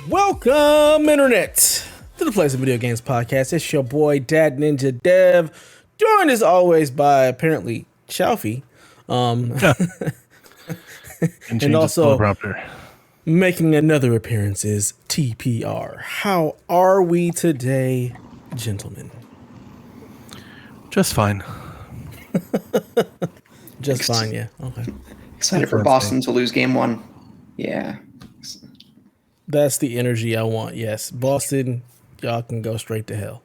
Welcome, Internet, to the Place of Video Games podcast. It's your boy, Dad Ninja Dev, joined as always by apparently Chalfie. And also making another appearance is TPR. How are we today, gentlemen? Just fine. Just fine, yeah. Okay. Excited for Boston to lose game one. Yeah. That's the energy I want. Yes, Boston, y'all can go straight to hell.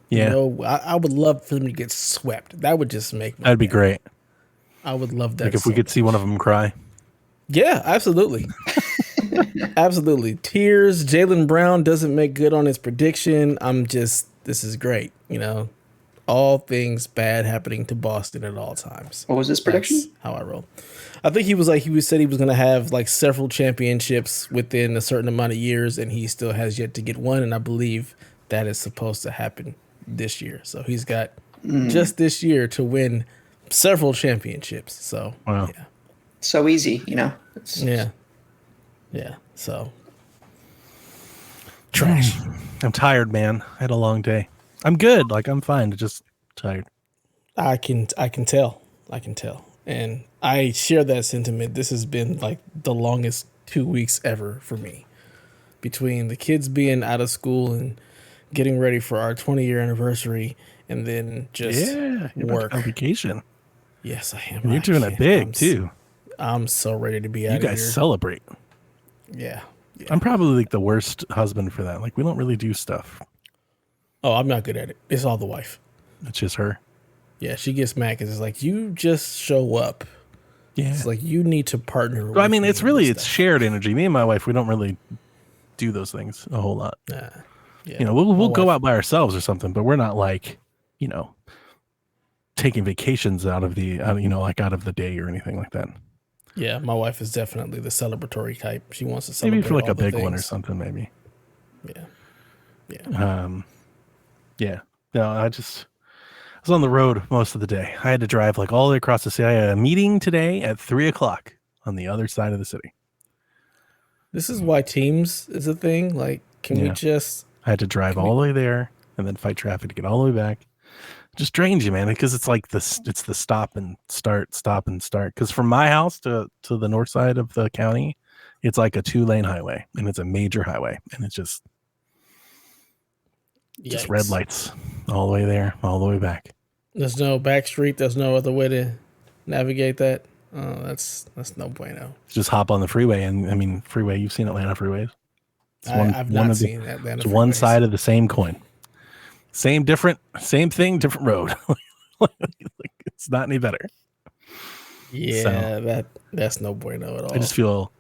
Yeah, you know, I would love for them to get swept. That would just make me. That'd be great. I would love that. Like if we could see one of them cry. Yeah, absolutely. Absolutely. Tears. Jaylen Brown doesn't make good on his prediction. This is great. You know, all things bad happening to Boston at all times. What was his prediction? That's how I roll. I think he said he was going to have like several championships within a certain amount of years, and he still has yet to get one. And I believe that is supposed to happen this year. So he's got just this year to win several championships. So wow. Yeah, so easy, you know. Yeah. So trash. I'm tired, man. I had a long day. I'm good. Like I'm fine. Just tired. I can tell. And I share that sentiment. This has been like the longest 2 weeks ever for me. Between the kids being out of school and getting ready for our 20-year anniversary and then just work. On vacation. Yes, I am. And you're doing it big too. I'm so ready to be out of here. You guys celebrate. Yeah. I'm probably like the worst husband for that. Like we don't really do stuff. Oh, I'm not good at it. It's all the wife. It's just her. Yeah, she gets mad because it's like, you just show up. Yeah. It's like, you need to partner with I mean, it's stuff. shared energy. Me and my wife, we don't really do those things a whole lot. Yeah. You know, we'll go out by ourselves or something, but we're not like, you know, taking vacations out of the day or anything like that. Yeah, my wife is definitely the celebratory type. She wants to celebrate maybe for like all a big things. one or something, maybe. Yeah. Yeah. No, I was on the road most of the day. I had to drive like all the way across the city. I had a meeting today at 3:00 on the other side of the city. This is why Teams is a thing. Like, we just... I had to drive all the way there and then fight traffic to get all the way back. It just drains you, man, because it's like it's the stop and start. Because from my house to the north side of the county, it's like a 2-lane highway, and it's a major highway, and it's just red lights all the way there, all the way back. There's no back street. There's no other way to navigate that. Oh, that's no bueno. Just hop on the freeway, and I mean, freeway. You've seen Atlanta freeways. I've not seen Atlanta. It's one side of the same coin. Same thing, different road. It's not any better. Yeah, so, that's no bueno at all. I just feel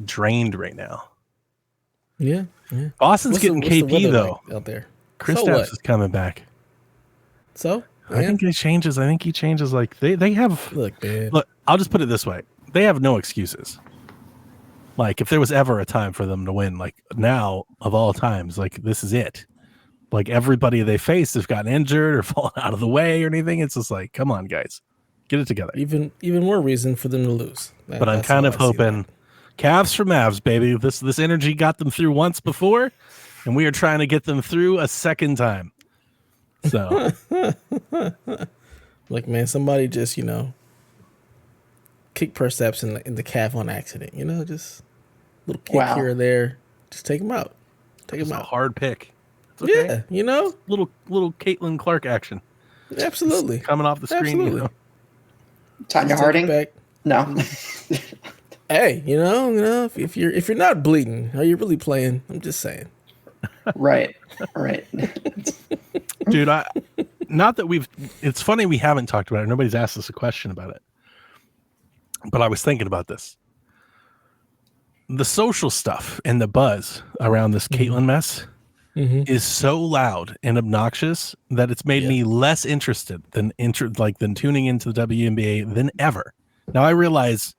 drained right now. Yeah. Boston's getting KP though. Like out there. Kristaps is coming back. So I think he changes. Like they have. Look, man. Look, I'll just put it this way: they have no excuses. Like if there was ever a time for them to win, like now of all times, like this is it. Like everybody they face has gotten injured or fallen out of the way or anything. It's just like, come on, guys, get it together. Even more reason for them to lose. But I'm kind of hoping. Cavs for Mavs, baby. This energy got them through once before, and we are trying to get them through a second time. So, like, man, somebody just kick Perseps in the calf on accident. Just a little kick here or there. Just take him out. Take him out. A hard pick. Okay. Yeah, little Caitlin Clark action. Absolutely, just coming off the screen. Tanya Harding. Back. No. Hey, if you're not bleeding, are you really playing? I'm just saying. Right. Dude, it's funny we haven't talked about it. Nobody's asked us a question about it. But I was thinking about this. The social stuff and the buzz around this Caitlin mess is so loud and obnoxious that it's made me less interested than tuning into the WNBA than ever. Now I realize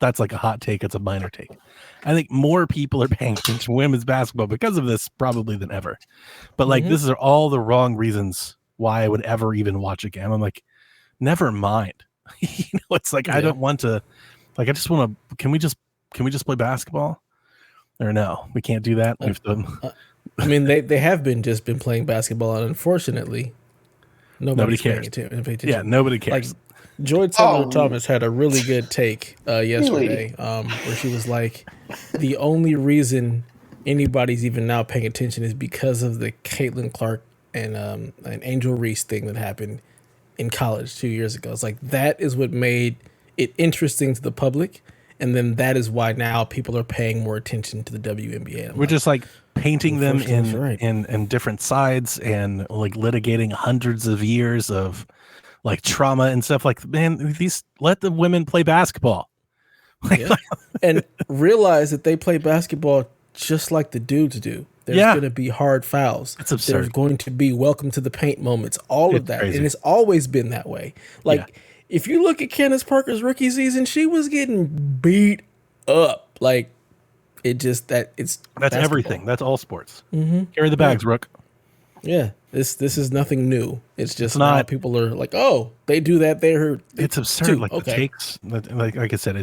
that's like a hot take. It's a minor take. I think more people are paying attention to women's basketball because of this probably than ever. But like, this are all the wrong reasons why I would ever even watch a game. I'm like, never mind. It's like, I don't want to, like, I just want to, can we just play basketball? Or no, we can't do that. We've done. I mean, they have just been playing basketball, and unfortunately, Nobody nobody's cares. paying attention. Yeah, nobody Like cares. Joy Taylor Oh. Thomas had a really good take yesterday, where she was like, the only reason anybody's even now paying attention is because of the Caitlin Clark and Angel Reese thing that happened in college 2 years ago. It's like that is what made it interesting to the public, and then that is why now people are paying more attention to the WNBA. We're just like painting them Unfortunately, in different sides and like litigating hundreds of years of like trauma and stuff. Like, man, let the women play basketball. Yeah. And realize that they play basketball just like the dudes do. There's Yeah. going to be hard fouls. It's absurd. There's going to be welcome to the paint moments, all of It's that. crazy. And it's always been that way. Like, Yeah. if you look at Candace Parker's rookie season, she was getting beat up. Like, it's That's basketball. everything. That's all sports. Carry the bags, Rook. Yeah. This is nothing new. It's just not- now people are like, oh, they do that. It's absurd. too. Like the Okay. takes, like I said,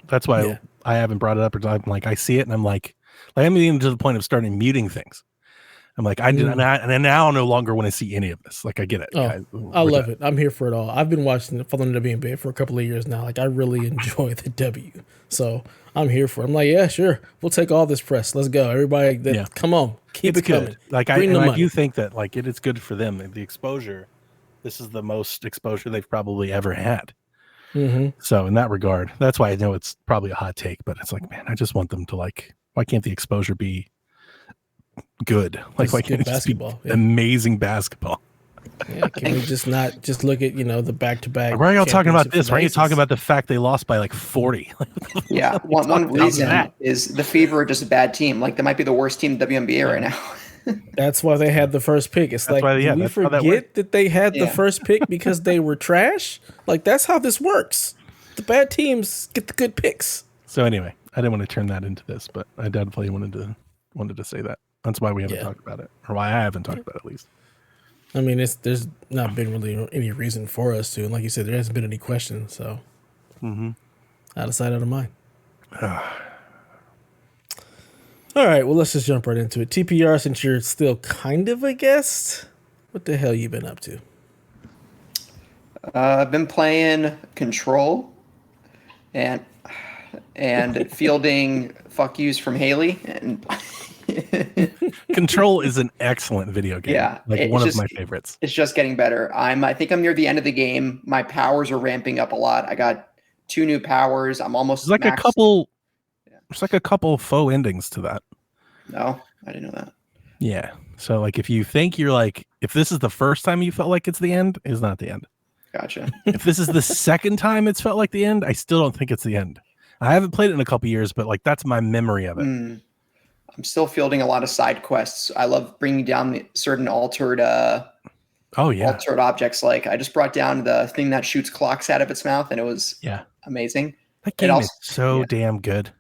that's why Yeah. I haven't brought it up. Or I'm like, I see it and I'm like I'm even to the point of starting muting things. I'm like, I did, and I now no longer want to see any of this. Like, I get it. Oh, guys. I love it. I'm here for it all. I've been following the WNBA for a couple of years now. Like, I really enjoy the W. So I'm here for it. I'm like, yeah, sure. We'll take all this press. Let's go. Everybody, Yeah. come on. Keep It's it coming. good. Like Bring the I money. do think that like it is good for them. The exposure. This is the most exposure they've probably ever had. Mm-hmm. So in that regard, that's why I know it's probably a hot take, but it's like, man, I just want them to like, why can't the exposure be good? Like, Just why good can't it just be basketball, yeah. amazing basketball? Yeah, can we just not just look at, the back-to-back? Why are y'all talking about championships this? and Why are you aces? talking about the fact they lost by like 40? Yeah, one about reason that? is the Fever are just a bad team. Like, they might be the worst team in the WNBA right now. That's why they had the first pick. It's like, why- yeah, do we that's how that forget works. that they had the Yeah. first pick because they were trash? Like, that's how this works. The bad teams get the good picks. So anyway, I didn't want to turn that into this, but I definitely wanted to say that. That's why we haven't Yeah. talked about it, or why I haven't talked about it at least. I mean, there's not been really any reason for us to. And like you said, there hasn't been any questions. So, out of sight, out of mind. All right, well, let's just jump right into it. TPR, since you're still kind of a guest, what the hell you been up to? I've been playing Control and fielding fuck yous from Haley. And Control is an excellent video game. Yeah, like it's one of just- my favorites. it's just getting better. I think I'm near the end of the game. My powers are ramping up a lot. I got 2 new powers. I'm almost There's like a maxed- couple. There's like a couple faux endings to that. No, I didn't know that. Yeah. So like, if you think you're like, if this is the first time you felt like it's the end, it's not the end. Gotcha. If this is the second time it's felt like the end, I still don't think it's the end. I haven't played it in a couple years, but like that's my memory of it. I'm still fielding a lot of side quests. I love bringing down certain altered Oh yeah. altered objects. Like, I just brought down the thing that shoots clocks out of its mouth, and it was Yeah. amazing. That game also- is so yeah. damn good.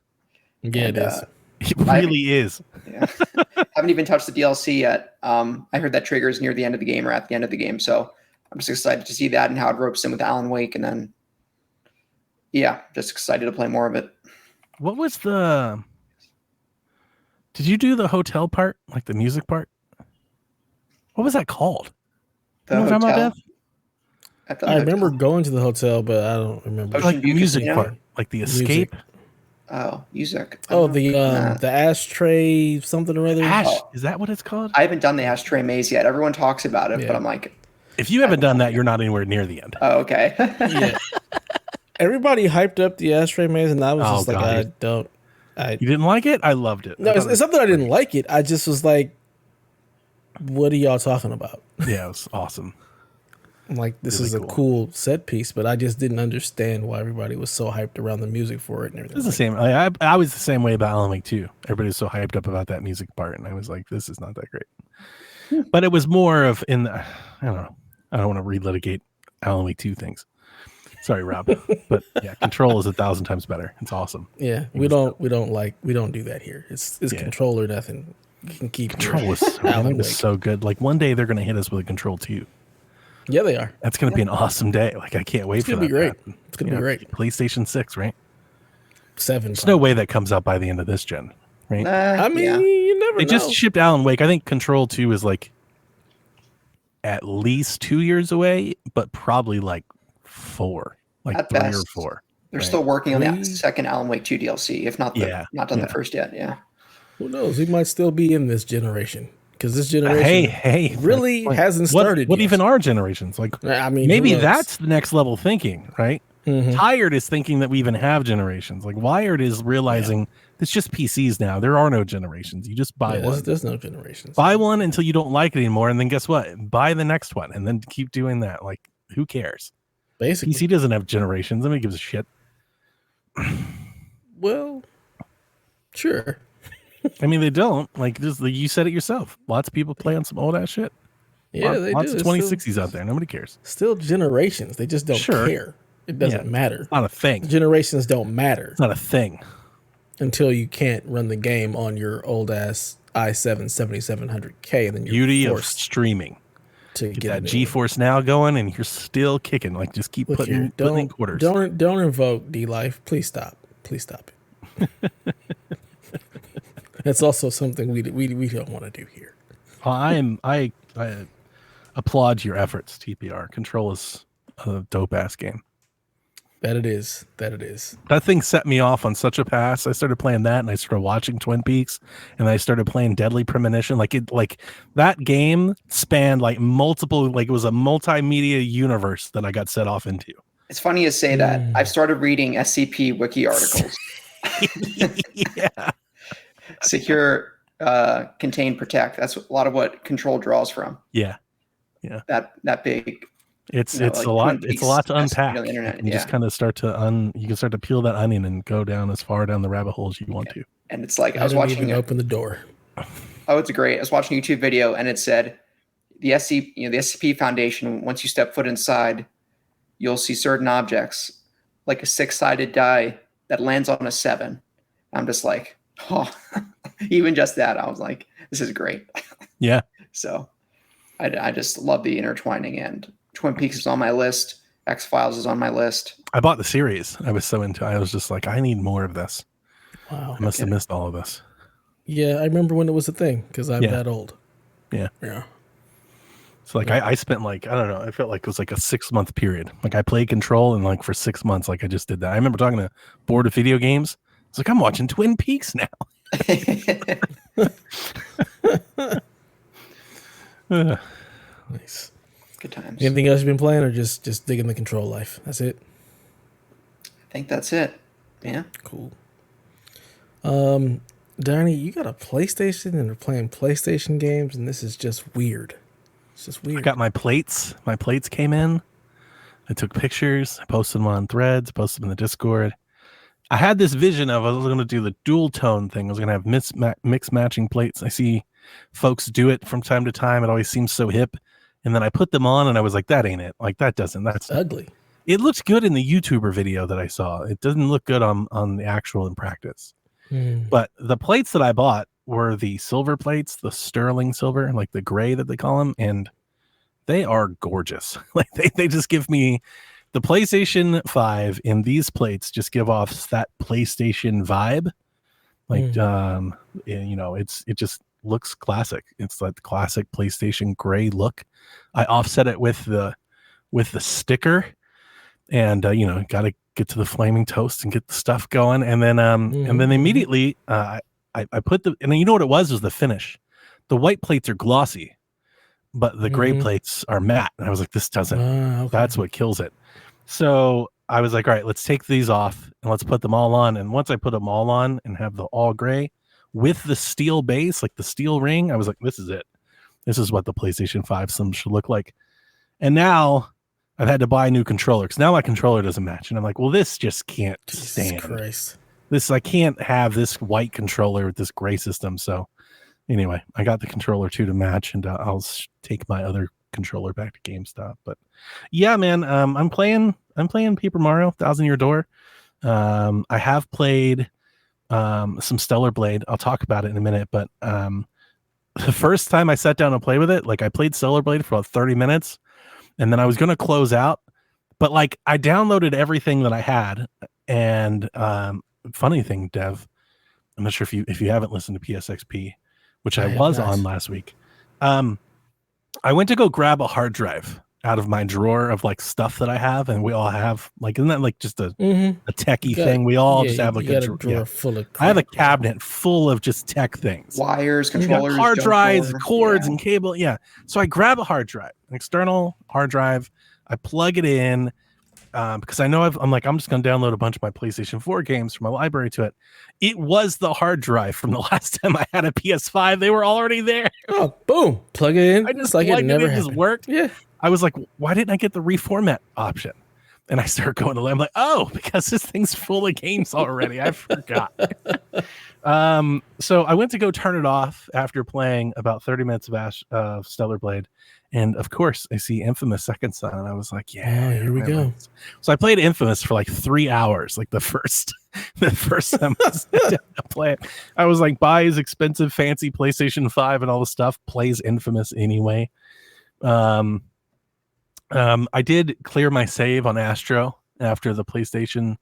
Yeah, And, it is. It really is. Yeah. Haven't even touched the DLC yet. I heard that triggers near the end of the game or at the end of the game. So I'm just excited to see that and how it ropes in with Alan Wake. And then, yeah, just excited to play more of it. What was the? Did you do the hotel part, like the music part? What was that called? The You know what I'm talking hotel. about, Dev? At the I remember hotel. going to the hotel, but I don't remember. Ocean Like the View music Casino? part, like the escape. Oh, music. I Oh, don't know. the ashtray something or other. Ash, Oh. is that what it's called? I haven't done the ashtray maze yet. Everyone talks about it, Yeah. but I'm like, If you haven't done that, you're not anywhere near the end. oh, okay. Yeah. Everybody hyped up the ashtray maze, and I was Oh, just like, God. I don't. You didn't like it? I loved it. No, I thought it's something I didn't like it. I just was like, what are y'all talking about? Yeah, it was awesome. I'm like, this Really is a cool. cool set piece, but I just didn't understand why everybody was so hyped around the music for it and everything. It's the same. I was the same way about Alan Wake 2. Everybody was so hyped up about that music part, and I was like, this is not that great. But it was more of I don't know. I don't want to relitigate Alan Wake 2 things. Sorry, Rob. But yeah, Control is 1,000 times better. It's awesome. Yeah, we don't do that here. It's Yeah. Control or nothing. You can keep Control your was Alan Wake. so good. Like one day they're going to hit us with a Control 2. Yeah, they are. That's going to be an awesome day. Like I can't wait It's for gonna that. be great. to happen. It's gonna be You know, great. PlayStation 6, right? 7. There's no way that comes out by the end of this gen. right? I mean, yeah. you never They know. just shipped Alan Wake. I think Control 2 is like at least 2 years away, but probably like 4, like At 3 or best. 4. They're right? still working on that Three. second Alan Wake 2 DLC, if not not done the first yet. Yeah. Who knows? We might still be in this generation because this Hey, generation hey, really like, hasn't what, started What yet. even are generations? Like, I mean, maybe who knows? that's the next level thinking, right? Mhm. Tired is thinking that we even have generations. Like Wired is realizing it's just PCs now. There are no generations. You just buy Yeah, one. there's no generations. Buy one until you don't like it anymore, and then guess what? Buy the next one, and then keep doing that. Like, who cares? Basically. PC doesn't have generations. Nobody gives a shit. Well, sure. I mean, they don't. Like, just you said it yourself. Lots of people play on some old ass shit. Yeah, they Lots do. of It's 2060s out there. Nobody cares. still generations. They just don't Sure. care. It doesn't matter. It's not a thing. Generations don't matter It's not a thing. until you can't run the game on your old ass i7 7700K, and then you're Beauty of forced streaming. to Get get that a new one. GeForce Now going, and you're still kicking. Like, just keep Look putting here, in quarters. don't invoke D-Life. Please stop. Please stop it. That's also something we don't want to do here. I applaud your efforts, TPR. Control is a dope ass game. That it is. That it is. That thing set me off on such a path. I started playing that, and I started watching Twin Peaks, and I started playing Deadly Premonition. Like that game spanned like multiple, like it was a multimedia universe that I got set off into. It's funny you say that. I've started reading SCP wiki articles. Yeah. Secure, contain, protect. That's a lot of what Control draws from. Yeah. That big. It's like a lot. Twin It's a Peaks lot to has to be unpack. on the internet, You just kind of start to you can start to peel that onion and go down as far down the rabbit hole as you want to. And it's like I was watching. Open the door. Oh, it's great. I was watching a YouTube video, and it said the the SCP Foundation. Once you step foot inside, you'll see certain objects, like a 6-sided die that lands on a 7. I'm just like, oh, even just that, I was like, this is great. Yeah. So, I just love the intertwining, and Twin Peaks is on my list. X-Files is on my list. I bought the series. I was so into. I was just like, I need more of this. Wow. I must have missed all of this. Yeah, I remember when it was a thing because I'm that old. Yeah. Yeah. So like I spent like, I don't know, I felt like it was like a 6-month period. Like I played Control, and like for 6 months, like I just did that. I remember talking to Board of Video Games. It's like, I'm watching Twin Peaks now. Nice. Good times. Anything else you've been playing, or just digging the Control life? That's it. I think that's it. Yeah. Cool. Donnie, you got a PlayStation and are playing PlayStation games, and this is just weird. It's just weird. I got my plates. My plates came in. I took pictures. I posted them on Threads. Posted them in the Discord. I had this vision of I was going to do the dual tone thing. I was going to have mix matching plates. I see folks do it from time to time. It always seems so hip. And then I put them on, and I was like, that ain't it. Like that's ugly. It looks good in the YouTuber video that I saw. It doesn't look good on the actual in practice. But the plates that I bought were the silver plates, the sterling silver, like the gray that they call them, and they are gorgeous. Like they just give me the PlayStation 5 in these plates just give off that PlayStation vibe. Like it just looks classic. It's like the classic PlayStation gray look. I offset it with the sticker, and got to get to the flaming toast and get the stuff going, and then immediately I put and you know what it was the finish. The white plates are glossy, but the gray plates are matte, and I was like, this doesn't. That's what kills it. So I was like, all right, let's take these off and let's put them all on. And once I put them all on and have the all gray with the steel base, like the steel ring, I was like, this is it. This is what the PlayStation 5 Slim should look like. And now I've had to buy a new controller because now my controller doesn't match. And I'm like, well, this just can't stand. Christ. This, I can't have this white controller with this gray system. So anyway, I got the controller too to match, and I'll take my other controller back to GameStop. But yeah, man, I'm playing Paper Mario Thousand Year Door. I have played some Stellar Blade. I'll talk about it in a minute, but the first time I sat down and played with it, like I played Stellar Blade for about 30 minutes, and then I was going to close out, but like I downloaded everything that I had, and funny thing, Dev, I'm not sure if you haven't listened to PSXP, which I I have was not. on last week. I went to go grab a hard drive out of my drawer of like stuff that I have, and we all have like, isn't that like just a techie thing? We all just have like you got a drawer. drawer full of crap. I have a cabinet full of just tech things. Wires, You got controllers, hard jump drives, drawer. cords, Yeah. and cable. Yeah. So I grab a hard drive, an external hard drive. I plug it in because I know I'm just going to download a bunch of my PlayStation 4 games from my library to it. It was the hard drive from the last time I had a PS5. They were already there. Oh, boom! Plug it in. I just It's like it plugged never it in, just happened. worked. Yeah. I was like, why didn't I get the reformat option? And I start going to, I'm like, oh, because this thing's full of games already. I forgot. So I went to go turn it off after playing about 30 minutes of Stellar Blade. And of course, I see Infamous Second Son. And I was like, yeah, here we go. So I played Infamous for like 3 hours, like the first time I sat down to play it. I was like, buy his expensive, fancy PlayStation 5 and all the stuff, plays Infamous anyway. I did clear my save on Astro after the PlayStation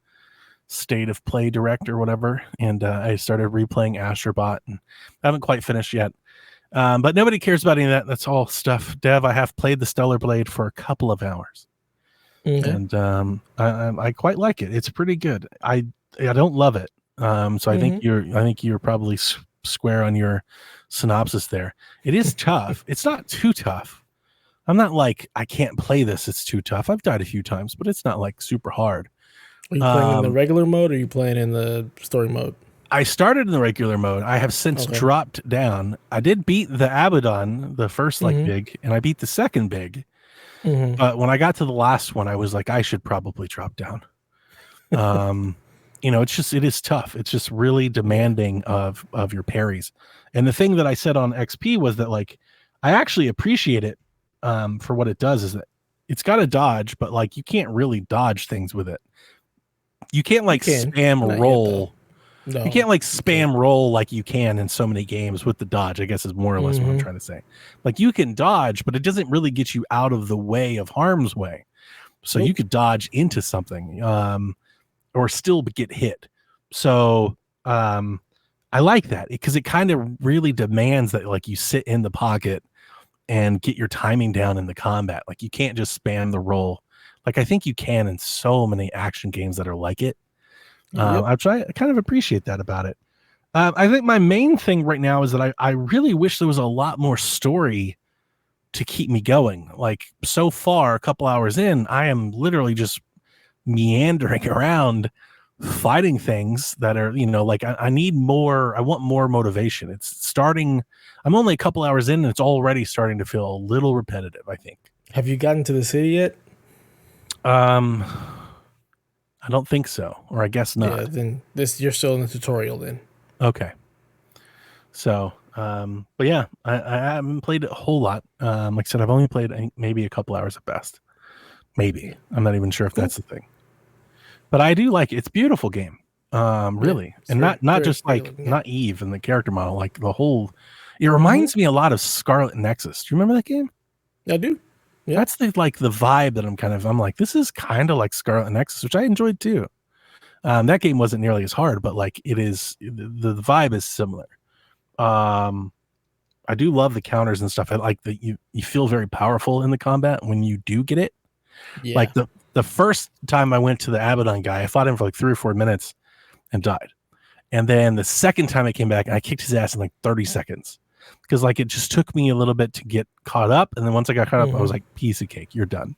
State of Play Direct or whatever, and I started replaying Astrobot, and I haven't quite finished yet. But nobody cares about any of that. That's all stuff. Dev, I have played the Stellar Blade for a couple of hours, and I quite like it. It's pretty good. I don't love it, so I think you're probably square on your synopsis there. It is tough. It's not too tough. I'm not like, I can't play this, it's too tough. I've died a few times, but it's not like super hard. Are you playing in the regular mode or are you playing in the story mode? I started in the regular mode. I have since dropped down. I did beat the Abaddon, the first big, and I beat the second big. But when I got to the last one, I was like, I should probably drop down. It is tough. It's just really demanding of your parries. And the thing that I said on XP was that like, I actually appreciate it for what it does, is that it's got a dodge, but like you can't really dodge things with it. You can't like spam roll. No, you can't like spam roll like you can in so many games with the dodge, I guess is more or less what I'm trying to say. Like you can dodge, but it doesn't really get you out of the way of harm's way. So you could dodge into something or still get hit. So I like that because it kind of really demands that like you sit in the pocket and get your timing down in the combat. Like you can't just spam the roll. Like I think you can in so many action games that are like it. I kind of appreciate that about it. I think my main thing right now is that I really wish there was a lot more story to keep me going. Like so far, a couple hours in, I am literally just meandering around fighting things that are, like I need more. I want more motivation. I'm only a couple hours in and it's already starting to feel a little repetitive, I think. Have you gotten to the city yet? I don't think so, or I guess not. Yeah, then you're still in the tutorial then. Okay. So, but yeah, I haven't played a whole lot. Like I said, I've only played maybe a couple hours at best. Maybe. I'm not even sure if that's the thing. But I do like it. It's a beautiful game. Really. And not just like not Eve and the character model, like the whole, it reminds me a lot of Scarlet Nexus. Do you remember that game? I do. Yeah. That's the vibe that I'm like, this is kind of like Scarlet Nexus, which I enjoyed too. That game wasn't nearly as hard, but like it is, the vibe is similar. I do love the counters and stuff. I like that you feel very powerful in the combat when you do get it. Yeah. Like the first time I went to the Abaddon guy, I fought him for like 3 or 4 minutes and died. And then the second time I came back, I kicked his ass in like 30 seconds. Because like it just took me a little bit to get caught up, and then once I got caught up, I was like, piece of cake, you're done.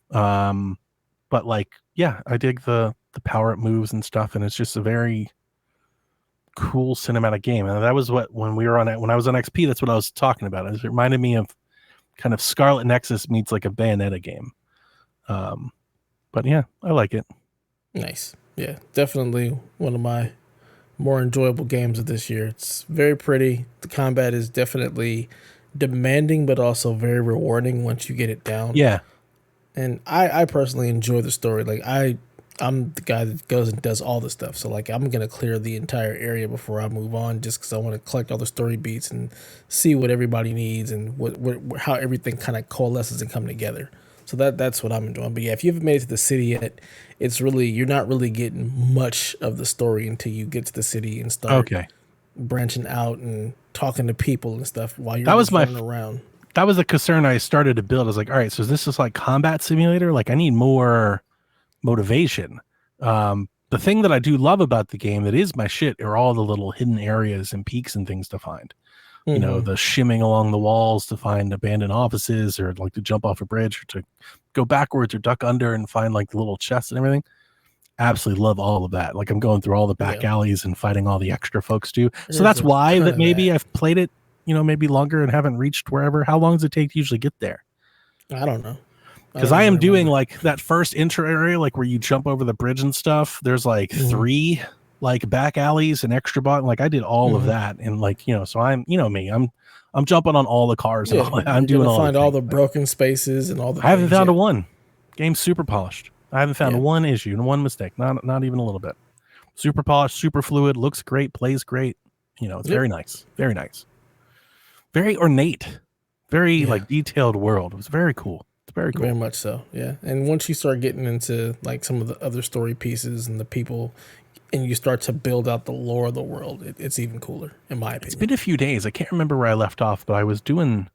But like, yeah, I dig the power up moves and stuff, and it's just a very cool cinematic game. And that was when I was on XP, that's what I was talking about. It reminded me of kind of Scarlet Nexus meets like a Bayonetta game. But yeah, I like it. Nice. Yeah, definitely one of my more enjoyable games of this year. It's very pretty. The combat is definitely demanding, but also very rewarding once you get it down. Yeah. And I personally enjoy the story. Like I'm the guy that goes and does all the stuff. So like I'm going to clear the entire area before I move on, just because I want to collect all the story beats and see what everybody needs and how everything kind of coalesces and come together. So that's what I'm enjoying. But yeah, if you haven't made it to the city yet, you're not really getting much of the story until you get to the city and start branching out and talking to people and stuff while you're That was just my running around. That was the concern I started to build. I was like, all right, so this is like combat simulator. Like I need more motivation. The thing that I do love about the game that is my shit are all the little hidden areas and peaks and things to find. You know, the shimming along the walls to find abandoned offices, or like to jump off a bridge, or to go backwards or duck under and find like the little chests and everything. Absolutely love all of that. Like I'm going through all the back alleys and fighting all the extra folks too. So that's why that maybe I've played it, you know, maybe longer and haven't reached wherever. How long does it take to usually get there? I don't know. Because I am doing like that first intro area, like where you jump over the bridge and stuff. There's like 3 like back alleys and extra bot. Like I did all of that, and like, you know, so I'm, you know me, I'm jumping on all the cars. And all, I'm doing all. Find all the broken spaces and all the. I haven't found a one. Game's super polished. I haven't found one issue and one mistake. Not even a little bit. Super polished, super fluid, looks great, plays great. You know, it's very nice, very nice, very ornate, very like detailed world. It was very cool. It's very cool. Very much so, yeah. And once you start getting into like some of the other story pieces and the people, and you start to build out the lore of the world, it's even cooler, in my opinion. It's been a few days. I can't remember where I left off, but I was doing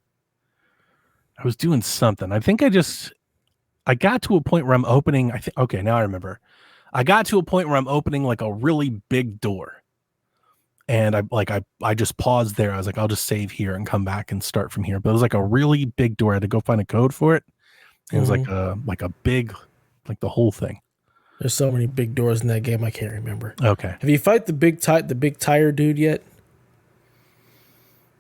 something. I think I got to a point where I'm opening. Okay, now I remember. I got to a point where I'm opening like a really big door. And I just paused there. I was like, I'll just save here and come back and start from here. But it was like a really big door. I had to go find a code for it. It was like a big, like the whole thing. There's so many big doors in that game, I can't remember. Okay. Have you fight the big tire dude yet?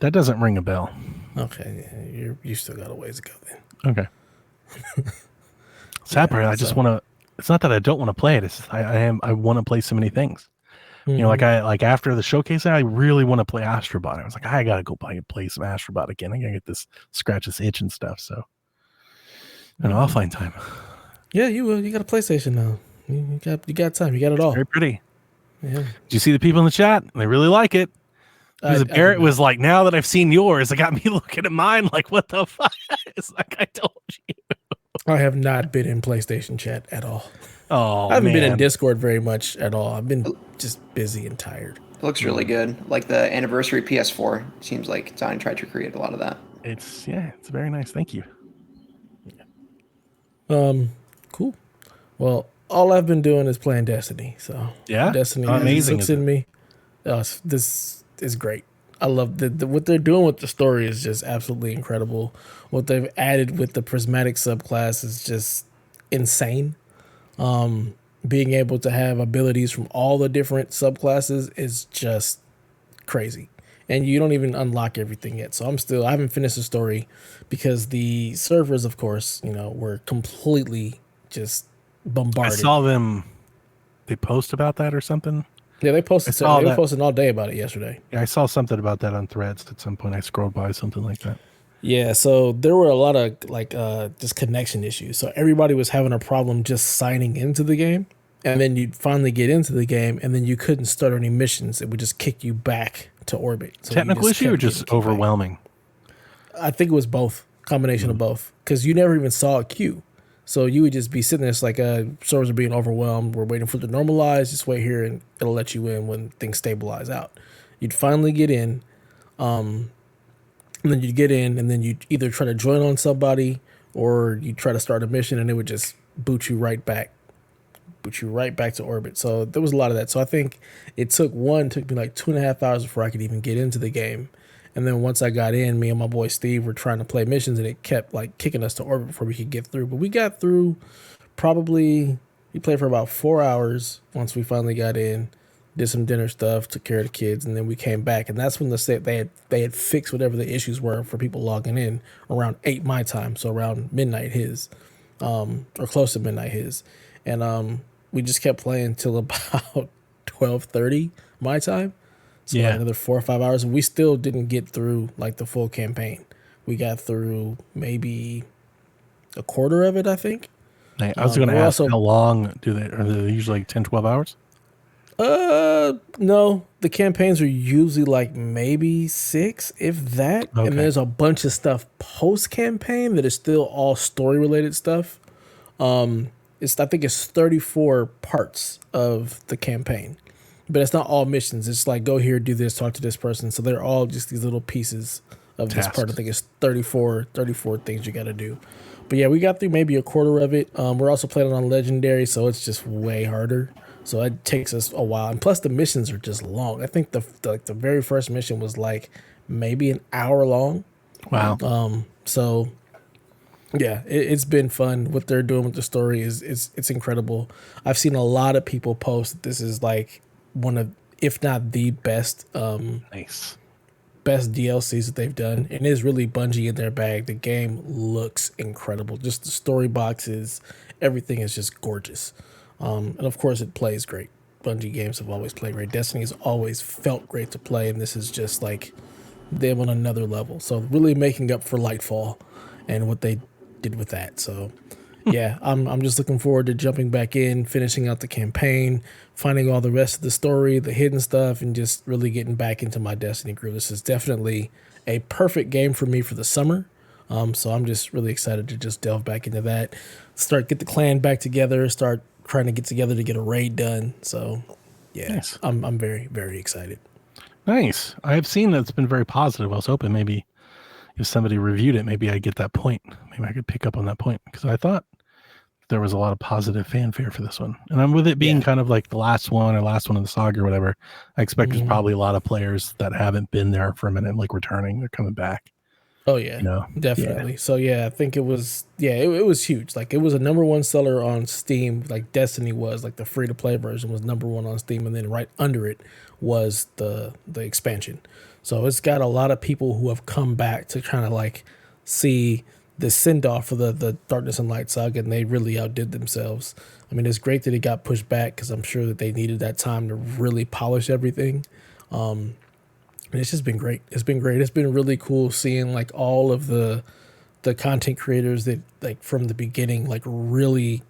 That doesn't ring a bell. Okay, yeah, you still got a ways to go then. Okay. Sad part, I just want to. It's not that I don't want to play it. It's I want to play so many things. You know, like after the showcase, I really want to play Astrobot. I was like, I gotta go play some Astrobot again. I gotta get scratch this itch and stuff. So, and I'll find time. Yeah, you will. You got a PlayStation now. You got time. You got it all. Very pretty. Yeah. Do you see the people in the chat? They really like it. Because Barrett was like, now that I've seen yours, it got me looking at mine like, what the fuck? It's like I told you. I have not been in PlayStation chat at all. Oh, I haven't been in Discord very much at all. I've been just busy and tired. It looks really good. Like the anniversary PS4 seems like Donnie tried to create a lot of that. It's very nice. Thank you. Cool. Well, all I've been doing is playing Destiny. So Destiny amazing looks in me. This is great. I love what they're doing with the story is just absolutely incredible. What they've added with the prismatic subclass is just insane. Being able to have abilities from all the different subclasses is just crazy. And you don't even unlock everything yet. So I haven't finished the story because the servers, of course, were completely just bombarded. I saw them. They post about that or something. Yeah, they posted. They were posting all day about it yesterday. Yeah, I saw something about that on Threads at some point. I scrolled by something like that. Yeah, so there were a lot of just connection issues. So everybody was having a problem just signing into the game, and then you'd finally get into the game, and then you couldn't start any missions. It would just kick you back to orbit. So technical issue or just overwhelming? I think it was both, combination of both, because you never even saw a queue. So you would just be sitting there, it's like servers are being overwhelmed. We're waiting for it to normalize. Just wait here, and it'll let you in when things stabilize out. You'd finally get in, and then you'd get in, and then you'd either try to join on somebody, or you try to start a mission, and it would just boot you right back to orbit. So there was a lot of that. So I think it took me like 2.5 hours before I could even get into the game. And then once I got in, me and my boy Steve were trying to play missions, and it kept like kicking us to orbit before we could get through. But we got through we played for about 4 hours once we finally got in, did some dinner stuff, took care of the kids, and then we came back. And that's when they had fixed whatever the issues were for people logging in around 8 my time, so around midnight his, or close to midnight his. And we just kept playing till about 12:30 my time. So like another 4 or 5 hours, and we still didn't get through like the full campaign. We got through maybe a quarter of it, I think. I was going to ask how long are they usually like 10, 12 hours? No, the campaigns are usually like maybe 6, if that. Okay. And there's a bunch of stuff post campaign that is still all story related stuff. I think it's 34 parts of the campaign. but it's not all missions. It's like go here, do this, talk to this person. So they're all just these little pieces of this part. I think it's 34 things you got to do. But yeah, we got through maybe a quarter of it. We're also playing on legendary, so it's just way harder. So it takes us a while, and plus the missions are just long. I think the very first mission was like maybe an hour long. Wow. So yeah, it's been fun. What they're doing with the story is it's incredible. I've seen a lot of people post that this is like one of, if not the best, Nice. best DLCs that they've done, and it's really Bungie in their bag. The game looks incredible. Just the story boxes, everything is just gorgeous. And of course, it plays great. Bungie games have always played great. Destiny has always felt great to play, and this is just like them on another level. So really making up for Lightfall and what they did with that. So yeah, I'm just looking forward to jumping back in, finishing out the campaign, finding all the rest of the story, the hidden stuff, and just really getting back into my Destiny groove. This is definitely a perfect game for me for the summer. So I'm just really excited to just delve back into that, get the clan back together, start trying to get together to get a raid done. So yeah, Nice. I'm very, very excited. Nice. I have seen that it's been very positive. I was hoping maybe if somebody reviewed it, maybe I'd get that point. Maybe I could pick up on that point, because I thought there was a lot of positive fanfare for this one. And I'm with it being kind of like the last one in the saga or whatever. I expect there's probably a lot of players that haven't been there for a minute, like returning. They're coming back. Oh yeah, definitely. Yeah. So yeah, I think it was it was huge. Like it was a #1 seller on Steam. Like Destiny was, like the free to play version was #1 on Steam, and then right under it was the expansion. So it's got a lot of people who have come back to kind of like see the send off for the Darkness and Light saga, and they really outdid themselves. I mean, it's great that it got pushed back, because I'm sure that they needed that time to really polish everything. And it's just been great. It's been great. It's been really cool seeing like all of the content creators that like from the beginning, like really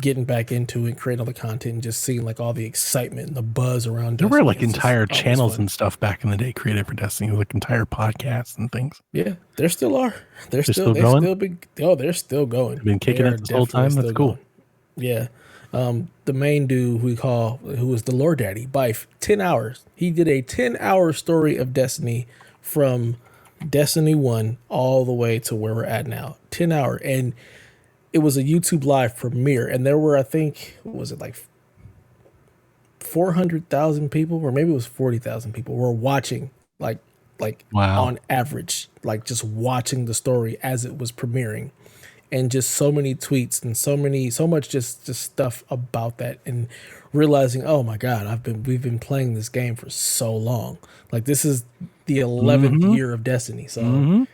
getting back into it, creating all the content, and just seeing like all the excitement and the buzz around. There were like entire channels and stuff back in the day created for Destiny, like entire podcasts and things. Yeah, there still are. They're still going. They're still going. They've been kicking it this whole time. That's cool. Going. Yeah. The main dude who was the Lord Daddy, Bife, 10 hours. He did a 10-hour story of Destiny from Destiny 1 all the way to where we're at now. 10 hour. And it was a YouTube live premiere. And there were, I think, was it like 400,000 people, or maybe it was 40,000 people were watching, like wow. On average, like just watching the story as it was premiering. And just so many tweets and so much just stuff about that, and realizing, oh my God, we've been playing this game for so long. Like this is the 11th year of Destiny. So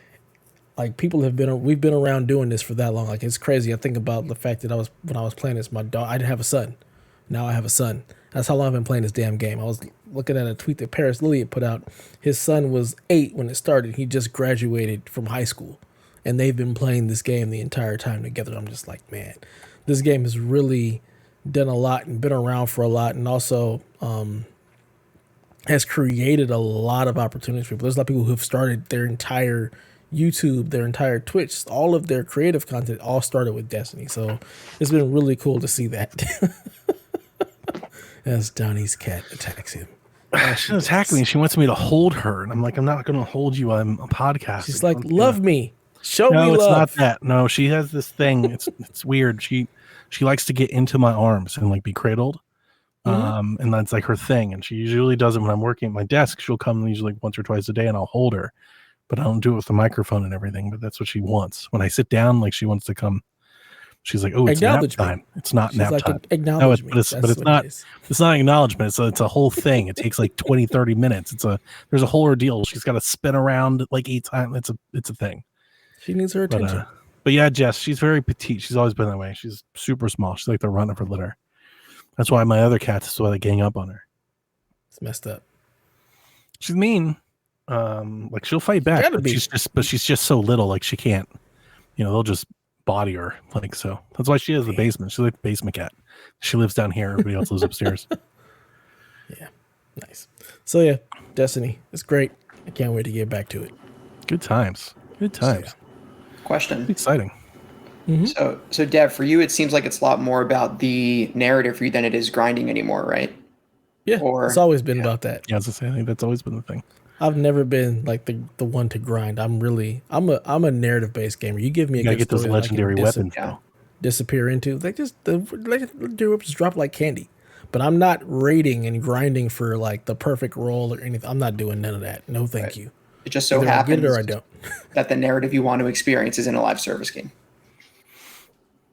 like we've been around doing this for that long. Like it's crazy. I think about the fact that when I was playing this, my dog, I didn't have a son. Now I have a son. That's how long I've been playing this damn game. I was looking at a tweet that Paris Lilly had put out. His son was 8 when it started. He just graduated from high school. And they've been playing this game the entire time together. I'm just like, man, this game has really done a lot and been around for a lot, and also has created a lot of opportunities for people. There's a lot of people who have started their entire YouTube, their entire Twitch, all of their creative content all started with Destiny. So it's been really cool to see that. As Donnie's cat attacks him. She doesn't attack me. She wants me to hold her. And I'm like, I'm not going to hold you. I'm a podcast. She's like, love me. Show me love. No, it's not that. No, she has this thing. It's weird. She likes to get into my arms and like be cradled. And that's like her thing. And she usually does it when I'm working at my desk. She'll come usually once or twice a day and I'll hold her. But I don't do it with the microphone and everything. But that's what she wants. When I sit down, like she wants to come. She's like, oh, it's nap time. It's not nap time. Acknowledge me. But it's not. It's not acknowledgement. It's a whole thing. It takes like 20, 30 minutes. There's a whole ordeal. She's got to spin around like 8 times. It's a thing. She needs her attention. But yeah, Jess, she's very petite. She's always been that way. She's super small. She's like the run of her litter. That's why my other cats is why they gang up on her. It's messed up. She's mean. Like she'll fight back, but she's just so little. Like she can't. They'll just body her. Like so. That's why she has the basement. She's like the basement cat. She lives down here. Everybody else lives upstairs. Yeah, nice. So yeah, Destiny. It's great. I can't wait to get back to it. Good times. Good times. Question. Exciting. So Dev, for you, it seems like it's a lot more about the narrative for you than it is grinding anymore, right? Yeah, Or it's always been about that. Yeah, I was gonna say, I think that's always been the thing. I've never been like the one to grind. I'm a narrative based gamer. You give me You a gotta good get those story that I can legendary weapons, yeah. though. disappear into. Like just the legendary weapons drop like candy. But I'm not raiding and grinding for like the perfect roll or anything. I'm not doing none of that. No, thank Right. you. It just so Either I get it happens or I don't. that the narrative you want to experience is in a live service game.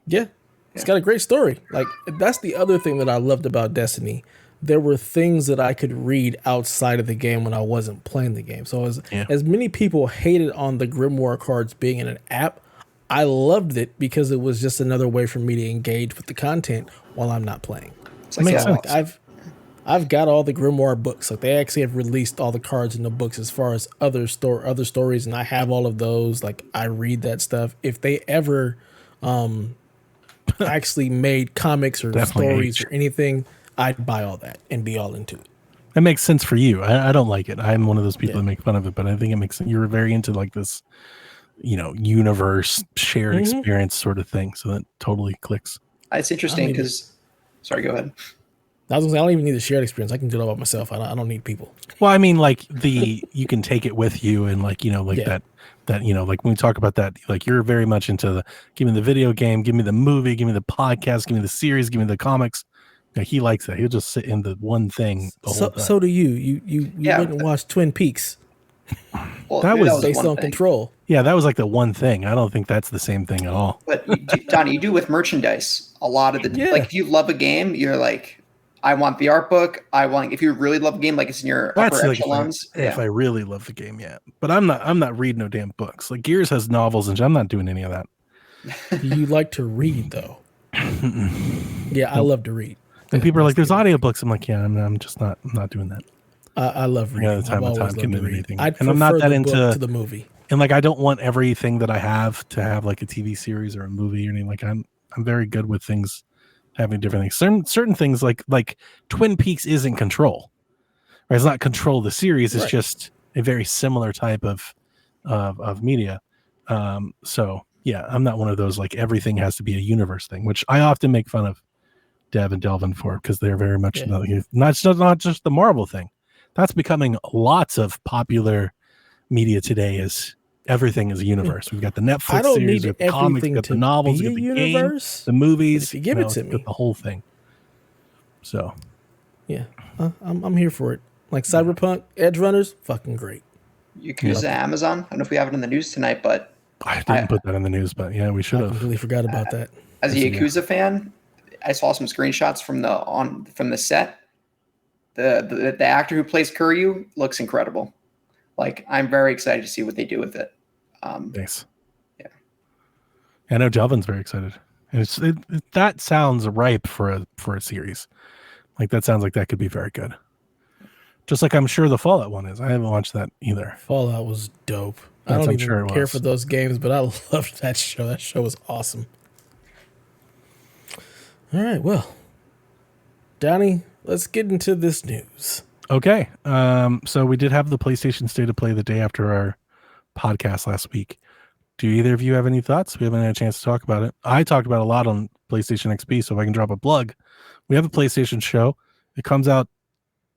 Yeah. It's got a great story. Like that's the other thing that I loved about Destiny. There were things that I could read outside of the game when I wasn't playing the game. So as many people hated on the Grimoire cards being in an app, I loved it because it was just another way for me to engage with the content while I'm not playing. It's like, Makes yeah, sense. I've got all the Grimoire books. Like they actually have released all the cards in the books as far as other stories, and I have all of those. Like I read that stuff. If they ever actually made comics or Definitely stories age. or anything, I'd buy all that and be all into it. That makes sense for you. I don't like it. I'm one of those people Yeah. that make fun of it, but I think it makes you're very into like this, universe shared experience sort of thing. So that totally clicks. it's interesting because. Sorry, go ahead. I was gonna say I don't even need a shared experience. I can do it all by myself. I don't need people. Well, I mean, like you can take it with you, and like Yeah. that like when we talk about that, like you're very much into the give me the video game, give me the movie, give me the podcast, give me the series, give me the comics. Yeah, he likes that. He'll just sit in the one thing the whole time. So do you. You Yeah, went and watched Twin Peaks Well, That maybe was based one on thing. Control. Yeah, that was like the one thing. I don't think that's the same thing at all. But Donnie, you do with merchandise a lot of the Yeah. like. If you love a game, you're like, I want the art book. I want. If you really love a game, like it's in your That's upper like echelons. if I really love the game, yeah. But I'm not reading no damn books. Like Gears has novels, and I'm not doing any of that. Do you like to read though? Yeah, I love to read. And people are like, "There's audiobooks." I'm like, "Yeah, I'm just not. I'm not doing that." I love reading. Yeah, the time I've and always time loved getting to into read. anything. I'd And I'm not prefer that the book into- to the movie. And like, I don't want everything that I have to have like a TV series or a movie or anything. Like, I'm very good with things having different things. Certain things like Twin Peaks isn't Control. Right? It's not Control the series. It's Right. just a very similar type of media. So yeah, I'm not one of those like everything has to be a universe thing, which I often make fun of Dev and Delvin for because they're very much Yeah. not just the Marvel thing. That's becoming lots of popular media today. Is everything is a universe. We've got the Netflix I don't series, need we've got the comics, everything we've got to the novels, be we've a got the game, universe. the movies. But if you give it to it's me. got the whole thing. So Yeah, I'm here for it. Like Cyberpunk, Edge Runners, fucking great. Yakuza Amazon. I don't know if we have it in the news tonight, but I didn't put that in the news, but yeah, we should I have. completely forgot about that. as a Yeah. Yakuza fan, I saw some screenshots from the set. The actor who plays Kuryu looks incredible. Like I'm very excited to see what they do with it. Nice. Yeah. I know Delvin's very excited. And that sounds ripe for a series. Like that sounds like that could be very good. Just like I'm sure the Fallout one is. I haven't watched that either. Fallout was dope. I Yes, don't I'm even sure it care was. for those games, but I loved that show. That show was awesome. All right, well, Donnie, let's get into this news. Okay. So we did have the PlayStation State of Play the day after our podcast last week. Do either of you have any thoughts? We haven't had a chance to talk about it. I talked about it a lot on PlayStation XP, so if I can drop a plug. We have a PlayStation show. It comes out,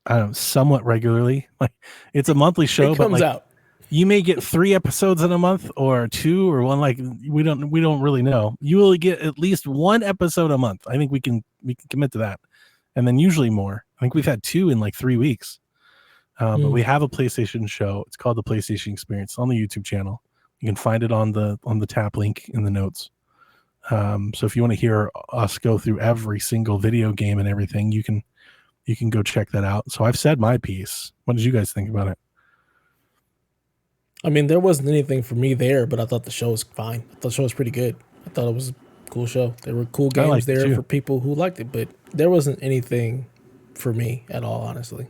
I don't know, somewhat regularly. Like it's a monthly show, It but comes like out. you may get 3 episodes in a month or 2 or 1. Like we don't really know. You will get at least 1 episode a month. I think we can commit to that, and then usually more. I think we've had 2 in like 3 weeks. But we have a PlayStation show. It's called the PlayStation Experience. It's on the YouTube channel. You can find it on the tap link in the notes. So if you want to hear us go through every single video game and everything, you can go check that out. So I've said my piece. What did you guys think about it? I mean, there wasn't anything for me there, but I thought the show was fine. I thought the show was pretty good. I thought it was a cool show. There were cool games liked it there too. for people who liked it, but there wasn't anything for me at all, honestly.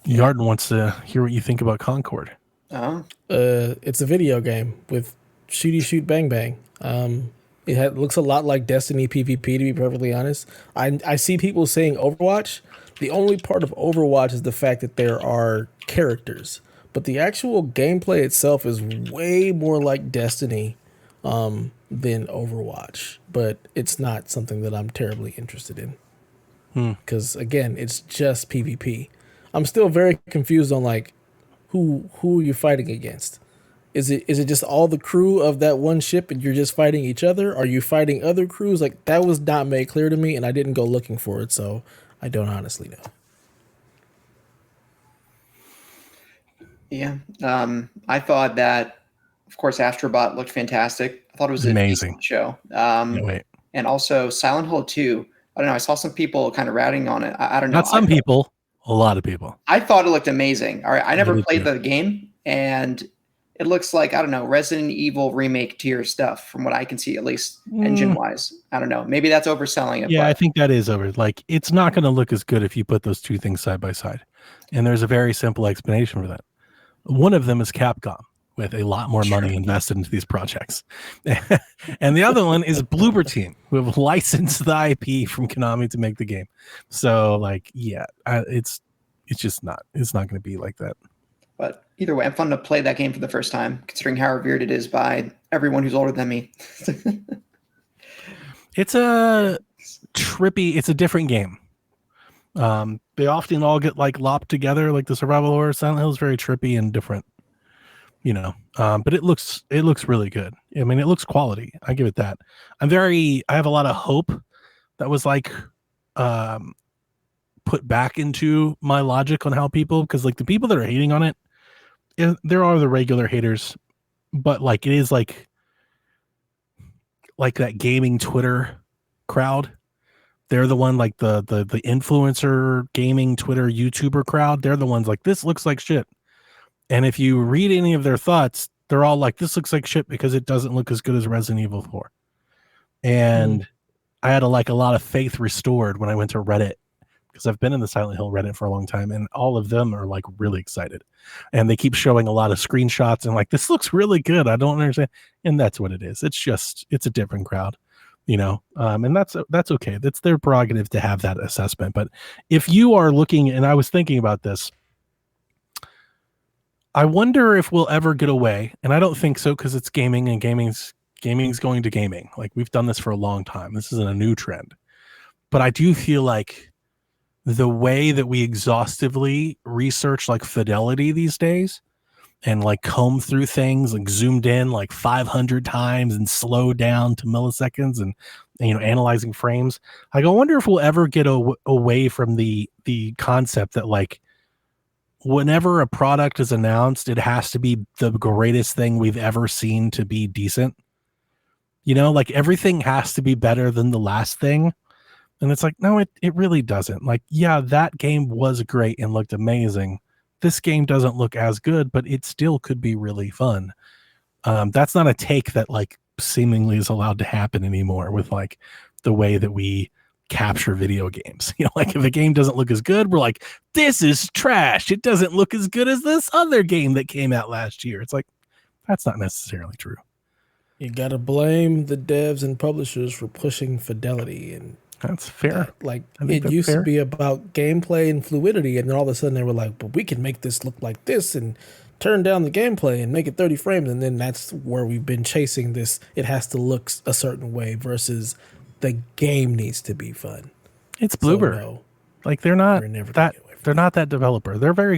Yarden wants to hear what you think about Concord. It's a video game with shooty shoot bang bang. It looks a lot like Destiny PvP, to be perfectly honest. I see people saying Overwatch. The only part of Overwatch is the fact that there are characters, but the actual gameplay itself is way more like Destiny than Overwatch. But it's not something that I'm terribly interested in. because again, it's just PvP. I'm still very confused on like who are you fighting against? Is it just all the crew of that one ship and you're just fighting each other? Are you fighting other crews? Like that was not made clear to me, and I didn't go looking for it, so I don't honestly know. Yeah. I thought that, of course, Astrobot looked fantastic. I thought it was a Amazing. decent show. Wait. And also Silent Hill 2. I don't know. I saw some people kind of ratting on it. I don't know. Not some people, a lot of people. I thought it looked amazing. All right. I never played too. the game, and it looks like, I don't know, Resident Evil remake tier stuff from what I can see, at least engine wise. I don't know. Maybe that's overselling it. Yeah, but I think that is over. Like, it's not going to look as good if you put those two things side by side. And there's a very simple explanation for that. One of them is Capcom, with a lot more money invested into these projects. And the other one is Bloober Team, who have licensed the IP from Konami to make the game. So, like, yeah, it's just not. It's not going to be like that. But either way, I'm fun to play that game for the first time, considering how revered it is by everyone who's older than me. It's a trippy. It's a different game. They often all get like lopped together, like the survival horror. Silent Hill is very trippy and different, you know. But it looks really good. I mean, it looks quality. I give it that. I have a lot of hope that was like put back into my logic on how people, because like the people that are hating on it, there are the regular haters, but like it is like that gaming Twitter crowd. They're the one, like the influencer gaming Twitter YouTuber crowd. They're the ones like, this looks like shit. And if you read any of their thoughts, they're all like, this looks like shit because it doesn't look as good as Resident Evil 4. And I had a lot of faith restored when I went to Reddit, because I've been in the Silent Hill Reddit for a long time, and all of them are like really excited. And they keep showing a lot of screenshots and like, this looks really good. I don't understand. And that's what it is. It's a different crowd. You know, and that's okay. That's their prerogative to have that assessment. But if you are looking, and I was thinking about this, I wonder if we'll ever get away, and I don't think so, because it's gaming, and gaming's going to gaming. Like, we've done this for a long time. This isn't a new trend. But I do feel like the way that we exhaustively research like fidelity these days, and like comb through things, like zoomed in like 500 times and slowed down to milliseconds, and you know, analyzing frames. Like, I wonder if we'll ever get away from the concept that like whenever a product is announced, it has to be the greatest thing we've ever seen to be decent. You know, like everything has to be better than the last thing. And it's like, no, it really doesn't. Like, yeah, that game was great and looked amazing. This game doesn't look as good, but it still could be really fun. That's not a take that like seemingly is allowed to happen anymore with like the way that we capture video games. You know, like if a game doesn't look as good, we're like, this is trash. It doesn't look as good as this other game that came out last year. It's like, that's not necessarily true. You gotta blame the devs and publishers for pushing fidelity, and that's fair. Like, it used to be about gameplay and fluidity, and then all of a sudden they were like, but we can make this look like this and turn down the gameplay and make it 30 frames. And then that's where we've been chasing this. It has to look a certain way versus the game needs to be fun. It's Bloober. So, no, like they're not that developer.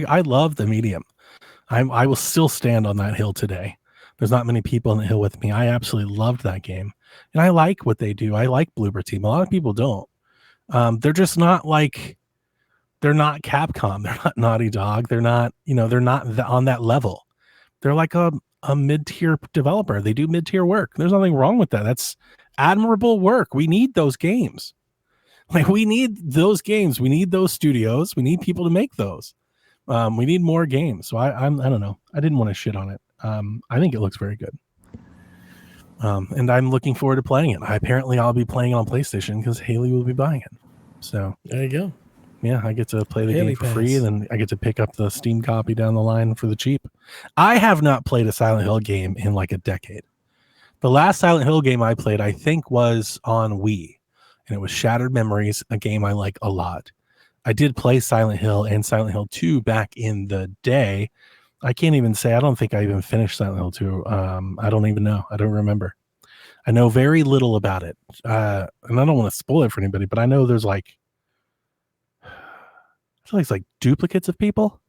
I love the medium. I will still stand on that hill today. There's not many people on the hill with me. I absolutely loved that game. And I like what they do. I like Bloober Team. A lot of people don't. They're just not like, they're not Capcom. They're not Naughty Dog. They're not, they're not on that level. They're like a mid-tier developer. They do mid-tier work. There's nothing wrong with that. That's admirable work. We need those games. Like, we need those games. We need those studios. We need people to make those. We need more games. So I don't know. I didn't want to shit on it. I think it looks very good. And I'm looking forward to playing it. I'll be playing it on PlayStation because Haley will be buying it. So there you go. Yeah, I get to play the game for free, and then I get to pick up the Steam copy down the line for the cheap. I have not played a Silent Hill game in like a decade. The last Silent Hill game I played, I think, was on Wii, and it was Shattered Memories, a game I like a lot. I did play Silent Hill and Silent Hill 2 back in the day. I can't even say, I don't think I even finished Silent Hill 2. I don't even know. I don't remember. I know very little about it. And I don't want to spoil it for anybody, but I know there's like it's like duplicates of people.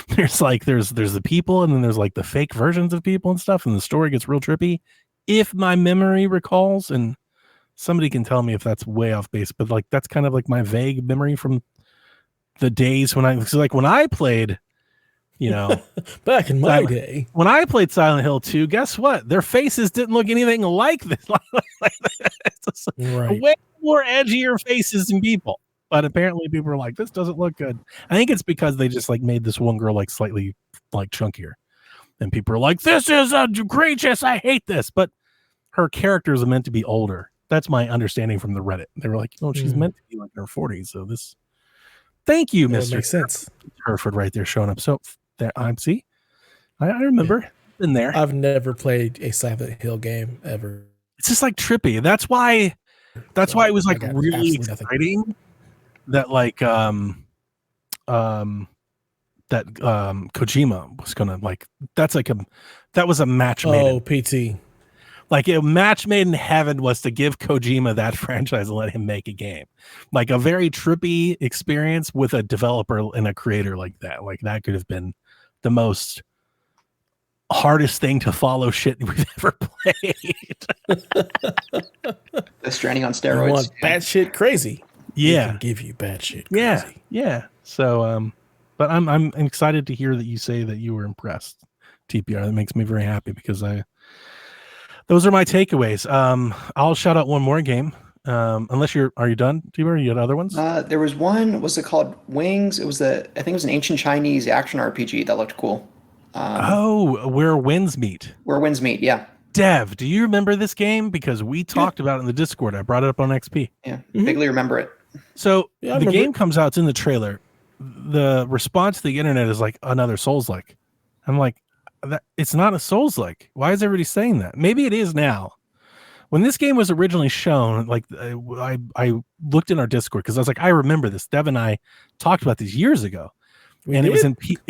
There's the people, and then there's like the fake versions of people and stuff, and the story gets real trippy. If my memory recalls, and somebody can tell me if that's way off base, but like that's kind of like my vague memory from the days when I played, back in my day, when I played Silent Hill 2, guess what? Their faces didn't look anything like this. right? Way more edgier faces than people. But apparently people are like, this doesn't look good. I think it's because they just like made this one girl like slightly like chunkier. And people are like, this is egregious. I hate this. But her characters are meant to be older. That's my understanding from the Reddit. They were like, she's meant to be like in her 40s. So this, thank you, Mr. Makes sense. Hereford right there showing up. So there, I remember in there. I've never played a Silent Hill game ever. It's just like trippy. That's why it was like really exciting that like that Kojima was gonna like that was a match made. PT. Like a match made in heaven was to give Kojima that franchise and let him make a game. Like a very trippy experience with a developer and a creator like that. Like that could have been the most hardest thing to follow shit we've ever played. The Stranding on steroids. Want bad shit crazy. Yeah. It can give you bad shit crazy. Yeah. So but I'm excited to hear that you say that you were impressed, TPR. That makes me very happy because those are my takeaways. I'll shout out one more game. Unless are you done, TPR? You got other ones? There was one, was it called Wings? I think it was an ancient Chinese action RPG that looked cool. Where Winds Meet. Where Winds Meet, yeah. Dev, do you remember this game? Because we talked about it in the Discord. I brought it up on XP. Yeah, vaguely remember it. So the game comes out, it's in the trailer. The response to the internet is like another Souls-like. I'm like, it's not a Souls-like. Why is everybody saying that? Maybe it is now. When this game was originally shown, like I looked in our Discord because I was like, I remember this. Dev and I talked about this years ago, it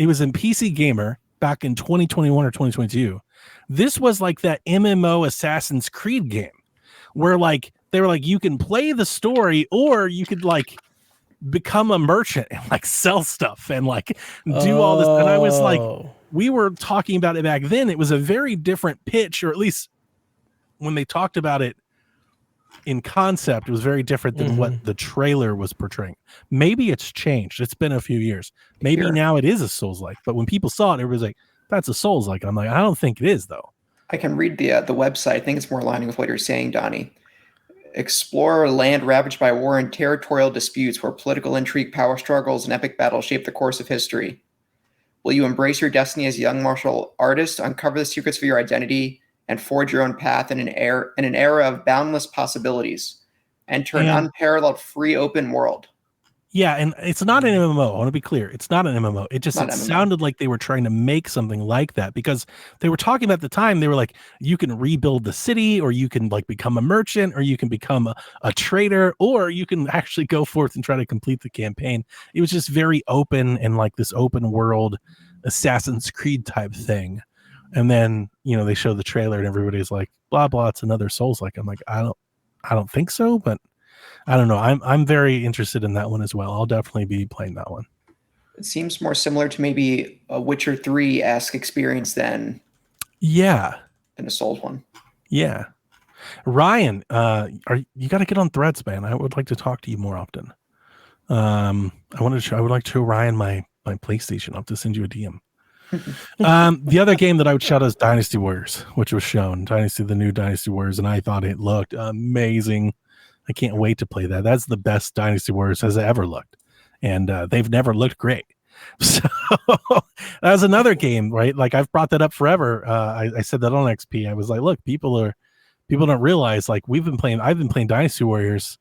was in PC Gamer back in 2021 or 2022. This was like that MMO Assassin's Creed game where like they were like you can play the story or you could like become a merchant and like sell stuff and like do all this. And I was like, we were talking about it back then. It was a very different pitch, or at least when they talked about it in concept, it was very different than what the trailer was portraying. Maybe it's changed. It's been a few years. Maybe now it is a Souls-like. But when people saw it, it was like, that's a Souls-like. I'm like, I don't think it is, though. I can read the website. I think it's more aligning with what you're saying, Donnie. Explore a land ravaged by war and territorial disputes where political intrigue, power struggles, and epic battles shape the course of history. Will you embrace your destiny as a young martial artist, uncover the secrets of your identity, and forge your own path in an era of boundless possibilities? Enter an unparalleled free open world. Yeah, and it's not an MMO. I want to be clear. It's not an MMO. It sounded like they were trying to make something like that because they were talking about the time. They were like, you can rebuild the city, or you can like become a merchant, or you can become a trader, or you can actually go forth and try to complete the campaign. It was just very open and like this open world Assassin's Creed type thing. And then, they show the trailer and everybody's like, blah, blah, it's another Souls-like. I'm like, I don't think so, but I don't know. I'm very interested in that one as well. I'll definitely be playing that one. It seems more similar to maybe a Witcher 3-esque experience than a Souls one. Yeah. Ryan, you got to get on Threads, man. I would like to talk to you more often. I would like to show Ryan my PlayStation. I'll have to send you a DM. The other game that I would shout out is Dynasty Warriors, which was shown. The new Dynasty Warriors, and I thought it looked amazing. I can't wait to play that. That's the best Dynasty Warriors has ever looked, and they've never looked great. So that was another game, right? Like I've brought that up forever. I said that on XP. I was like, look, people don't realize like I've been playing Dynasty Warriors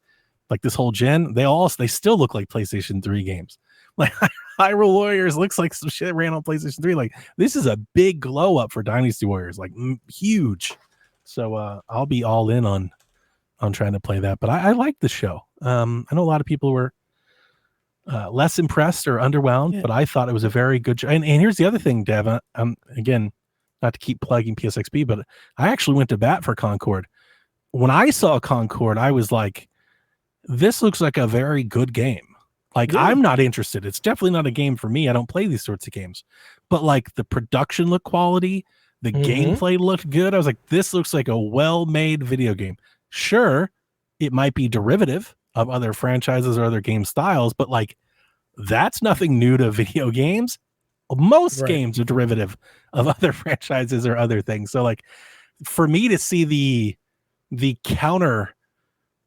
like this whole gen. They still look like PlayStation 3 games. Like Hyrule Warriors looks like some shit ran on PlayStation 3. Like this is a big glow up for Dynasty Warriors, like huge. So I'll be all in on trying to play that. But I like the show. I know a lot of people were less impressed or underwhelmed, but I thought it was a very good show. And here's the other thing, Dev. Again, not to keep plugging PSXP, but I actually went to bat for Concord. When I saw Concord, I was like, this looks like a very good game. Like, Yeah. I'm not interested. It's definitely not a game for me. I don't play these sorts of games. But like the production look quality, the gameplay looked good. I was like, this looks like a well-made video game. Sure, it might be derivative of other franchises or other game styles, but like that's nothing new to video games. Most Right. games are derivative of other franchises or other things. So like for me to see the counter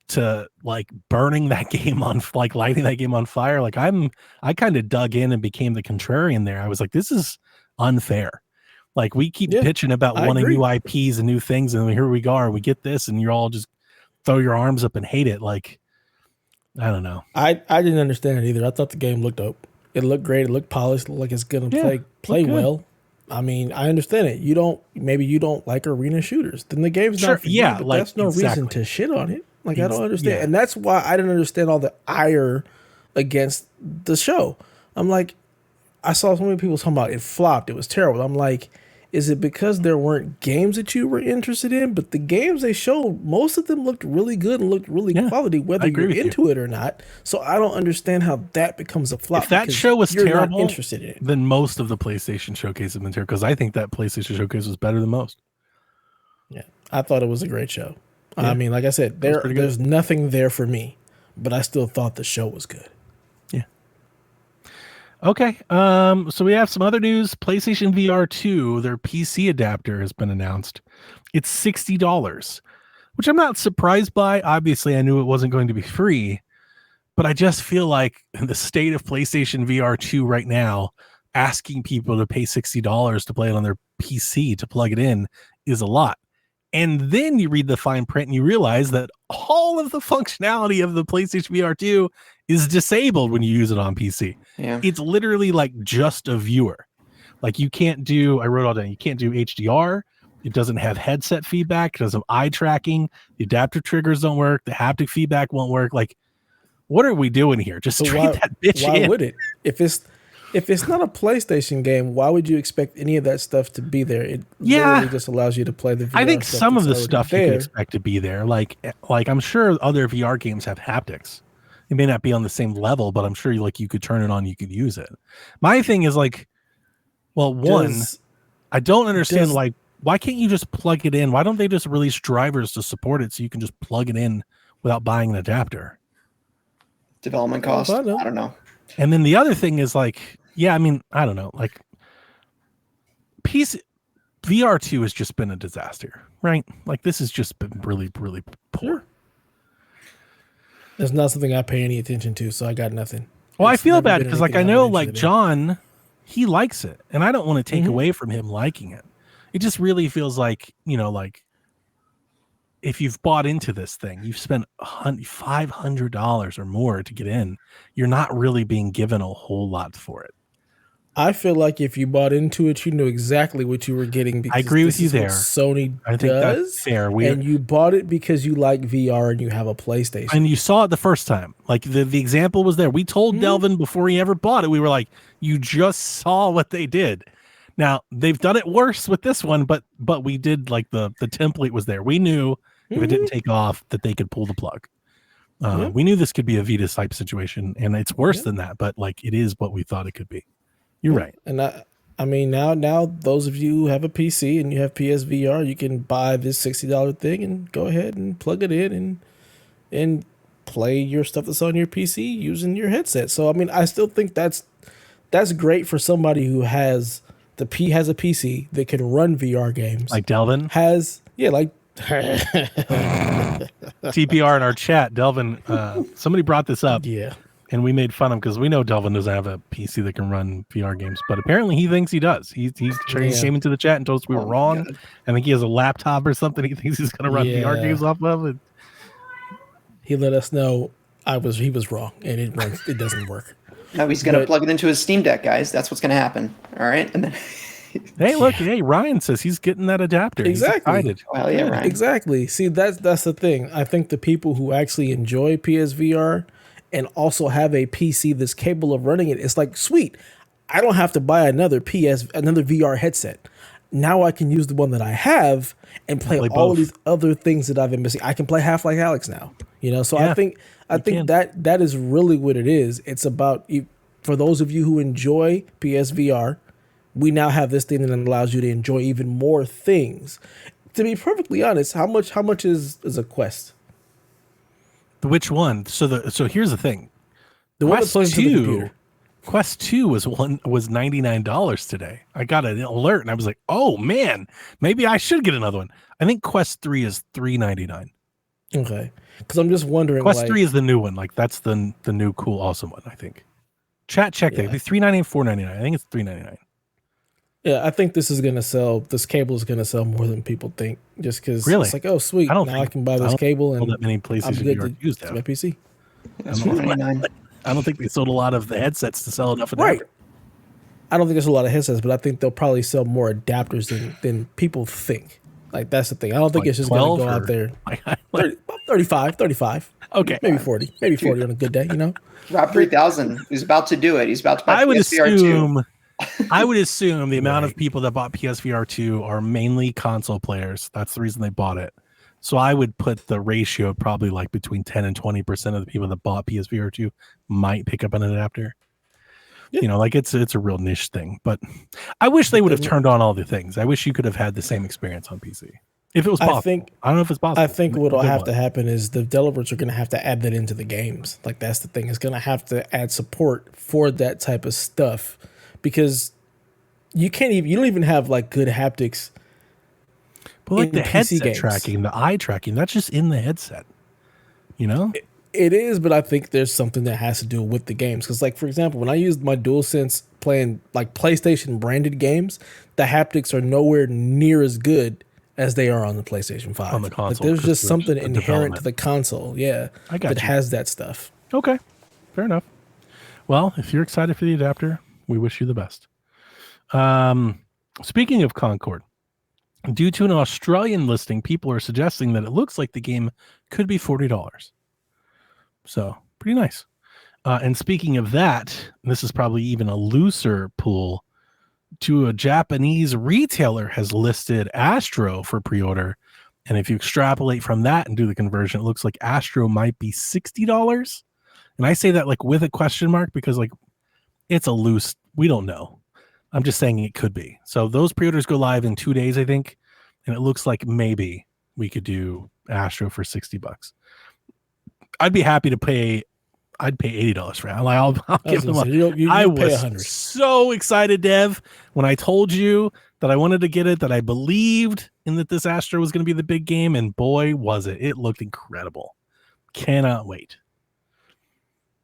to like burning that game on, like lighting that game on fire, like I kind of dug in and became the contrarian there. I was like, this is unfair. Like we keep bitching about I wanting agree. new IPs and new things, and here we are, we get this, and you're all just throw your arms up and hate it. Like, I don't know. I didn't understand it either. I thought the game looked dope. It looked great. It looked polished. It looked like it's gonna play well. I mean, I understand it. Maybe you don't like arena shooters. Then the game's not for you, but like, that's no reason to shit on it. Like, I don't understand. Yeah. And that's why I didn't understand all the ire against the show. I'm like, I saw so many people talking about it flopped. It was terrible. I'm like, is it because there weren't games that you were interested in? But the games they showed, most of them looked really good and looked really quality, whether you're into it or not. So I don't understand how that becomes a flop. If that show was terrible, not interested in it, then most of the PlayStation Showcase have been terrible, because I think that PlayStation Showcase was better than most. Yeah, I thought it was a great show. Yeah. I mean, like I said, there's nothing there for me, but I still thought the show was good. Yeah. Okay. So we have some other news. PlayStation VR 2, their PC adapter has been announced. It's $60, which I'm not surprised by. Obviously, I knew it wasn't going to be free, but I just feel like the state of PlayStation VR 2 right now, asking people to pay $60 to play it on their PC to plug it in is a lot. And then you read the fine print and you realize that all of the functionality of the PlayStation VR 2 is disabled when you use it on PC. Yeah. It's literally like just a viewer. Like you can't do, I wrote all down, you can't do HDR. It doesn't have headset feedback. It doesn't have eye tracking. The adaptive triggers don't work. The haptic feedback won't work. Like, what are we doing here? Just trade that bitch in. Why would it? If it's not a PlayStation game, why would you expect any of that stuff to be there? It literally just allows you to play the VR I think stuff some of the that's stuff you there. can expect to be there. Like I'm sure other VR games have haptics. It may not be on the same level, but I'm sure you could turn it on, you could use it. My thing is like, well, I don't understand why can't you just plug it in? Why don't they just release drivers to support it so you can just plug it in without buying an adapter? Development cost. I don't know. And then the other thing is like, yeah, I mean, I don't know. Like, VR 2 has just been a disaster, right? Like, this has just been really, really poor. Sure. It's not something I pay any attention to, so I got nothing. Well, I feel bad because, like, I know, like, John, he likes it, and I don't want to take away from him liking it. It just really feels like, like, if you've bought into this thing, you've spent $500 or more to get in, you're not really being given a whole lot for it. I feel like if you bought into it, you knew exactly what you were getting. Because I agree with you there. Sony I think that's fair. And you bought it because you like VR and you have a PlayStation. And you saw it the first time. Like the example was there. We told Delvin before he ever bought it, we were like, you just saw what they did. Now, they've done it worse with this one, but we did, like, the template was there. We knew if it didn't take off that they could pull the plug. We knew this could be a Vita type situation, and it's worse than that, but like it is what we thought it could be. You're right. And I mean, now those of you who have a PC and you have PSVR, you can buy this $60 thing and go ahead and plug it in and play your stuff that's on your PC using your headset. So I mean, I still think that's great for somebody who has a PC that can run VR games. Like Delvin TPR in our chat, Delvin, somebody brought this up. Yeah. And we made fun of him because we know Delvin doesn't have a PC that can run VR games, but apparently he thinks he does. He came into the chat and told us we were wrong. God. I think he has a laptop or something he thinks he's going to run VR games off of. And he let us know he was wrong, and it doesn't work. No, he's going to plug it into his Steam Deck, guys. That's what's going to happen. All right, and then. Hey, look! Hey, Ryan says he's getting that adapter. Exactly. Well, yeah, Ryan. Exactly. See, that's the thing. I think the people who actually enjoy PSVR and also have a PC that's capable of running it, it's like, sweet, I don't have to buy another VR headset. Now I can use the one that I have and play all of these other things that I've been missing. I can play Half-Life Alyx now. So Yeah, I think that is really what it is. It's about, for those of you who enjoy PSVR, we now have this thing that allows you to enjoy even more things. To be perfectly honest, how much is a Quest? Which one? So here's the thing. The one that Quest plugs into the 2 computer. Quest 2 was $99 today. I got an alert and I was like, "Oh man, maybe I should get another one." I think Quest 3 is $399. Okay. Because I'm just wondering, Quest like, 3 is the new one. Like that's the new cool awesome one, I think. Check that. Yeah. $399, $499. I think it's $399. Yeah, I think this cable is gonna sell more than people think. Just because Really? it's like, oh sweet, I don't now think I can buy this cable that and many I'm PlayStation good VR to used use my PC. That's $499. I don't think they sold a lot of the headsets to sell enough adapters. Right. I don't think there's a lot of headsets, but I think they'll probably sell more adapters than people think. Like, that's the thing. I don't think Like it's just going to 12 go out or- there. Like, 35. okay. Maybe 40. Maybe 40 on a good day, Rob 3000 is about to do it. He's about to buy I would PSVR 2. assume I would assume the amount of Right. people that bought PSVR 2 are mainly console players. That's the reason they bought it. So I would put the ratio probably like between 10 and 20% of the people that bought PSVR 2 might pick up an adapter. Yeah. Like it's a real niche thing. But I wish they would have turned on all the things. I wish you could have had the same experience on PC. If it was possible. I don't know if it's possible. I think what will have to happen is the developers are going to have to add that into the games. Like, that's the thing. It's going to have to add support for that type of stuff, because you don't even have like good haptics. But like in the PC headset games. tracking, the eye tracking, that's just in the headset. It is, but I think there's something that has to do with the games. Because, like, for example, when I used my DualSense playing like PlayStation branded games, the haptics are nowhere near as good as they are on the PlayStation 5. On the console, Like, there's 'cause just there's something the inherent development. to the console, that has that stuff. Okay, fair enough. Well, if you're excited for the adapter, we wish you the best. Speaking of Concord, due to an Australian listing, people are suggesting that it looks like the game could be $40. So pretty nice. And speaking of that, this is probably even a looser pool. To a Japanese retailer has listed Astro for pre-order. And if you extrapolate from that and do the conversion, it looks like Astro might be $60. And I say that like with a question mark because like it's a loose, we don't know. I'm just saying it could be. So those pre-orders go live in 2 days, I think. And it looks like maybe we could do Astro for $60. I'd be happy to pay. I'd pay $80 for it. I'll give them. I was pay $100. so excited, Dev, when I told you that I wanted to get it, that I believed in that this Astro was going to be the big game, and boy, was it! It looked incredible. Cannot wait.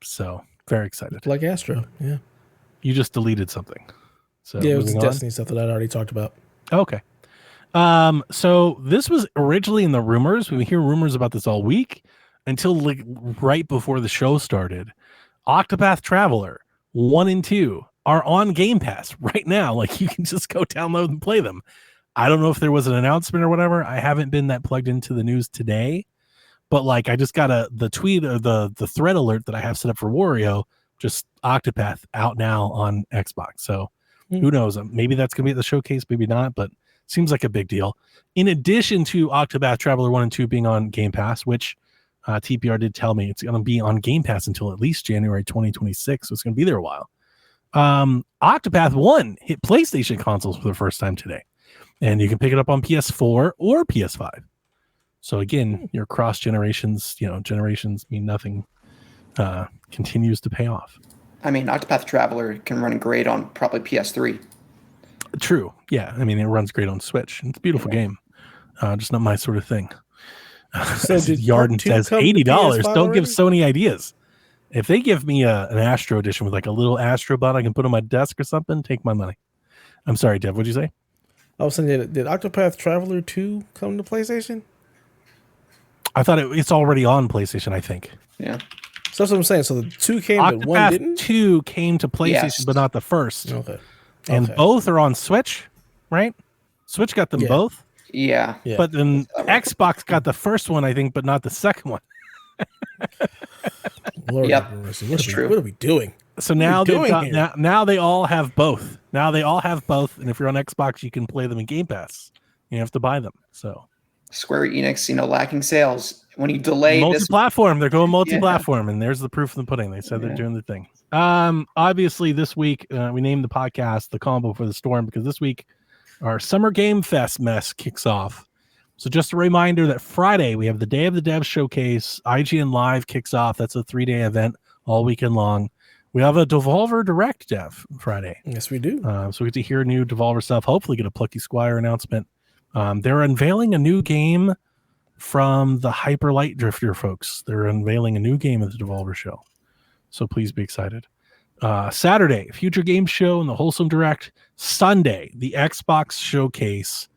So very excited. Like Astro, yeah. You just deleted something. So Yeah, it was the moving on. Destiny stuff that I'd already talked about. Okay. So this was originally in the rumors. We hear rumors about this all week until like right before the show started. Octopath Traveler 1 and 2 are on Game Pass right now. Like you can just go download and play them. I don't know if there was an announcement or whatever. I haven't been that plugged into the news today, but like I just got the tweet or the thread alert that I have set up for Wario, just Octopath out now on Xbox. So who knows? Maybe that's going to be at the showcase, maybe not, but seems like a big deal. In addition to Octopath Traveler 1 and 2 being on Game Pass, which TPR did tell me it's going to be on Game Pass until at least January 2026, so it's going to be there a while. Octopath 1 hit PlayStation consoles for the first time today, and you can pick it up on PS4 or PS5. So again, your cross generations, generations mean nothing, continues to pay off. I mean, Octopath Traveler can run great on probably PS3. True. Yeah. I mean, it runs great on Switch. It's a beautiful game. Just not my sort of thing. So did Yarden says come to $80. PS5 Don't give already? Sony ideas. If they give me an Astro edition with like a little Astro bot I can put on my desk or something, take my money. I'm sorry, Dev. What'd you say? I was saying, did Octopath Traveler 2 come to PlayStation? I thought it's already on PlayStation, I think. Yeah. So that's what I'm saying. So the 2 came, but 1 Octopath didn't? 2 came to PlayStation, Yes. but not the first. Okay. And both are on Switch, right? Switch got them Yeah. both. Yeah. Yeah. But then Xbox got the first one, I think, but not the second one. Lord Yep, have mercy. it's true. What are we doing? So now doing they've got here? now they all have both. Now they all have both, and if you're on Xbox, you can play them in Game Pass. You have to buy them. So Square Enix, lacking sales when you delay this, multi-platform, they're going multi-platform, and there's the proof in the pudding. They said they're doing the thing. Obviously, this week we named the podcast the Combo for the Storm because this week our Summer Game Fest mess kicks off. So just a reminder that Friday we have the Day of the Dev Showcase. IGN Live kicks off. That's a 3-day event all weekend long. We have a Devolver Direct Dev Friday. Yes, we do. So we get to hear new Devolver stuff. Hopefully get a Plucky Squire announcement. They're unveiling a new game from the Hyper Light Drifter folks. They're unveiling a new game at the Devolver Show. So please be excited. Saturday, Future Games Show and the Wholesome Direct. Sunday, the Xbox Showcase,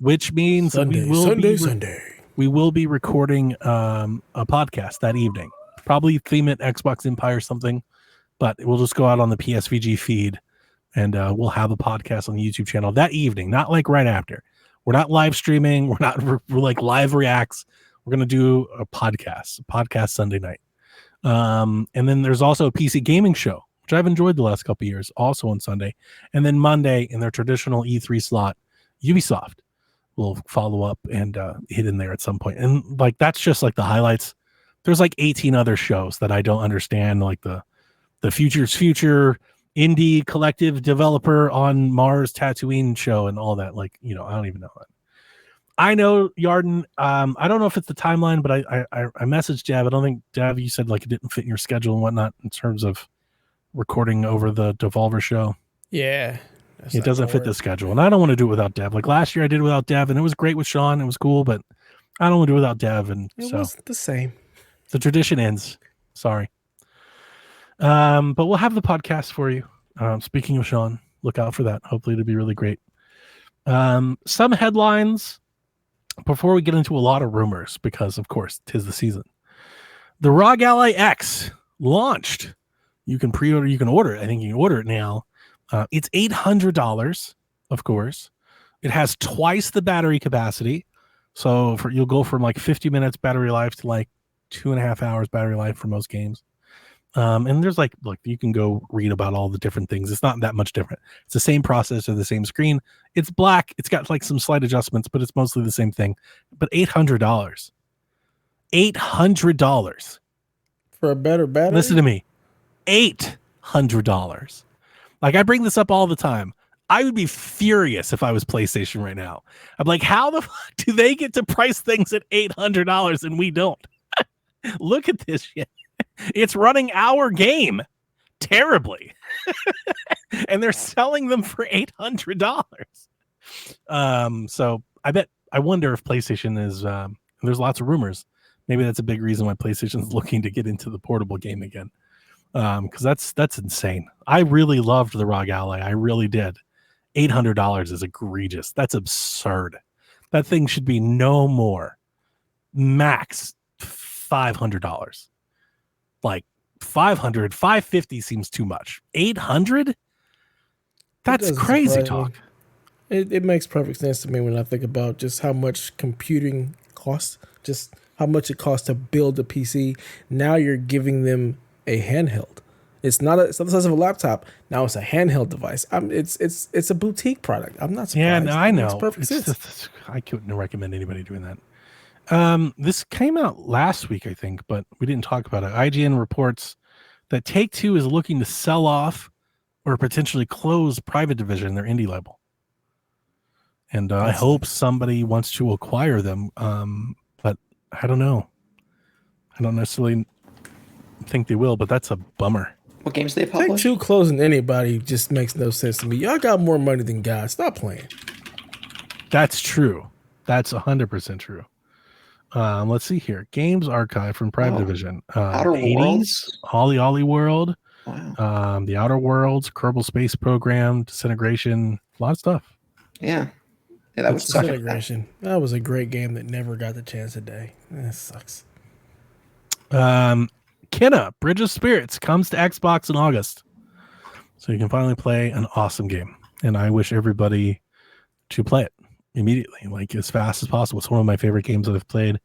which means we will be recording a podcast that evening. Probably theme it Xbox Empire something, but we'll just go out on the PSVG feed and we'll have a podcast on the YouTube channel that evening, not like right after. We're not live streaming. We're like live reacts. We're going to do a podcast Sunday night. And then there's also a PC gaming show, which I've enjoyed the last couple of years, also on Sunday. And then Monday, in their traditional E3 slot, Ubisoft will follow up and hit in there at some point. And like that's just like the highlights. There's like 18 other shows that I don't understand, like the Future's Future indie collective developer on Mars Tatooine show and all that. Like, I don't even know that. I know, Yarden. I don't know if it's the timeline, but I messaged Dev. I don't think, Dev, you said like it didn't fit in your schedule and whatnot in terms of recording over the Devolver show. Yeah. It doesn't fit the schedule. And I don't want to do it without Dev. Like last year I did it without Dev and it was great with Sean. It was cool, but I don't want to do it without Dev. And it was the same. The tradition ends. Sorry. But we'll have the podcast for you. Speaking of Sean, look out for that. Hopefully it'll be really great. Some headlines before we get into a lot of rumors, because of course 'tis the season. The ROG Ally X launched. You can pre-order, you can order it. I think you can order it now. It's $800, of course. It has twice the battery capacity. So you'll go from like 50 minutes battery life to like 2.5 hours battery life for most games. And there's like, look, you can go read about all the different things. It's not that much different. It's the same processor, the same screen. It's black. It's got like some slight adjustments, but it's mostly the same thing. But $800. $800 for a better battery. Listen to me. $800. Like I bring this up all the time. I would be furious if I was PlayStation right now. I'm like, how the fuck do they get to price things at $800 and we don't? Look at this shit. It's running our game terribly. And they're selling them for $800. So I wonder if PlayStation is, there's lots of rumors. Maybe that's a big reason why PlayStation's looking to get into the portable game again. Because that's insane. I really loved the ROG Ally. I really did. $800 is egregious. That's absurd. That thing should be no more. Max $500. Like $500, $550 seems too much. $800? That's crazy talk. It makes perfect sense to me when I think about just how much computing costs, just how much it costs to build a PC. Now you're giving them a handheld. It's not the size of a laptop. Now it's a handheld device. It's a boutique product. I'm not surprised. Yeah, no, I know. It makes perfect sense. I couldn't recommend anybody doing that. This came out last week, I think, but we didn't talk about it. IGN reports that Take-Two is looking to sell off or potentially close Private Division, their indie label. And I hope somebody wants to acquire them. But I don't know. I don't necessarily think they will, but that's a bummer. What games they publish? Take-Two closing anybody just makes no sense to me. Y'all got more money than God. Stop playing. That's true. That's 100% true. Let's see here. Games archive from Private Division. Outer 80s, Worlds, Ollie World, wow. The Outer Worlds, Kerbal Space Program, Disintegration, a lot of stuff. Yeah, that was Disintegration. That was a great game that never got the chance today. That sucks. Kenna, Bridge of Spirits comes to Xbox in August. So you can finally play an awesome game. And I wish everybody to play it immediately, like as fast as possible. It's one of my favorite games that I've played,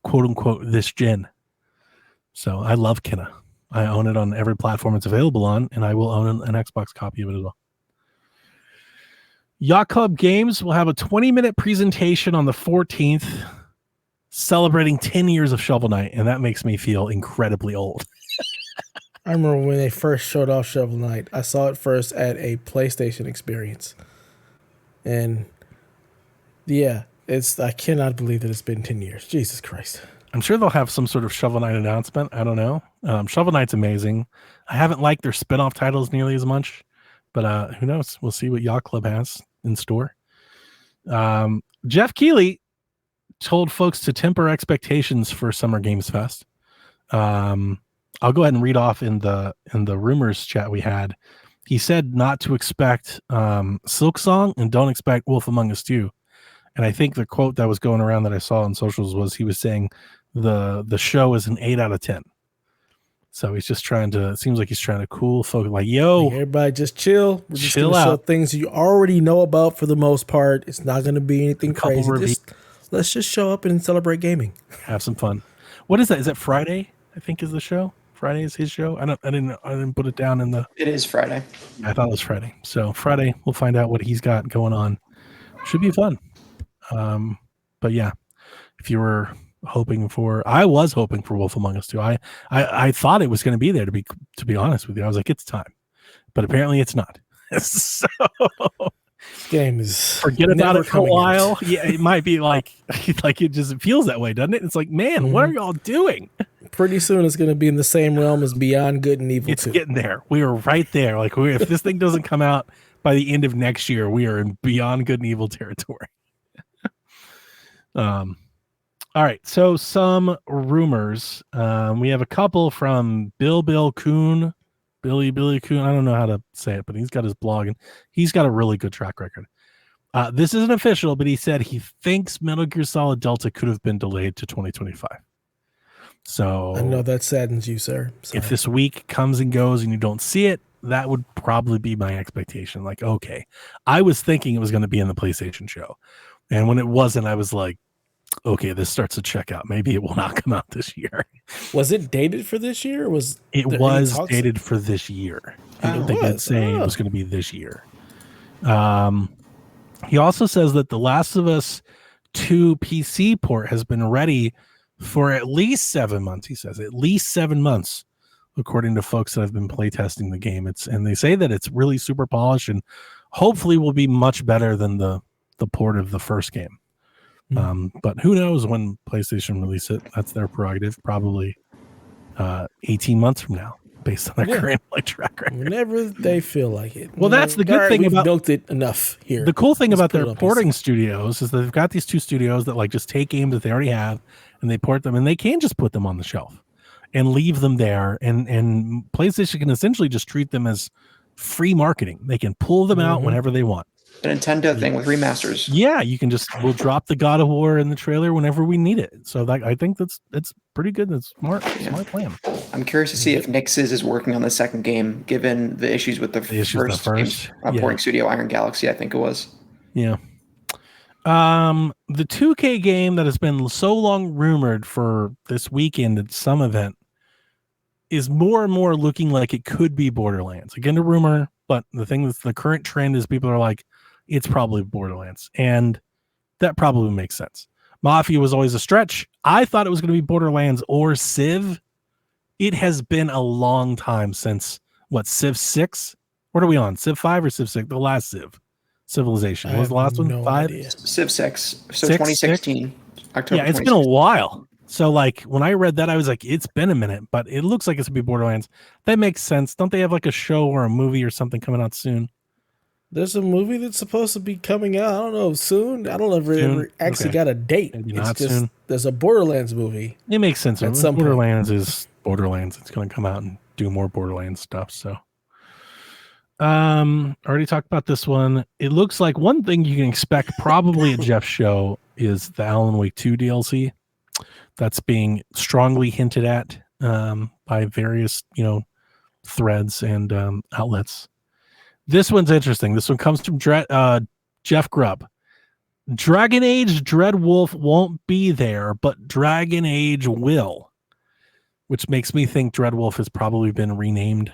quote unquote, this gen. So I love Kenna. I own it on every platform it's available on, and I will own an Xbox copy of it as well. Yacht Club Games will have a 20-minute presentation on the 14th celebrating 10 years of Shovel Knight, and that makes me feel incredibly old. I remember when they first showed off Shovel Knight. I saw it first at a PlayStation experience. And yeah, I cannot believe that it's been 10 years. Jesus Christ. I'm sure they'll have some sort of Shovel Knight announcement. I don't know. Shovel Knight's amazing. I haven't liked their spin-off titles nearly as much, but who knows? We'll see what Yacht Club has in store. Jeff Keighley told folks to temper expectations for Summer Games Fest. I'll go ahead and read off in the rumors chat we had. He said not to expect Silk Song and don't expect Wolf Among Us 2. And I think the quote that was going around that I saw on socials was he was saying the show is an 8 out of 10. So he's just trying to, it seems like he's trying to cool folk, like, yo, everybody just chill. We're just chill gonna show out. things you already know about for the most part. It's not going to be anything crazy. Let's just show up and celebrate gaming. Have some fun. What is that? Is that Friday? I think is the show. Friday is his show. I didn't put it down in the. It is Friday. I thought it was Friday. So Friday we'll find out what he's got going on. Should be fun. But yeah, if you were I was hoping for Wolf Among Us 2. I thought it was going to be there, to be honest with you. I was like, it's time, but apparently it's not. So game is forget about it for a while. Yeah, it might be like it just feels that way, doesn't it? It's like, man, what are y'all doing? Pretty soon it's going to be in the same realm as Beyond Good and Evil 2. It's getting there. We are right there. Like, if this thing doesn't come out by the end of next year, we are in Beyond Good and Evil territory. All right, so some rumors. We have a couple from Billy Coon. I don't know how to say it, but he's got his blog and he's got a really good track record. This isn't official, but he said he thinks Metal Gear Solid Delta could have been delayed to 2025. So I know that saddens you, sir. Sorry. If this week comes and goes and you don't see it, that would probably be my expectation. Like, okay, I was thinking it was going to be in the PlayStation show. And when it wasn't, I was like, okay, this starts to check out. Maybe it will not come out this year. Was it dated for this year? Or was dated for this year? I don't think it's saying it was going to be this year. He also says that the Last of Us 2 PC port has been ready for at least 7 months. He says at least 7 months, according to folks that have been playtesting the game. And they say that it's really super polished and hopefully will be much better than the port of the first game. But who knows when PlayStation release it? That's their prerogative. Probably 18 months from now, based on their current track record. Whenever they feel like it. Well, that's the good thing about milked it enough here. The cool thing about their porting studios is that they've got these two studios that like just take games that they already have and they port them, and they can just put them on the shelf and leave them there. And PlayStation can essentially just treat them as free marketing. They can pull them out whenever they want. The Nintendo thing with remasters. Yeah, we'll drop the God of War in the trailer whenever we need it. So I think that's pretty good. That's smart plan. I'm curious to see if Nix's is working on the second game, given the issues with the first porting studio, Iron Galaxy, I think it was. Yeah. The 2K game that has been so long rumored for this weekend at some event is more and more looking like it could be Borderlands. Again, a rumor, but the current trend is people are like, it's probably Borderlands. And that probably makes sense. Mafia was always a stretch. I thought it was going to be Borderlands or Civ. It has been a long time since, Civ 6? What are we on? Civ 5 or Civ 6? The last Civilization. What was the last one? 5? Idea. Civ 6. So 2016. October. Yeah, it's been a while. So when I read that, I was like, it's been a minute, but it looks like it's going to be Borderlands. That makes sense. Don't they have like a show or a movie or something coming out soon? There's a movie that's supposed to be coming out. I don't know, soon. I don't know if it ever actually got a date. Maybe not soon. There's a Borderlands movie. It makes sense. At some Borderlands is Borderlands. It's going to come out and do more Borderlands stuff. So, already talked about this one. It looks like one thing you can expect probably at Jeff's show is the Alan Wake 2 DLC. That's being strongly hinted at by various, threads and outlets. This one's interesting. This one comes from Jeff Grubb. Dragon Age Dreadwolf won't be there, but Dragon Age will, which makes me think Dreadwolf has probably been renamed.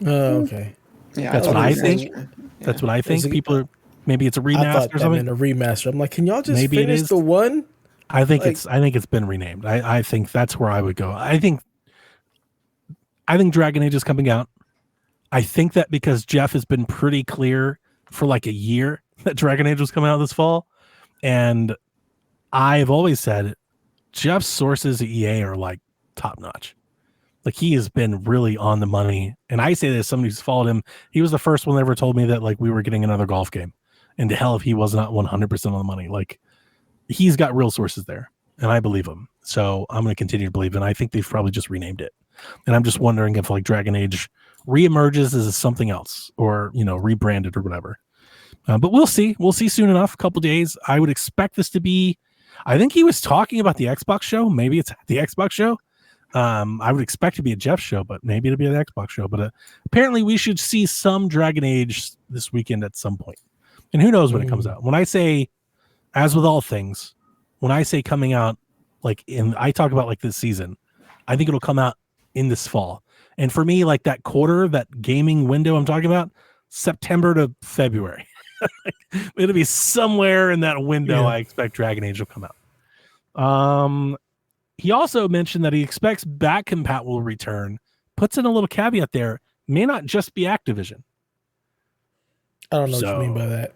Okay. Yeah, that's what I think. Yeah. That's what I think. Maybe it's a remaster or something. A remaster. I'm like, can y'all just finish the one? I think it's been renamed. I think that's where I would go. I think Dragon Age is coming out. I think that because Jeff has been pretty clear for like a year that Dragon Age was coming out this fall, and I've always said Jeff's sources at EA are like top notch. Like he has been really on the money. And I say this as somebody who's followed him. He was the first one that ever told me that like we were getting another golf game. And to hell if he was not 100% on the money. Like he's got real sources there. And I believe him. So I'm going to continue to believe it. And I think they've probably just renamed it. And I'm just wondering if like Dragon Age reemerges as something else or, rebranded or whatever. But we'll see. We'll see soon enough. A couple days. I would expect this to be. I think he was talking about the Xbox show. Maybe it's the Xbox show. I would expect it to be a Jeff show, but maybe it'll be an Xbox show. But apparently, we should see some Dragon Age this weekend at some point. And who knows when it comes out? When I say, as with all things, when I say coming out, I talk about like this season, I think it'll come out in this fall. And for me, like that quarter, that gaming window I'm talking about, September to February. It'll be somewhere in that window. Yeah. I expect Dragon Age will come out. He also mentioned that he expects back compat will return. Puts in a little caveat there. May not just be Activision. I don't know what you mean by that.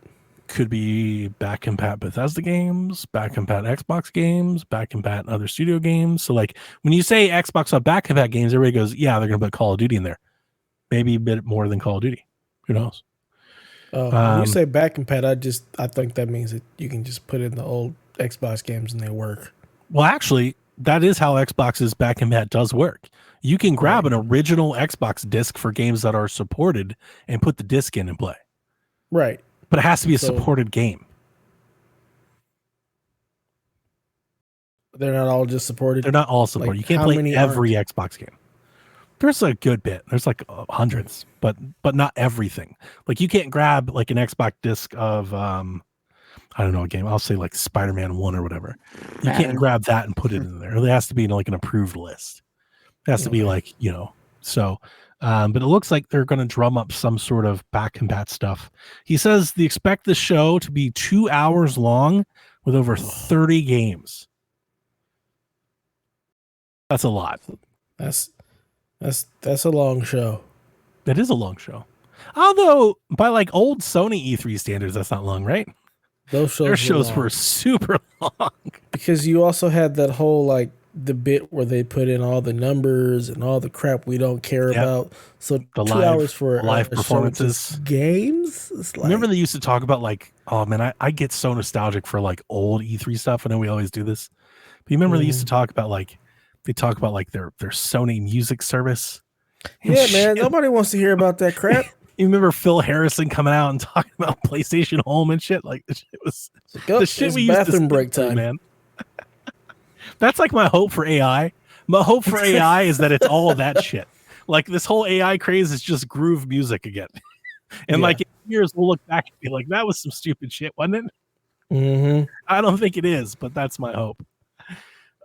Could be back compat Bethesda games, back compat Xbox games, back compat other studio games. So like when you say Xbox on back compat games, everybody goes, yeah, they're going to put Call of Duty in there. Maybe a bit more than Call of Duty. Who knows? When you say back compat, I think that means that you can just put in the old Xbox games and they work. Well, actually, that is how Xbox's back compat does work. You can grab an original Xbox disc for games that are supported and put the disc in and play. Right. But it has to be a supported game. They're not all just supported? They're not all supported. You can't play every Xbox game. There's a good bit. There's like hundreds, but not everything. Like you can't grab like an Xbox disc of I don't know a game. I'll say like Spider-Man 1 or whatever. You can't grab that and put it in there. It has to be in like an approved list. It has to be like, so but it looks like they're going to drum up some sort of back compat stuff. He says they expect the show to be 2 hours long with over 30 games. That's a lot. That's a long show. It is a long show. Although by like old Sony E3 standards, that's not long, right? Those shows, their shows were super long. Because you also had that whole like the bit where they put in all the numbers and all the crap we don't care about. So the 2 hours for live performances, games. It's like, remember they used to talk about like, oh man, I get so nostalgic for like old E3 stuff. I know we always do this, but you remember they used to talk about like their Sony music service. Yeah, man, nobody wants to hear about that crap. You remember Phil Harrison coming out and talking about PlayStation Home and shit? Like it was the shit we used bathroom to break time, man. That's like my hope for AI. My hope for AI is that it's all of that shit. Like this whole AI craze is just groove music again. And like in years we'll look back and be like, that was some stupid shit, wasn't it? Mm-hmm. I don't think it is, but that's my hope.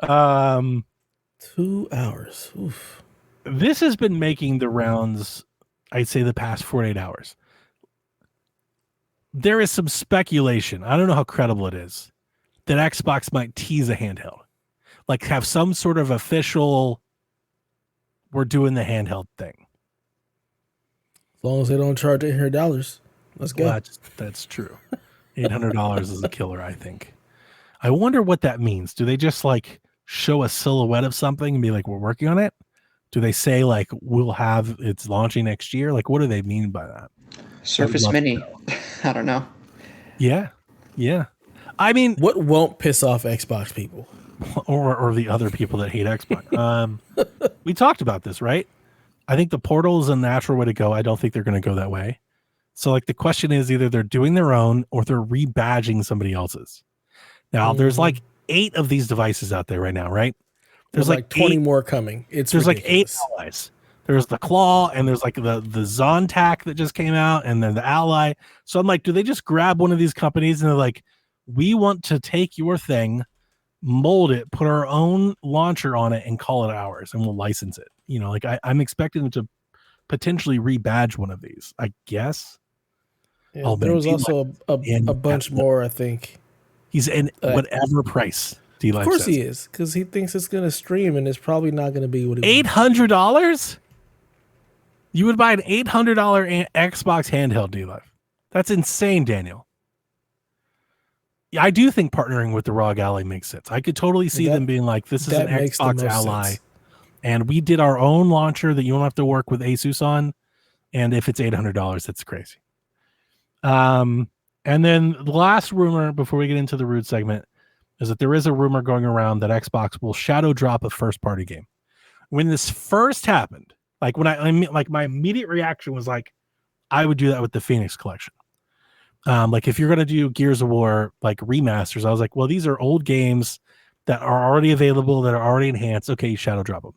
2 hours. Oof. This has been making the rounds, I'd say, the past 48 hours. There is some speculation. I don't know how credible it is that Xbox might tease a handheld. Like have some sort of official, we're doing the handheld thing. As long as they don't charge $800. Let's go. Well, that's true. $800 is a killer, I think. I wonder what that means. Do they just like show a silhouette of something and be like, we're working on it? Do they say like it's launching next year? Like, what do they mean by that? Surface Mini. I don't know. Yeah. I mean, what won't piss off Xbox people? Or the other people that hate Xbox. We talked about this, right? I think the Portal is a natural way to go. I don't think they're going to go that way. So like the question is either they're doing their own or they're rebadging somebody else's. Now there's like 8 of these devices out there right now, right? There's like 20 more coming. There's ridiculous. Like 8 allies. There's the Claw and there's like the Zontac that just came out and then the Ally. So I'm like, do they just grab one of these companies and they're like, we want to take your thing, mold it, put our own launcher on it and call it ours and we'll license it. Like I'm expecting them to potentially rebadge one of these, I guess. Yeah, there was also a bunch more, I think. He's in whatever price. Of course he is, because he thinks it's going to stream and it's probably not going to be what he $800? You would buy an $800 Xbox handheld, D-Live. That's insane, Daniel. Yeah, I do think partnering with the ROG Ally makes sense. I could totally see them being like, this is an Xbox Ally. Sense. And we did our own launcher that you don't have to work with Asus on. And if it's $800, that's crazy. And then the last rumor before we get into the Rude segment is that there is a rumor going around that Xbox will shadow drop a first-party game. When this first happened, like when my immediate reaction was like, I would do that with the Phoenix collection. Like if you're going to do Gears of War, like remasters, I was like, well, these are old games that are already available, that are already enhanced. Okay, you shadow drop them.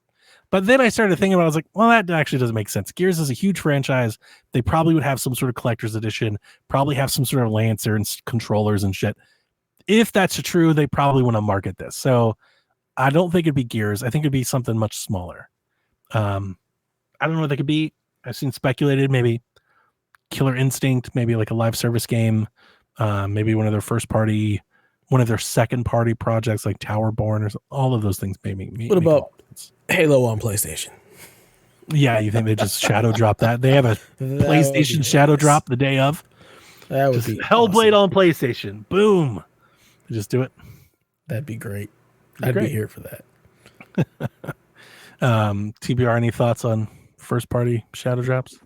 But then I started thinking about it, I was like, well, that actually doesn't make sense. Gears is a huge franchise. They probably would have some sort of collector's edition, probably have some sort of Lancer and controllers and shit. If that's true, they probably want to market this. So I don't think it'd be Gears. I think it'd be something much smaller. I don't know what they could be. I've seen speculated, maybe Killer Instinct, maybe like a live service game, maybe one of their second party projects like Towerborn or all of those things. Maybe. What about Halo on PlayStation? Yeah, you think they just shadow drop that? They have a PlayStation shadow drop the day of. That would be Hellblade on PlayStation. Boom. Just do it. That'd be great. I'd be here for that. TBR, any thoughts on first party shadow drops?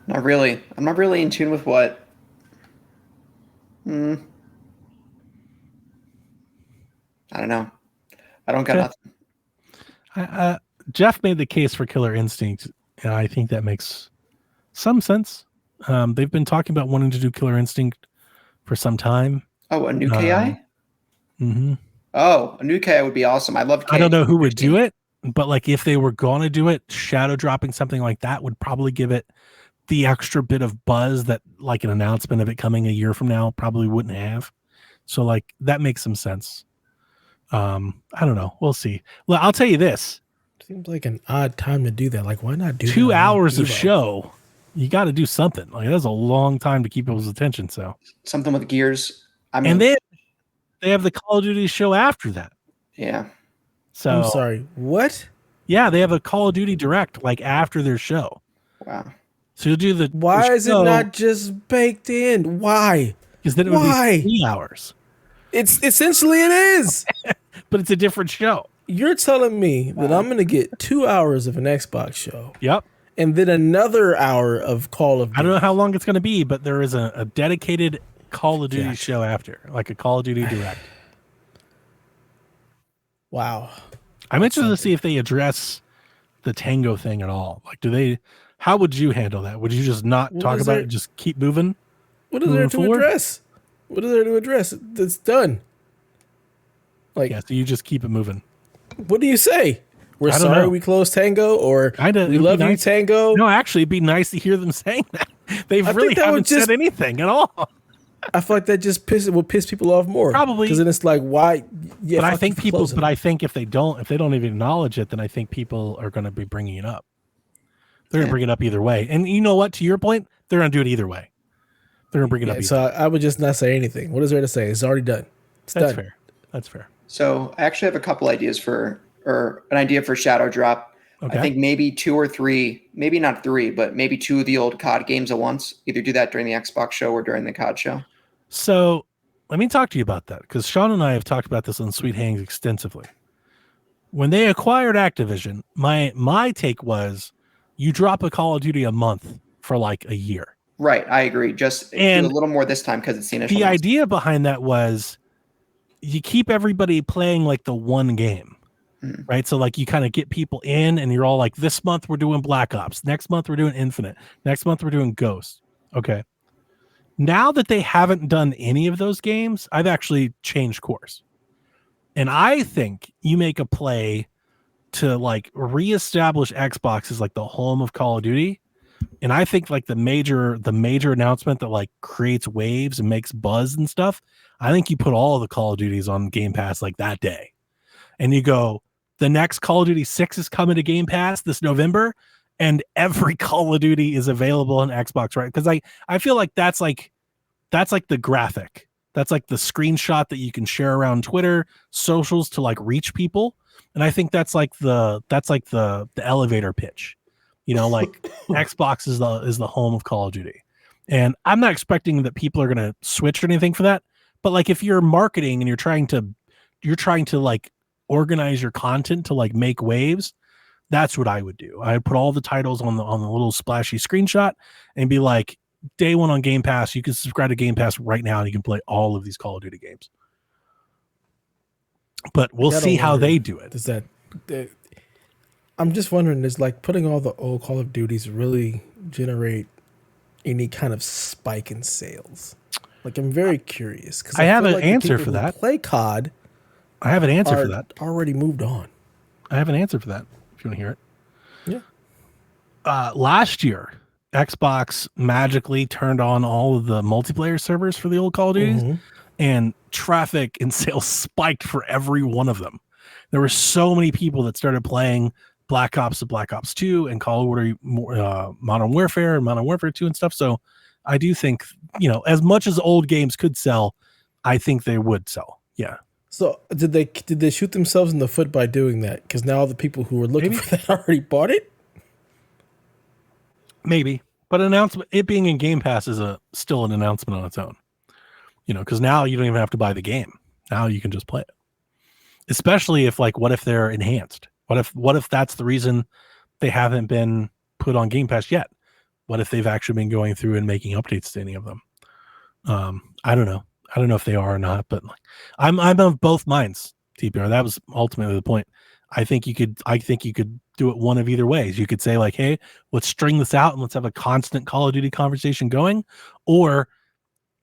Not really. I'm not really in tune with what. I don't know. I don't got nothing. Jeff made the case for Killer Instinct, and I think that makes some sense. They've been talking about wanting to do Killer Instinct for some time. Oh, a new KI? Mm-hmm. Oh, a new KI would be awesome. I love KI. I don't know who would do it, but like if they were going to do it, shadow dropping something like that would probably give it the extra bit of buzz that like an announcement of it coming a year from now probably wouldn't have. So like that makes some sense. I don't know. We'll see. Well, I'll tell you this. Seems like an odd time to do that. Like, why not do 2 hours of show? You got to do something. Like that's a long time to keep people's attention. So something with Gears. I mean, and then they have the Call of Duty show after that. Yeah. So I'm sorry. What? Yeah, they have a Call of Duty Direct like after their show. Wow. So you'll do the. Why is it not just baked in? Why? Because then it would be 3 hours. It's essentially it is. But it's a different show. You're telling me that I'm going to get 2 hours of an Xbox show. Yep. And then another hour of Call of Duty. I don't know how long it's going to be, but there is a dedicated Call of Duty show after, like a Call of Duty Direct. Wow. I'm interested to see if they address the Tango thing at all. Like, how would you handle that? Would you just not talk about it and just keep moving? What is there to address? What is there to address? It's done. Like, yeah, so you just keep it moving. What do you say? We're sorry we closed Tango, or we love you, Tango? No, actually, it'd be nice to hear them saying that. They really haven't said anything at all. I feel like that just would piss people off more. Probably. Because then it's like, why? Yeah, but I think if they don't even acknowledge it, then I think people are going to be bringing it up. They're going to bring it up either way. And you know what? To your point, they're going to do it either way. They're going to bring it up. So I would just not say anything. What is there to say? It's already done. That's fair. That's fair. So I actually have a couple ideas or an idea for Shadow Drop. Okay. I think maybe 2 or 3, maybe not 3, but maybe 2 of the old COD games at once. Either do that during the Xbox show or during the COD show. So let me talk to you about that, because Sean and I have talked about this on Sweet Hangs extensively. When they acquired Activision, my take was you drop a Call of Duty a month for like a year. Right, I agree. Just do a little more this time because it's the initial. The idea behind that was you keep everybody playing like the one game. Right. So like you kind of get people in and you're all like, this month we're doing Black Ops. Next month we're doing Infinite. Next month we're doing Ghost. Okay. Now that they haven't done any of those games, I've actually changed course. And I think you make a play to like reestablish Xbox as like the home of Call of Duty. And I think like the major announcement that like creates waves and makes buzz and stuff, I think you put all of the Call of Duties on Game Pass like that day. And you go, the next Call of Duty 6 is coming to Game Pass this November, and every Call of Duty is available on Xbox, right? Because I feel like that's like the graphic That's like the screenshot that you can share around Twitter, socials to like reach people. And I think that's like the elevator pitch. Like Xbox is the home of Call of Duty. And I'm not expecting that people are going to switch or anything for that. But like if you're marketing and you're trying to like organize your content to like make waves, that's what I would do. I would put all the titles on the little splashy screenshot and be like, day one on Game Pass, you can subscribe to Game Pass right now and you can play all of these Call of Duty games. But we'll see how they do it. Does that? I'm just wondering, does like putting all the old Call of Duties really generate any kind of spike in sales? Like, I'm very curious because I have an answer for that. Play COD. I have an answer for that. Already moved on. I have an answer for that. If you want to hear it. Yeah. Last year, Xbox magically turned on all of the multiplayer servers for the old Call of Duty, and traffic and sales spiked for every one of them. There were so many people that started playing Black Ops and Black Ops 2 and Call of Duty Modern Warfare and Modern Warfare 2 and stuff. So I do think, as much as old games could sell, I think they would sell. Yeah. So did they shoot themselves in the foot by doing that? Because now the people who were looking for that already bought it? Maybe. But it being in Game Pass is still an announcement on its own. Because now you don't even have to buy the game. Now you can just play it. Especially if what if they're enhanced? What if that's the reason they haven't been put on Game Pass yet? What if they've actually been going through and making updates to any of them? I don't know. I don't know if they are or not, but I'm of both minds, TPR. That was ultimately the point. I think you could do it one of either ways. You could say hey, let's string this out and let's have a constant Call of Duty conversation going, or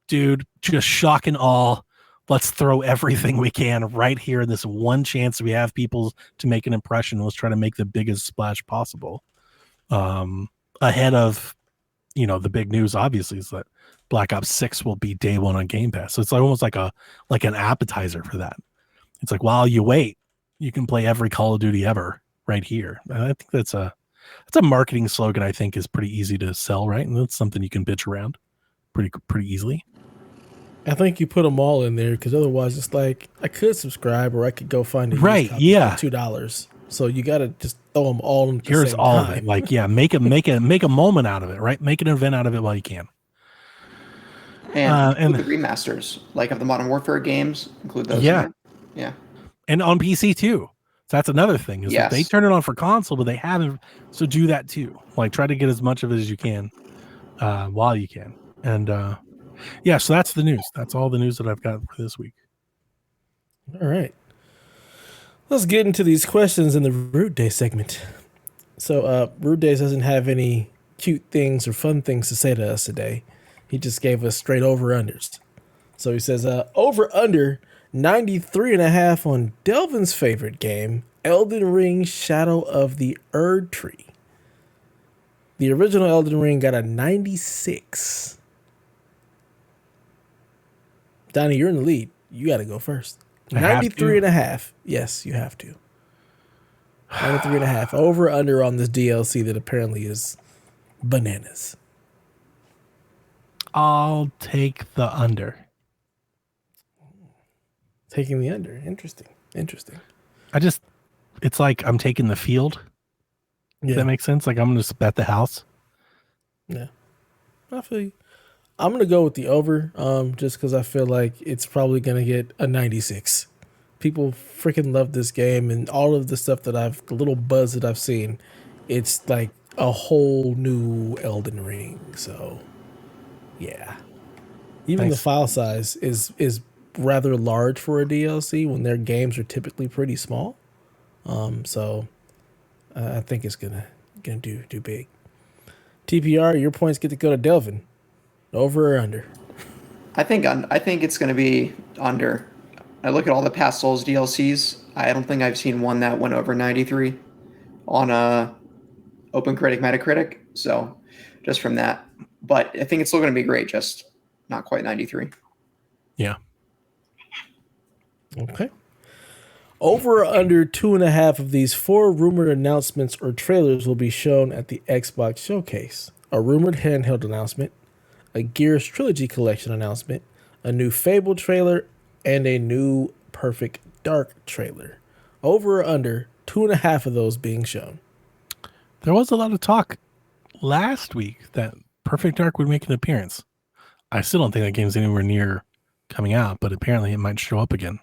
dude, just shock and awe. Let's throw everything we can right here in this one chance we have people to make an impression. Let's try to make the biggest splash possible. Ahead of, the big news, obviously, is that Black Ops 6 will be day one on Game Pass. So it's almost like an appetizer for that. It's like, while you wait, you can play every Call of Duty ever right here. I think that's a marketing slogan I think is pretty easy to sell, right? And that's something you can bitch around pretty easily. I think you put them all in there because otherwise it's like I could subscribe or I could go find a right, yeah, for $2. So you got to just throw them all in. Here's all of it. Make a moment out of it, right? Make an event out of it while you can. And the remasters, of the Modern Warfare games, include those. Yeah, yeah, and on PC too. So that's another thing is that they turn it on for console, but they haven't. So do that too. Try to get as much of it as you can while you can. And so that's the news. That's all the news that I've got for this week. All right. Let's get into these questions in the Rude Day segment. So Rude Days doesn't have any cute things or fun things to say to us today. He just gave us straight over-unders. So he says, over-under 93.5 on Delvin's favorite game, Elden Ring Shadow of the Erd Tree. The original Elden Ring got a 96. Donnie, you're in the lead. You got to go first. 93.5. Yes, you have to. 93.5. Over under on this DLC that apparently is bananas. I'll take the under. Taking the under. Interesting. It's like I'm taking the field. Yeah. Does that make sense? I'm going to just bet the house. Yeah. I feel you. I'm going to go with the over just because I feel like it's probably going to get a 96. People freaking love this game, and all of the stuff the little buzz that I've seen, it's like a whole new Elden Ring. So, yeah. Even the file size is rather large for a DLC when their games are typically pretty small. So I think it's gonna do big. TPR, your points get to go to Delvin. Over or under? I think it's going to be under. I look at all the past Souls DLCs. I don't think I've seen one that went over 93 on OpenCritic, Metacritic. So just from that, but I think it's still going to be great. Just not quite 93. Yeah. Okay. Over or under 2.5 of these 4 rumored announcements or trailers will be shown at the Xbox Showcase. A rumored handheld announcement, a Gears Trilogy Collection announcement, a new Fable trailer, and a new Perfect Dark trailer. Over or under 2.5 of those being shown. There was a lot of talk last week that Perfect Dark would make an appearance. I still don't think that game's anywhere near coming out, but apparently it might show up again.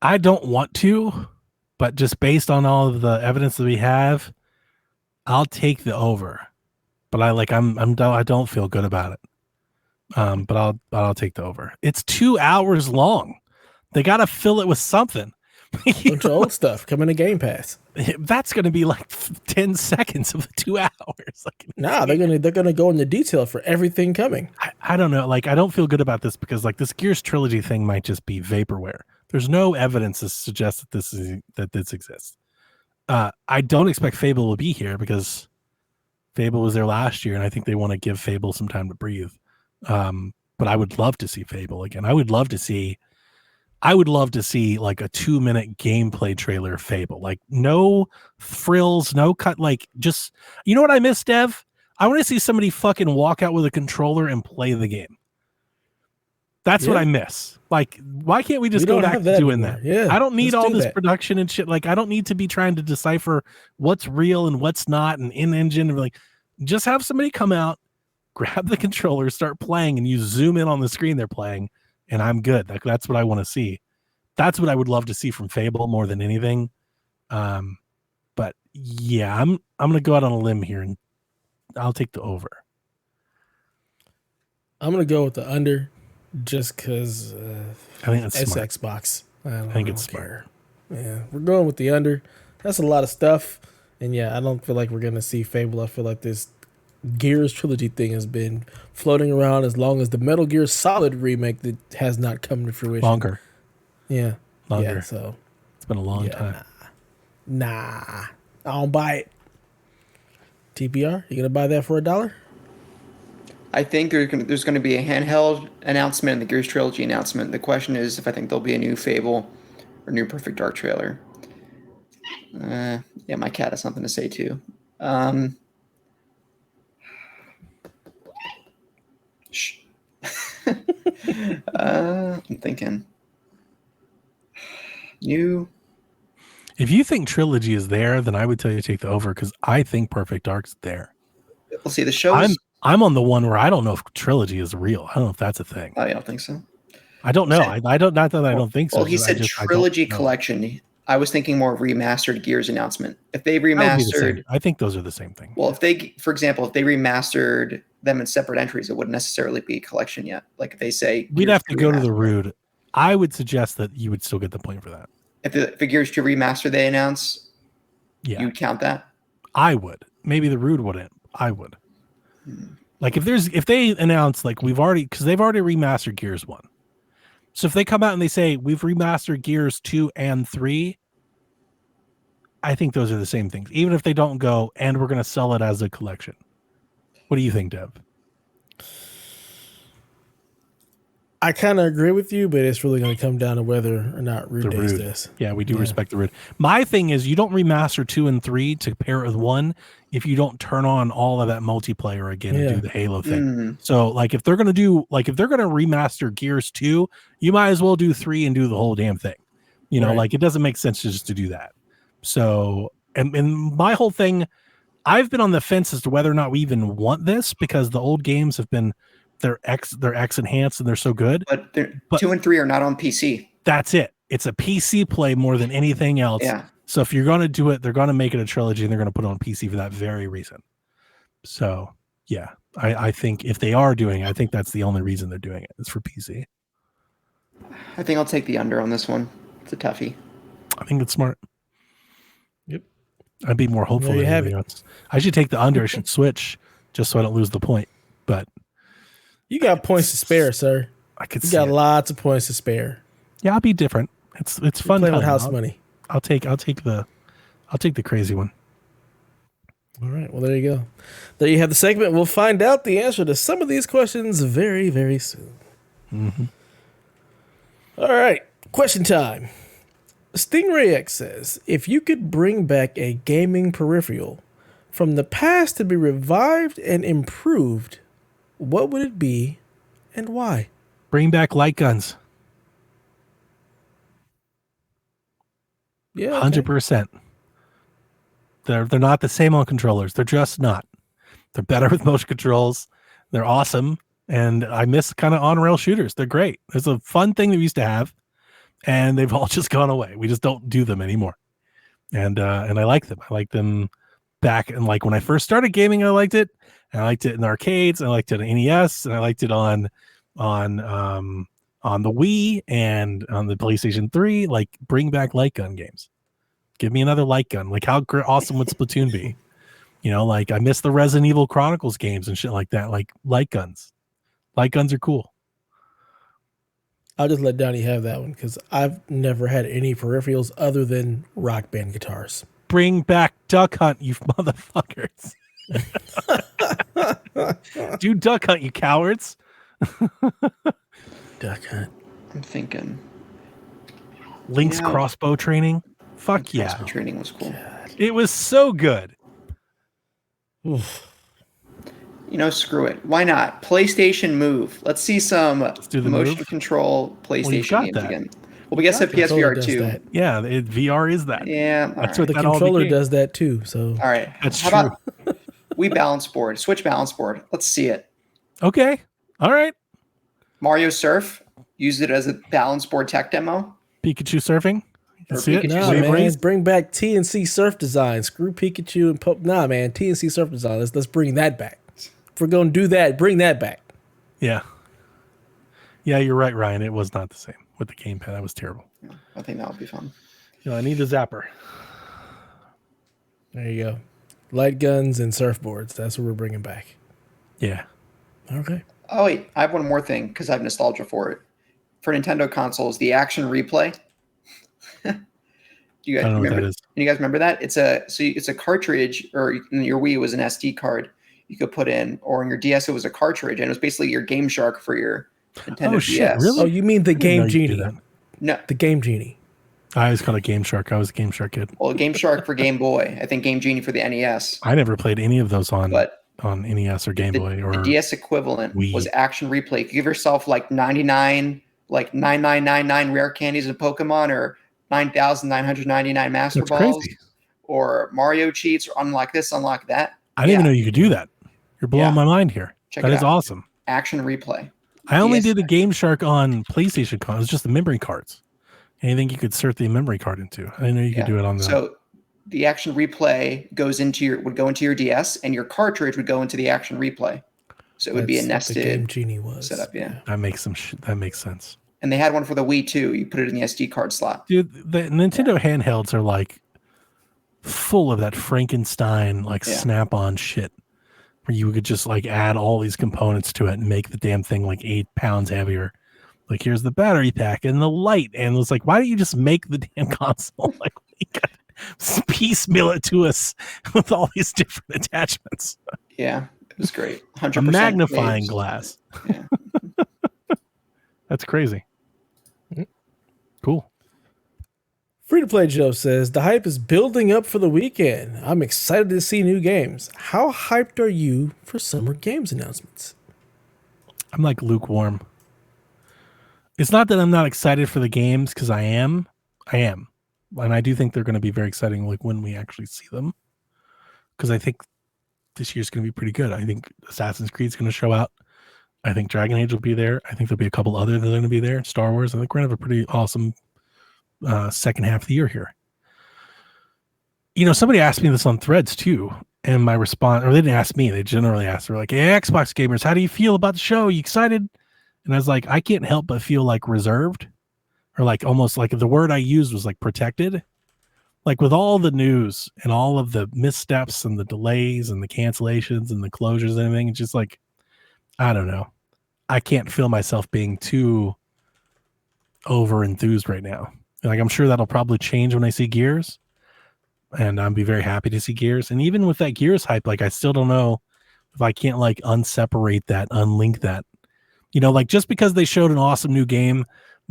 I don't want to, but just based on all of the evidence that we have, I'll take the over. But I don't feel good about it. But I'll take the over. It's 2 hours long. They got to fill it with something. Bunch of old stuff coming to Game Pass. That's going to be like 10 seconds of the 2 hours. Nah, they're gonna go into detail for everything coming. I don't know. Like, I don't feel good about this because like this Gears trilogy thing might just be vaporware. There's no evidence to suggest that this exists. I don't expect Fable will be here because Fable was there last year, and I think they want to give Fable some time to breathe. But I would love to see Fable again. I would love to see like a 2-minute gameplay trailer of Fable. Like no frills, no cut. Like just, you know what I miss, Dev? I want to see somebody fucking walk out with a controller and play the game. That's what I miss. Like, why can't we just go back to doing that? Yeah, I don't need all this production and shit. Like, I don't need to be trying to decipher what's real and what's not and in-engine. Like, just have somebody come out, grab the controller, start playing, and you zoom in on the screen they're playing, and I'm good. That's what I want to see. That's what I would love to see from Fable more than anything. But yeah, I'm gonna go out on a limb here and I'll take the over. I'm gonna go with the under, just because I think that's it's smart. Xbox. I think it's smart. Yeah, we're going with the under. That's a lot of stuff, and yeah, I don't feel like we're gonna see Fable. I feel like this Gears trilogy thing has been floating around as long as the Metal Gear Solid remake that has not come to fruition. Longer. Yeah. Longer. So it's been a long time. Nah. I don't buy it. TPR, you gonna buy that for $1? I think there's going to be a handheld announcement and the Gears Trilogy announcement. The question is if I think there'll be a new Fable or new Perfect Dark trailer. Yeah, my cat has something to say too. Shh. I'm thinking. If you think Trilogy is there, then I would tell you to take the over because I think Perfect Dark's there. We'll see. The show. I'm on the one where I don't know if Trilogy is real. I don't know if that's a thing. I don't think so. I don't know. I don't. Not that I don't think so. Well, he said Trilogy Collection. I was thinking more remastered Gears announcement. If they remastered, I think those are the same thing. Well, if they, for example, if they remastered them in separate entries, it wouldn't necessarily be a collection yet. Like if they say we'd have to go to the root. I would suggest that you would still get the point for that. If the Gears 2 remaster they announce, you'd count that? I would. Maybe the Rude wouldn't. I would. Like if they announce like they've already remastered Gears 1. So if they come out and they say we've remastered Gears 2 and 3, I think those are the same things. Even if they don't go and we're going to sell it as a collection. What do you think, Dev? I kind of agree with you, but it's really going to come down to whether or not Rude does this. Yeah, we do respect the Rude. My thing is you don't remaster 2 and 3 to pair it with 1 if you don't turn on all of that multiplayer again and do the Halo thing. So like if they're going to remaster Gears 2, you might as well do 3 and do the whole damn thing. You know, like it doesn't make sense just to do that. So and my whole thing, I've been on the fence as to whether or not we even want this because the old games have been they're X enhanced and they're so good. But 2 and 3 are not on PC. That's it. It's a PC play more than anything else. Yeah. So if you're going to do it, they're going to make it a trilogy and they're going to put it on PC for that very reason. So yeah, I think if they are doing it, I think that's the only reason they're doing it is for PC. I think I'll take the under on this one. It's a toughie. I think it's smart. Yep. I'd be more hopeful than anything else. I should take the under. I should switch just so I don't lose the point. But you got points to spare, sir. You got lots of points to spare. Yeah, I'll be different. It's fun. Playing with house money. I'll take the crazy one. All right. Well, there you go. There you have the segment. We'll find out the answer to some of these questions very, very soon. Mm-hmm. All right. Question time. Stingray X says, if you could bring back a gaming peripheral from the past to be revived and improved, what would it be, And why? Bring back light guns. Yeah, okay. 100%. They're not the same on controllers. They're just not. They're better with motion controls. They're awesome. And I miss kind of on-rail shooters. They're great. It's a fun thing that we used to have, and they've all just gone away. We just don't do them anymore. And I like them. I like them back. And like when I first started gaming, I liked it. And I liked it in arcades. I liked it on NES, and I liked it on the Wii and on the PlayStation 3. Like, bring back light gun games. Give me another light gun. Like, how awesome would Splatoon be? You know, like I miss the Resident Evil Chronicles games and shit like that. Like light guns. Light guns are cool. I'll just let Donnie have that one because I've never had any peripherals other than Rock Band guitars. Bring back Duck Hunt, you motherfuckers. Do Duck Hunt, you cowards. Duck Hunt. I'm thinking. Link's crossbow training. Fuck yeah. Crossbow training was cool. God. It was so good. Oof. You know, screw it. Why not? PlayStation Move. Let's see some do the motion Move. control PlayStation got games that. again. Well, we guess at Controller PSVR does 2. that. Yeah, VR is that. Yeah, That's all what right. The that all controller became. does that too. So All right. That's How true. about Wii balance board? Switch balance board. Let's see it. Okay. All right. Mario Surf. Use it as a balance board tech demo. Pikachu surfing. You can Or see it. Pikachu nah, Wave man, race. bring back TNC Surf Design. Screw Pikachu and nah, man, TNC Surf Design. Let's bring that back. If we're gonna do that, bring that back. Yeah. Yeah, you're right, Ryan. It was not the same with the gamepad. That was terrible. I think that would be fun. You know, I need a zapper. There you go. Light guns and surfboards. That's what we're bringing back. Yeah. Okay. Oh wait, I have one more thing because I have nostalgia for it. For Nintendo consoles, the Action Replay. Do you I guys don't know what remember? that is. You guys remember that? It's a cartridge, or in your Wii it was an SD card you could put in, or in your DS it was a cartridge, and it was basically your Game Shark for your Nintendo Oh, DS. shit, really? Oh, you mean the I didn't know Game you could do Genie? that. No, The Game Genie. I was called a Game Shark. I was a Game Shark kid. well, Game Shark for Game Boy. I think Game Genie for the NES. I never played any of those on But NES or Game Boy or the DS equivalent Wii. was Action Replay. If you give yourself like 99, like 9999 rare candies in Pokemon, or 9,999 Master That's Balls, crazy. or Mario cheats, or unlock this, unlock that. I didn't even know you could do that. You're blowing Yeah. my mind here. Check That it is out. awesome. Action Replay. I only DS did the Game Shark on PlayStation cards. It was just the memory cards. Anything you could insert the memory card into. I didn't know you could do it on the. So the Action Replay would go into your DS, and your cartridge would go into the Action Replay. So it would be a That's what the Game nested Genie was. setup. Yeah. That makes that makes sense. And they had one for the Wii too. You put it in the SD card slot. Dude, the Nintendo handhelds are like full of that Frankenstein like Yeah. snap-on shit where you could just like add all these components to it and make the damn thing like 8 pounds heavier. Like, here's the battery pack and the light, and it's like, why don't you just make the damn console? Like, you got piecemeal it to us with all these different attachments. Yeah, it was great. A 100% magnifying waves. glass. Yeah. That's crazy. Cool. Free to Play Joe says the hype is building up for the weekend. I'm excited to see new games. How hyped are you for Summer Games announcements? I'm like lukewarm. It's not that I'm not excited for the games, because I am. And I do think they're going to be very exciting, like when we actually see them. Because I think this year's going to be pretty good. I think Assassin's Creed's going to show out. I think Dragon Age will be there. I think there'll be a couple other that are going to be there. Star Wars. I think we're going to have a pretty awesome second half of the year here. You know, somebody asked me this on Threads too, and my response, or they didn't ask me, they generally asked, they're like, hey, Xbox gamers, how do you feel about the show? Are you excited? And I was like, I can't help but feel like reserved, or like almost like the word I used was like protected. Like with all the news and all of the missteps and the delays and the cancellations and the closures and everything, it's just like, I don't know. I can't feel myself being too over enthused right now. Like, I'm sure that'll probably change when I see Gears, and I'll be very happy to see Gears. And even with that Gears hype, like, I still don't know if I can't like unseparate that, unlink that. You know, like, just because they showed an awesome new game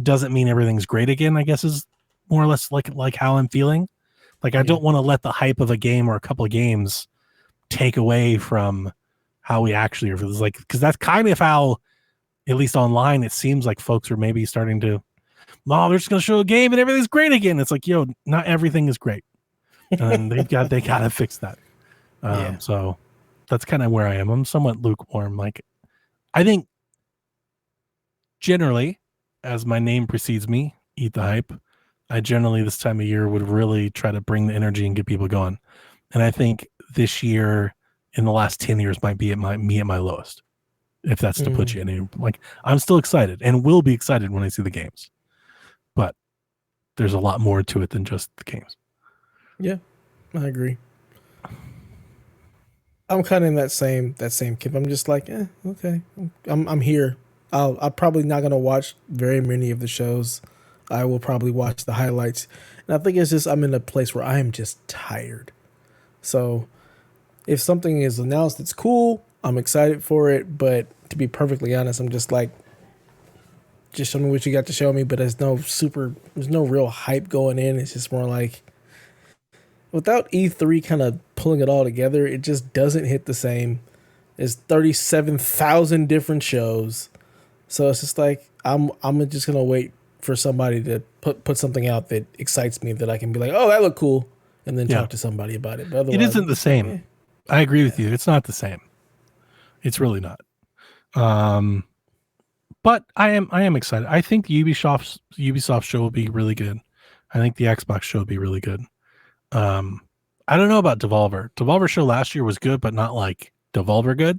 doesn't mean everything's great again, I guess is more or less like how I'm feeling. Like, I don't want to let the hype of a game or a couple of games take away from how we actually are. Like, because that's kind of how at least online, it seems like folks are maybe starting to, oh, they're just going to show a game and everything's great again. It's like, yo, not everything is great. And they got to fix that. Yeah. So that's kind of where I am. I'm somewhat lukewarm. Like, I think generally, as my name precedes me, Eat the Hype, I generally this time of year would really try to bring the energy and get people going. And I think this year in the last 10 years might be at my lowest. If that's to put you in a, like, I'm still excited and will be excited when I see the games. But there's a lot more to it than just the games. Yeah, I agree. I'm kind of in that same camp. I'm just like, okay, I'm here. I'm probably not gonna watch very many of the shows. I will probably watch the highlights, and I think it's just I'm in a place where I am just tired. So, if something is announced that's cool, I'm excited for it. But to be perfectly honest, I'm just like, just show me what you got to show me. But there's no real hype going in. It's just more like, without E3 kind of pulling it all together, it just doesn't hit the same. There's 37,000 different shows. So it's just like, I'm just going to wait for somebody to put something out that excites me, that I can be like, oh, that looked cool, and then talk to somebody about it. But otherwise, it isn't the same. like, I agree with you. It's not the same. It's really not. But I am excited. I think the Ubisoft show will be really good. I think the Xbox show will be really good. I don't know about Devolver. Devolver show last year was good, but not like Devolver good.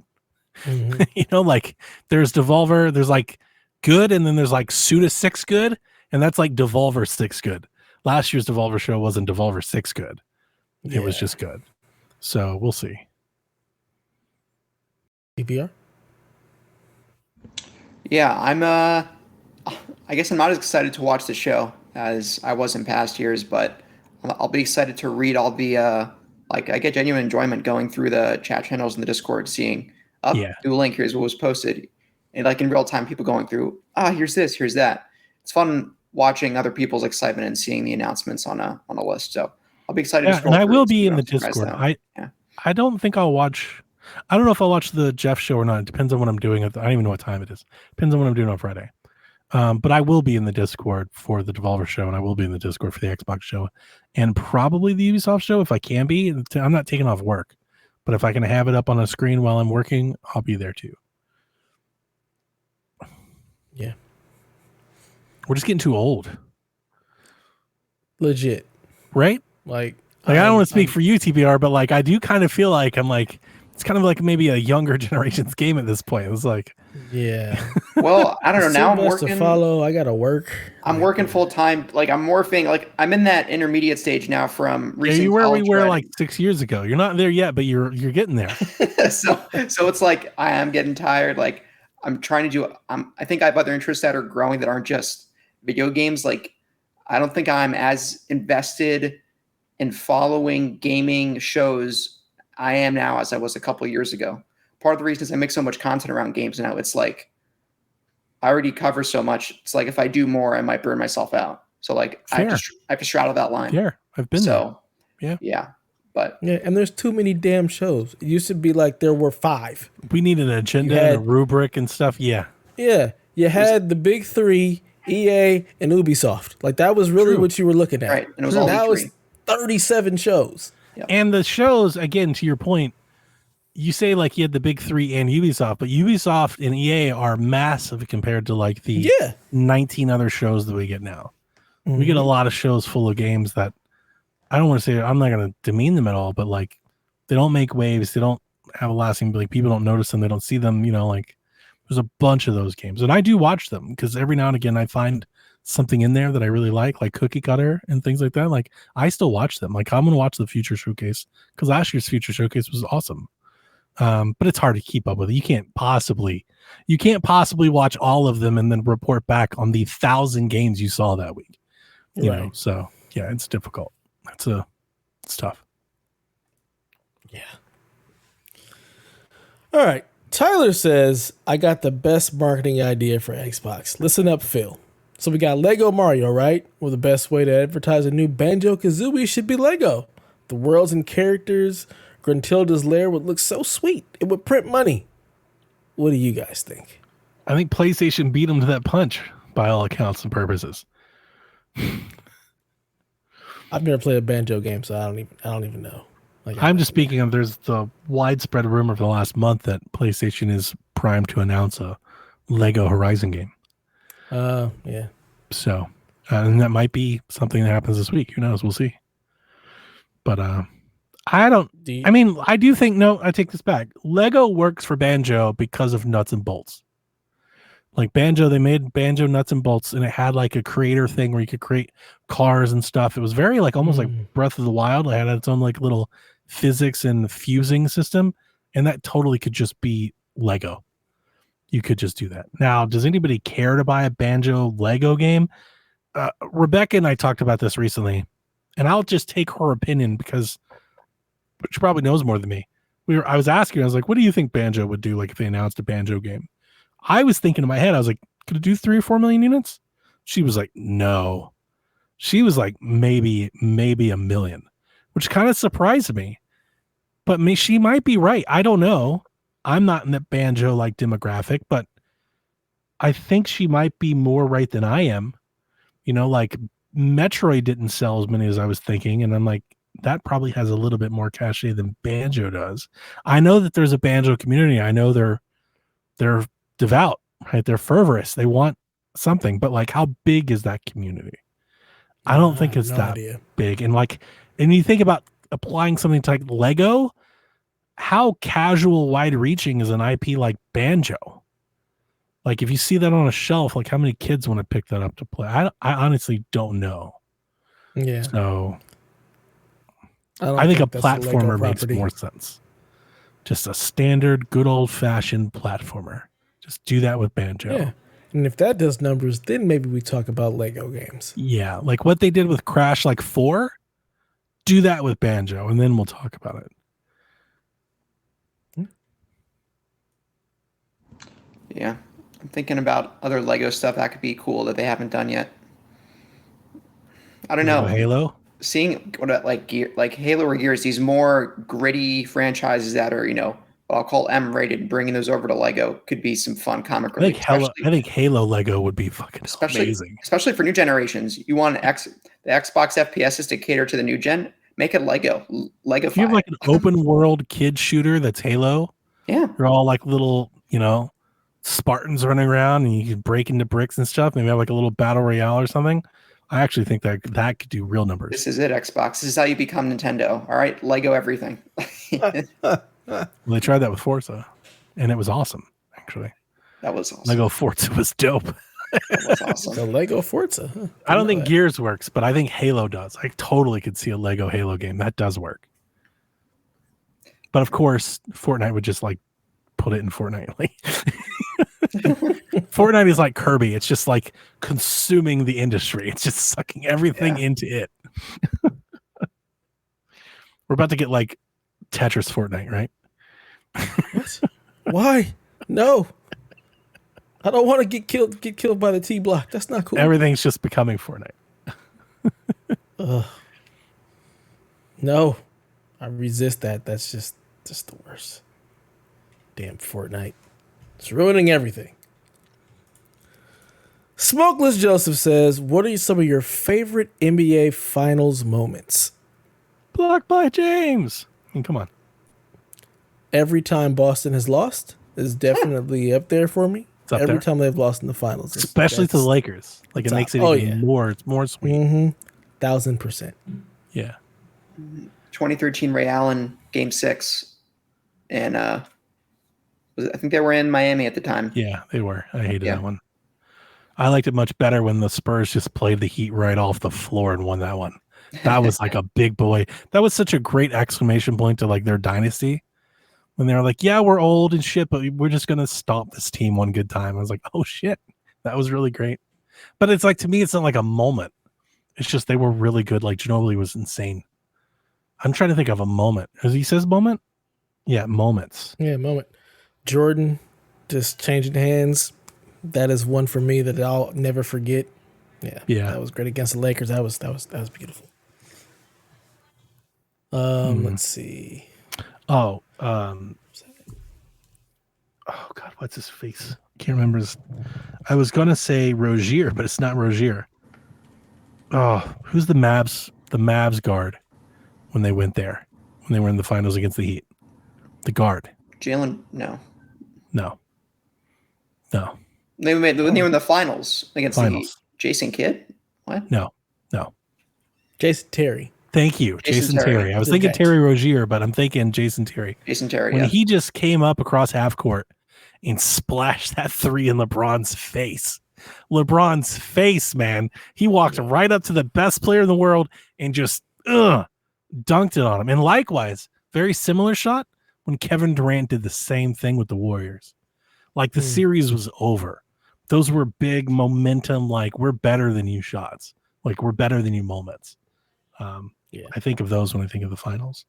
Mm-hmm. Like there's Devolver, there's like good, and then there's like Suda 6 good, and that's like Devolver 6 good. Last year's Devolver show wasn't Devolver 6 good. It was just good. So we'll see. PPR? Yeah, I guess I'm not as excited to watch the show as I was in past years, but I'll be excited to read all the I get genuine enjoyment going through the chat channels in the Discord, seeing new link, here's what was posted, and like in real time, people going through, here's this, here's that. It's fun watching other people's excitement and seeing the announcements on a list. So I'll be excited. Yeah, and I will be in the Discord. I don't think I'll watch. I don't know if I'll watch the Jeff show or not. It depends on what I'm doing. I don't even know what time it is. Depends on what I'm doing on Friday. But I will be in the Discord for the Devolver show, and I will be in the Discord for the Xbox show, and probably the Ubisoft show if I can be. I'm not taking off work, but if I can have it up on a screen while I'm working, I'll be there too. Yeah. We're just getting too old. Legit. Right? Like I don't want to speak for you, TBR, but like I do kind of feel like I'm like, it's kind of like maybe a younger generation's game at this point. It's like, yeah. Well, I don't know. Now I'm working. To follow. I gotta work. I'm working full time. Like I'm morphing. Like I'm in that intermediate stage now from recent. You were like 6 years ago. You're not there yet, but you're getting there. so it's like I am getting tired. Like I'm trying to do. I think I have other interests that are growing that aren't just video games. Like I don't think I'm as invested in following gaming shows I am now as I was a couple of years ago. Part of the reason is I make so much content around games now. It's like I already cover so much. It's like if I do more, I might burn myself out. So like I have to straddle that line. Yeah, I've been there. Yeah. But and there's too many damn shows. It used to be like there were 5. We need an agenda and a rubric and stuff. Yeah. Yeah. You had the big 3, EA and Ubisoft. Like that was really what you were looking at. Right. And it was all now it's 37 shows. Yep. And the shows, again, to your point, you say like you had the big 3 and Ubisoft, but Ubisoft and EA are massive compared to like the 19 other shows that we get now. We get a lot of shows full of games that I don't want to say, I'm not going to demean them at all, but like they don't make waves. They don't have a lasting, like people don't notice them. They don't see them, like there's a bunch of those games. And I do watch them because every now and again I find something in there that I really like Cookie Cutter and things like that. Like I still watch them. Like I'm going to watch the Future Showcase because last year's Future Showcase was awesome. But it's hard to keep up with it. You can't possibly watch all of them and then report back on the 1,000 games you saw that week. You know, so yeah, it's difficult. It's tough. Yeah. All right. Tyler says, I got the best marketing idea for Xbox. Listen up, Phil. So we got Lego Mario, right? Well, the best way to advertise a new Banjo-Kazooie should be Lego. The worlds and characters, Gruntilda's lair would look so sweet. It would print money. What do you guys think? I think PlayStation beat them to that punch by all accounts and purposes. I've never played a Banjo game, so I don't even know. Like, I'm just speaking of, there's the widespread rumor for the last month that PlayStation is primed to announce a Lego Horizon game. Yeah. So, and that might be something that happens this week. Who knows? We'll see. But I don't. I mean, I do think. No, I take this back. Lego works for Banjo because of nuts and bolts. Like Banjo, they made Banjo nuts and bolts, and it had like a creator thing where you could create cars and stuff. It was very like almost like Breath of the Wild. It had its own like little physics and fusing system, and that totally could just be Lego. You could just do that. Now, does anybody care to buy a Banjo Lego game? Rebecca and I talked about this recently, and I'll just take her opinion because she probably knows more than me. I was asking her, I was like, what do you think Banjo would do like if they announced a Banjo game? I was thinking in my head, I was like, could it do 3 or 4 million units? She was like, no. She was like, maybe 1 million, which kind of surprised me. But she might be right. I don't know. I'm not in the Banjo like demographic, but I think she might be more right than I am. You know, like Metroid didn't sell as many as I was thinking. And I'm like, that probably has a little bit more cachet than Banjo does. I know that there's a Banjo community. I know they're devout, right? They're fervorous. They want something, but like, how big is that community? I don't think it's that big. And like, and you think about applying something to like Lego, how casual, wide reaching is an IP like Banjo? Like, if you see that on a shelf, like how many kids want to pick that up to play? I honestly don't know. Yeah. So I think a platformer makes more sense. Just a standard, good old fashioned platformer. Just do that with Banjo. Yeah. And if that does numbers, then maybe we talk about Lego games. Yeah. Like what they did with Crash like 4, do that with Banjo, and then we'll talk about it. Yeah. I'm thinking about other Lego stuff that could be cool that they haven't done yet. I don't know. Halo? Seeing what like Halo or Gears, these more gritty franchises that are, what I'll call M-rated, bringing those over to Lego could be some fun comic relief. I think Halo Lego would be fucking amazing. Especially for new generations. You want the Xbox FPSs to cater to the new gen, make it Lego. Lego. If you have like an open world kid shooter that's Halo, yeah, they're all like little, Spartans running around, and you can break into bricks and stuff. Maybe have like a little battle royale or something. I actually think that could do real numbers. This is it, Xbox. This is how you become Nintendo. All right, Lego everything. Well, they tried that with Forza, and it was awesome, actually. That was awesome. Lego Forza was dope. That was awesome. So Lego Forza. Huh? I don't think Gears works, but I think Halo does. I totally could see a Lego Halo game. That does work. But of course, Fortnite would just like put it in Fortnite. Fortnite is like Kirby. It's just like consuming the industry. It's just sucking everything into it. We're about to get like Tetris Fortnite, right? What? Why? No. I don't want to get killed by the T block. That's not cool. Everything's just becoming Fortnite. No. I resist that. That's just the worst. Damn Fortnite. It's ruining everything. Smokeless Joseph says, what are some of your favorite NBA Finals moments? Blocked by James. I mean, come on. Every time Boston has lost is definitely up there for me. Every time they've lost in the finals. Especially to the Lakers. Like it makes it even more, it's more sweet. 1,000%. Yeah. 2013 Ray Allen Game 6. And I think they were in Miami at the time. Yeah, they were. I hated that one. I liked it much better when the Spurs just played the Heat right off the floor and won that one. That was like a big boy. That was such a great exclamation point to like their dynasty. When they were like, yeah, we're old and shit, but we're just going to stomp this team one good time. I was like, oh shit, that was really great. But it's like, to me, it's not like a moment. It's just, they were really good. Like Ginobili was insane. I'm trying to think of a moment. As he says moment? Yeah, moments. Yeah, moment. Jordan just changing hands. That is one for me that I'll never forget. Yeah. That was great against the Lakers. That was beautiful. Let's see. Oh God, what's his face? Can't remember. I was gonna say Rozier, but it's not Rozier. Oh, who's the Mavs? The Mavs guard when they went there, when they were in the finals against the Heat. The guard. Jalen, no. They were in the finals against the Heat. Jason Kidd? What? No. Jason Terry. Thank you, Jason Terry. I was thinking Terry Rozier, but I'm thinking Jason Terry. When he just came up across half court and splashed that three in LeBron's face. LeBron's face, man. He walked right up to the best player in the world and just dunked it on him. And likewise, very similar shot when Kevin Durant did the same thing with the Warriors. Like the series was over. Those were big momentum, like we're better than you shots. Like we're better than you moments. I think of those when I think of the finals.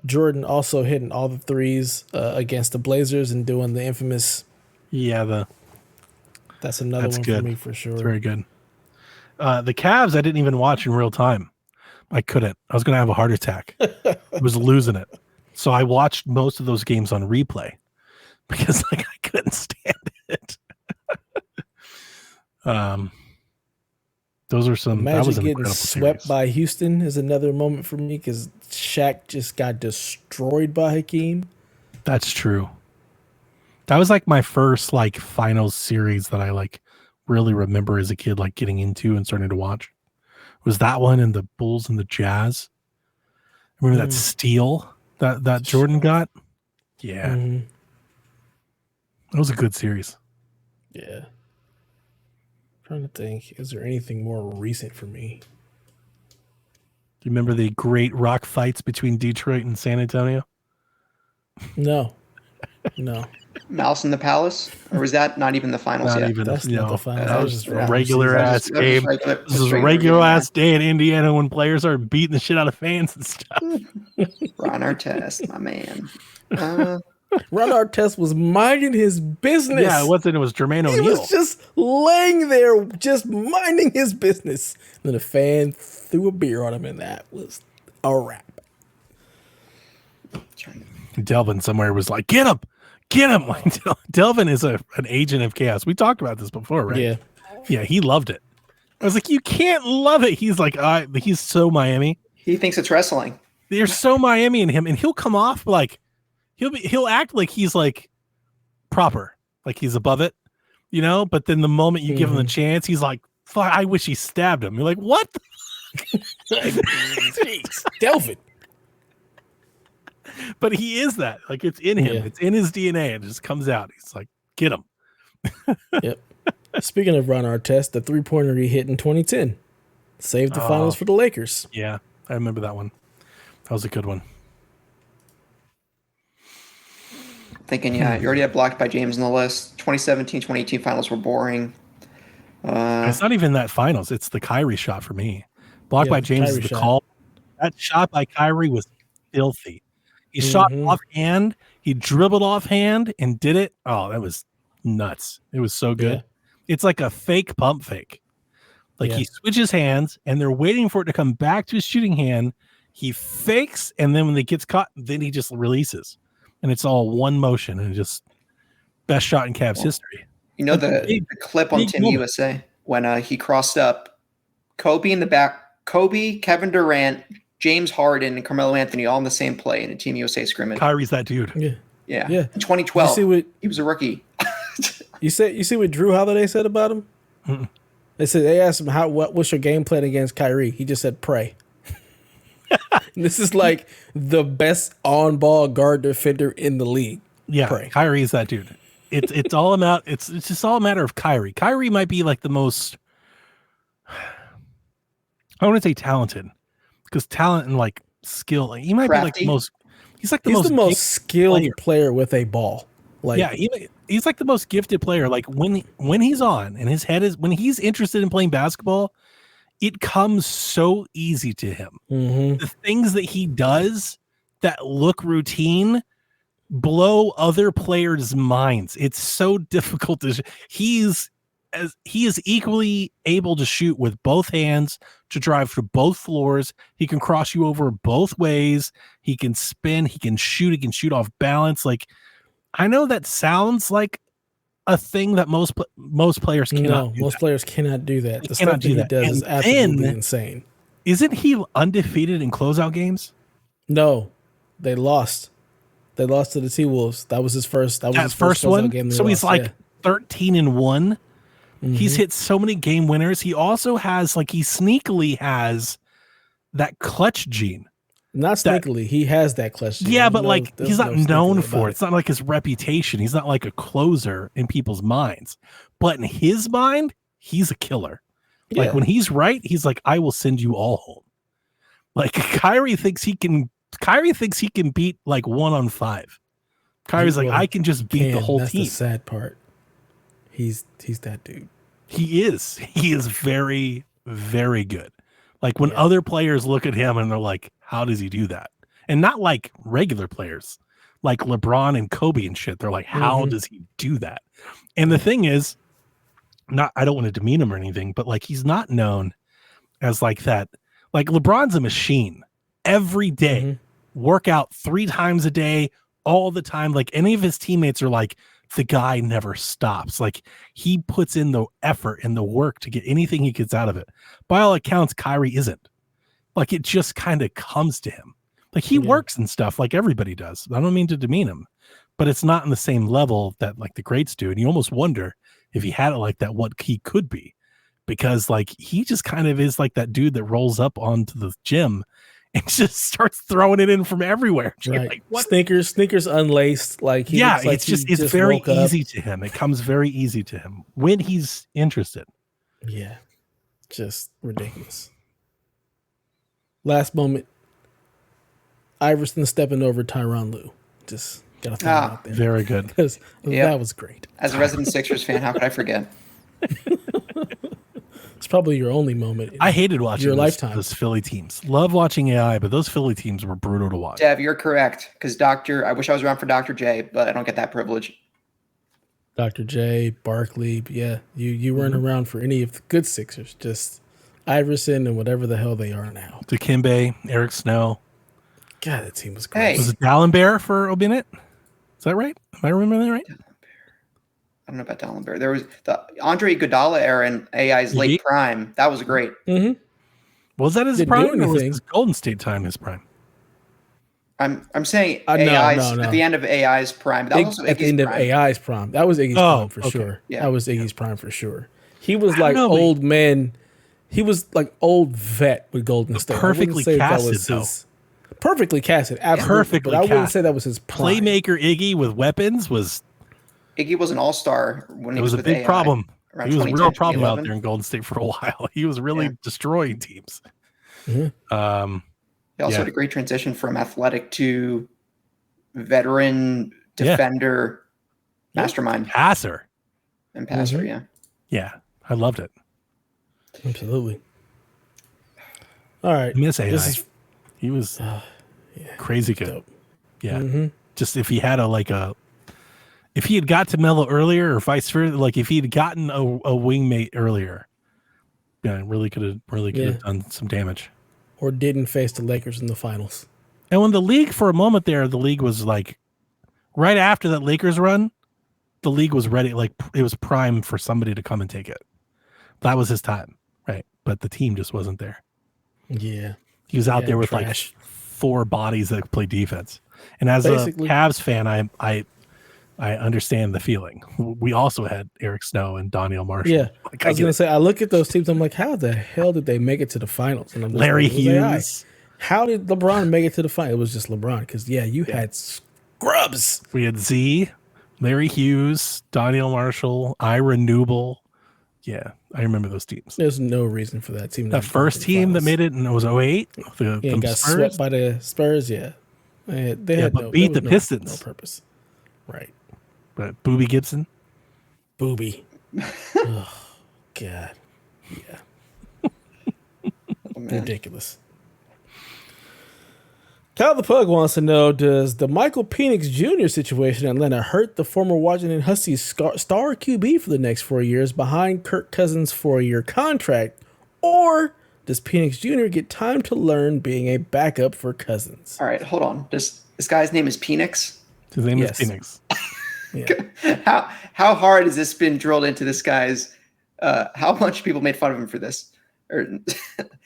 Jordan also hitting all the threes against the Blazers and doing the infamous. Yeah, that's another one good. For me for sure. It's very good. The Cavs, I didn't even watch in real time. I couldn't. I was going to have a heart attack. I was losing it. So I watched most of those games on replay because I couldn't stand it. Those are some. Imagine that was getting swept by Houston is another moment for me because Shaq just got destroyed by Hakeem. That's true. That was like my first finals series that I really remember as a kid getting into and starting to watch. Was that one and the Bulls and the Jazz? Remember that steal that Jordan got? Yeah. Mm-hmm. That was a good series. Yeah. Trying to think, is there anything more recent for me? Do you remember the great rock fights between Detroit and San Antonio? No. Mouse in the Palace? Or was that not even the finals yet? That's not the finals. That was just a regular-ass game. This is a regular-ass day in Indiana when players are beating the shit out of fans and stuff. Ron Artest, my man. Ron Artest was minding his business. Yeah, it wasn't. It was Jermaine O'Neal. He was just laying there, just minding his business. And then a fan threw a beer on him, and that was a wrap. Delvin somewhere was like, "Get him! Like, Delvin is an agent of chaos. We talked about this before, right? Yeah, he loved it. I was like, you can't love it. He's like, he's so Miami. He thinks it's wrestling. There's so Miami in him, and he'll come off he'll act like he's proper, like he's above it, But then the moment you give him the chance, he's like, "Fuck, I wish he stabbed him." You're like, "What?" Jeez, Delvin. But he is that. It's in him. Yeah. It's in his DNA. It just comes out. He's like, "Get him." Yep. Speaking of Ron Artest, the 3-pointer he hit in 2010 saved the finals for the Lakers. Yeah, I remember that one. That was a good one. Thinking, you already had blocked by James on the list. 2017, 2018 finals were boring. It's not even that finals. It's the Kyrie shot for me. Blocked by James is the call. That shot by Kyrie was filthy. He shot offhand. He dribbled offhand and did it. Oh, that was nuts. It was so good. Yeah. It's like a fake pump fake. He switches hands and they're waiting for it to come back to his shooting hand. He fakes, and then when he gets caught, then he just releases. And it's all one motion, and just best shot in Cavs history. The clip on Team USA when he crossed up Kobe in the back, Kobe, Kevin Durant, James Harden, and Carmelo Anthony all in the same play in a Team USA scrimmage. Kyrie's that dude. Yeah. In 2012, he was a rookie. You see what Drew Holiday said about him? Mm-mm. They asked him what's your game plan against Kyrie? He just said pray. This is the best on-ball guard defender in the league. Yeah, pray. Kyrie is that dude. It's all about it's just all a matter of Kyrie. Kyrie might be the most, I want to say talented, because talent and skill. He might crafty. Be the most. He's the most skilled player with a ball. He's the most gifted player. When he's on and his head is when he's interested in playing basketball, it comes so easy to him. Mm-hmm. The things that he does that look routine blow other players' minds. It's so difficult he is equally able to shoot with both hands, to drive to both floors. He can cross you over both ways. He can spin. He can shoot. He can shoot off balance. I know that sounds like a thing that most players cannot. No, most players cannot do that. They The cannot stuff that do he that. does And is absolutely then- insane. Isn't he undefeated in closeout games? No, they lost. They lost to the T-Wolves. That was his first. That was his first one. closeout game. So he's like yeah. 13-1. He's hit so many game winners. He also has he sneakily has that clutch gene. Not sneakily. He has that clutch gene. Yeah, but he's not known for for it. It's not like his reputation. He's not like a closer in people's minds. But in his mind, he's a killer. Yeah. Like when he's right, he's like, I will send you all home. Like Kyrie thinks he can beat 1-on-5. Kyrie's like, I can just beat the whole That's team. The sad part. He's that dude. He is very, very good. Like when other players look at him and they're like, how does he do that? And not like regular players, like LeBron and Kobe and shit. They're like, how does he do that? And the thing is, I don't want to demean him or anything, but he's not known as that. Like LeBron's a machine every day, work out 3 times a day, all the time. Like any of his teammates are like, the guy never stops. Like he puts in the effort and the work to get anything he gets out of it. By all accounts, Kyrie isn't. Like it just kind of comes to him. Like he works and stuff like everybody does. I don't mean to demean him, but it's not in the same level that the greats do. And you almost wonder if he had it like that, what he could be, because he just kind of is like that dude that rolls up onto the gym and just starts throwing it in from everywhere. Right. Like, what? Sneakers unlaced. It's very easy to him. It comes very easy to him when he's interested. Yeah. Just ridiculous. Last moment. Iverson stepping over Tyronn Lue. Just gotta throw it out there. Very good. Because that was great. As a resident Sixers fan, how could I forget? It's probably your only moment. I hated watching your lifetime. Those Philly teams. Love watching AI, but those Philly teams were brutal to watch. Dev, you're correct. Because I wish I was around for Dr. J, but I don't get that privilege. Dr. J, Barkley, yeah. You weren't around for any of the good Sixers. Just Iverson and whatever the hell they are now. Dikembe, Eric Snow. God, that team was great. Hey. Was it Dallenberg for Obinet? Is that right? Am I remembering that right? I don't know about Dallenberg. There was the Andre Iguodala era in AI's late prime. That was great. Mm-hmm. Was that his Didn't prime do or was anything. his Golden State time his prime? I'm saying No, AI's no. at the end of AI's prime. That was also at the Iggy's end of prime. AI's prime. That was Iggy's prime for okay. sure. Yeah. That was Iggy's prime for sure. He was I don't know, but- old man. He was like old vet with Golden State. I wouldn't perfectly say that casted, was though. his- Perfectly casted, absolutely. Perfectly but I wouldn't cast. say that was his prime. Playmaker Iggy with weapons was Iggy was an all-star when he it was a with big AI. problem. Around He was a real 2010, problem out 2011. there in Golden State for a while. He was really destroying teams. Mhm. He also Yeah. had a great transition from athletic to veteran defender, mastermind, Passer. and passer. Mhm. Yeah. Yeah, I loved it. Absolutely. All right. I miss AI. This is He was crazy good. dope. Yeah. Mhm. Just if he had if he had got to Melo earlier or vice versa, if he had gotten a wingmate earlier, really could have done some damage. Or didn't face the Lakers in the finals. And when the league, for a moment there, the league was right after that Lakers run, the league was ready. It was prime for somebody to come and take it. That was his time. Right. But the team just wasn't there. Yeah. He was out Yeah, there with trash. 4 bodies that play defense. And as Basically. a Cavs fan, I understand the feeling. We also had Eric Snow and Donnie Marshall. Yeah. I was get going to it. say, I look at those teams, I'm like, how the hell did they make it to the finals? And I'm just Larry like, it was AI. Hughes. How did LeBron make it to the final? It was just LeBron because, you had scrubs. We had Z, Larry Hughes, Donnie Marshall, Ira Newble. Yeah, I remember those teams. There's no reason for that team. That first team that made it, and it was 08. The got Spurs. swept by the Spurs. Yeah, they had but no, beat there the was Pistons. No purpose. Right, But Boobie Gibson. booby. Oh God, yeah, Oh, man. ridiculous. Kyle the Pug wants to know: does the Michael Penix Jr. situation in Atlanta hurt the former Washington Huskies star QB for the next 4 years behind Kirk Cousins' 4-year contract, or does Penix Jr. get time to learn being a backup for Cousins? All right, hold on. This guy's name is Penix. His name Yes. is Phoenix. Yeah. How hard has this been drilled into this guy's? How much people made fun of him for this? Or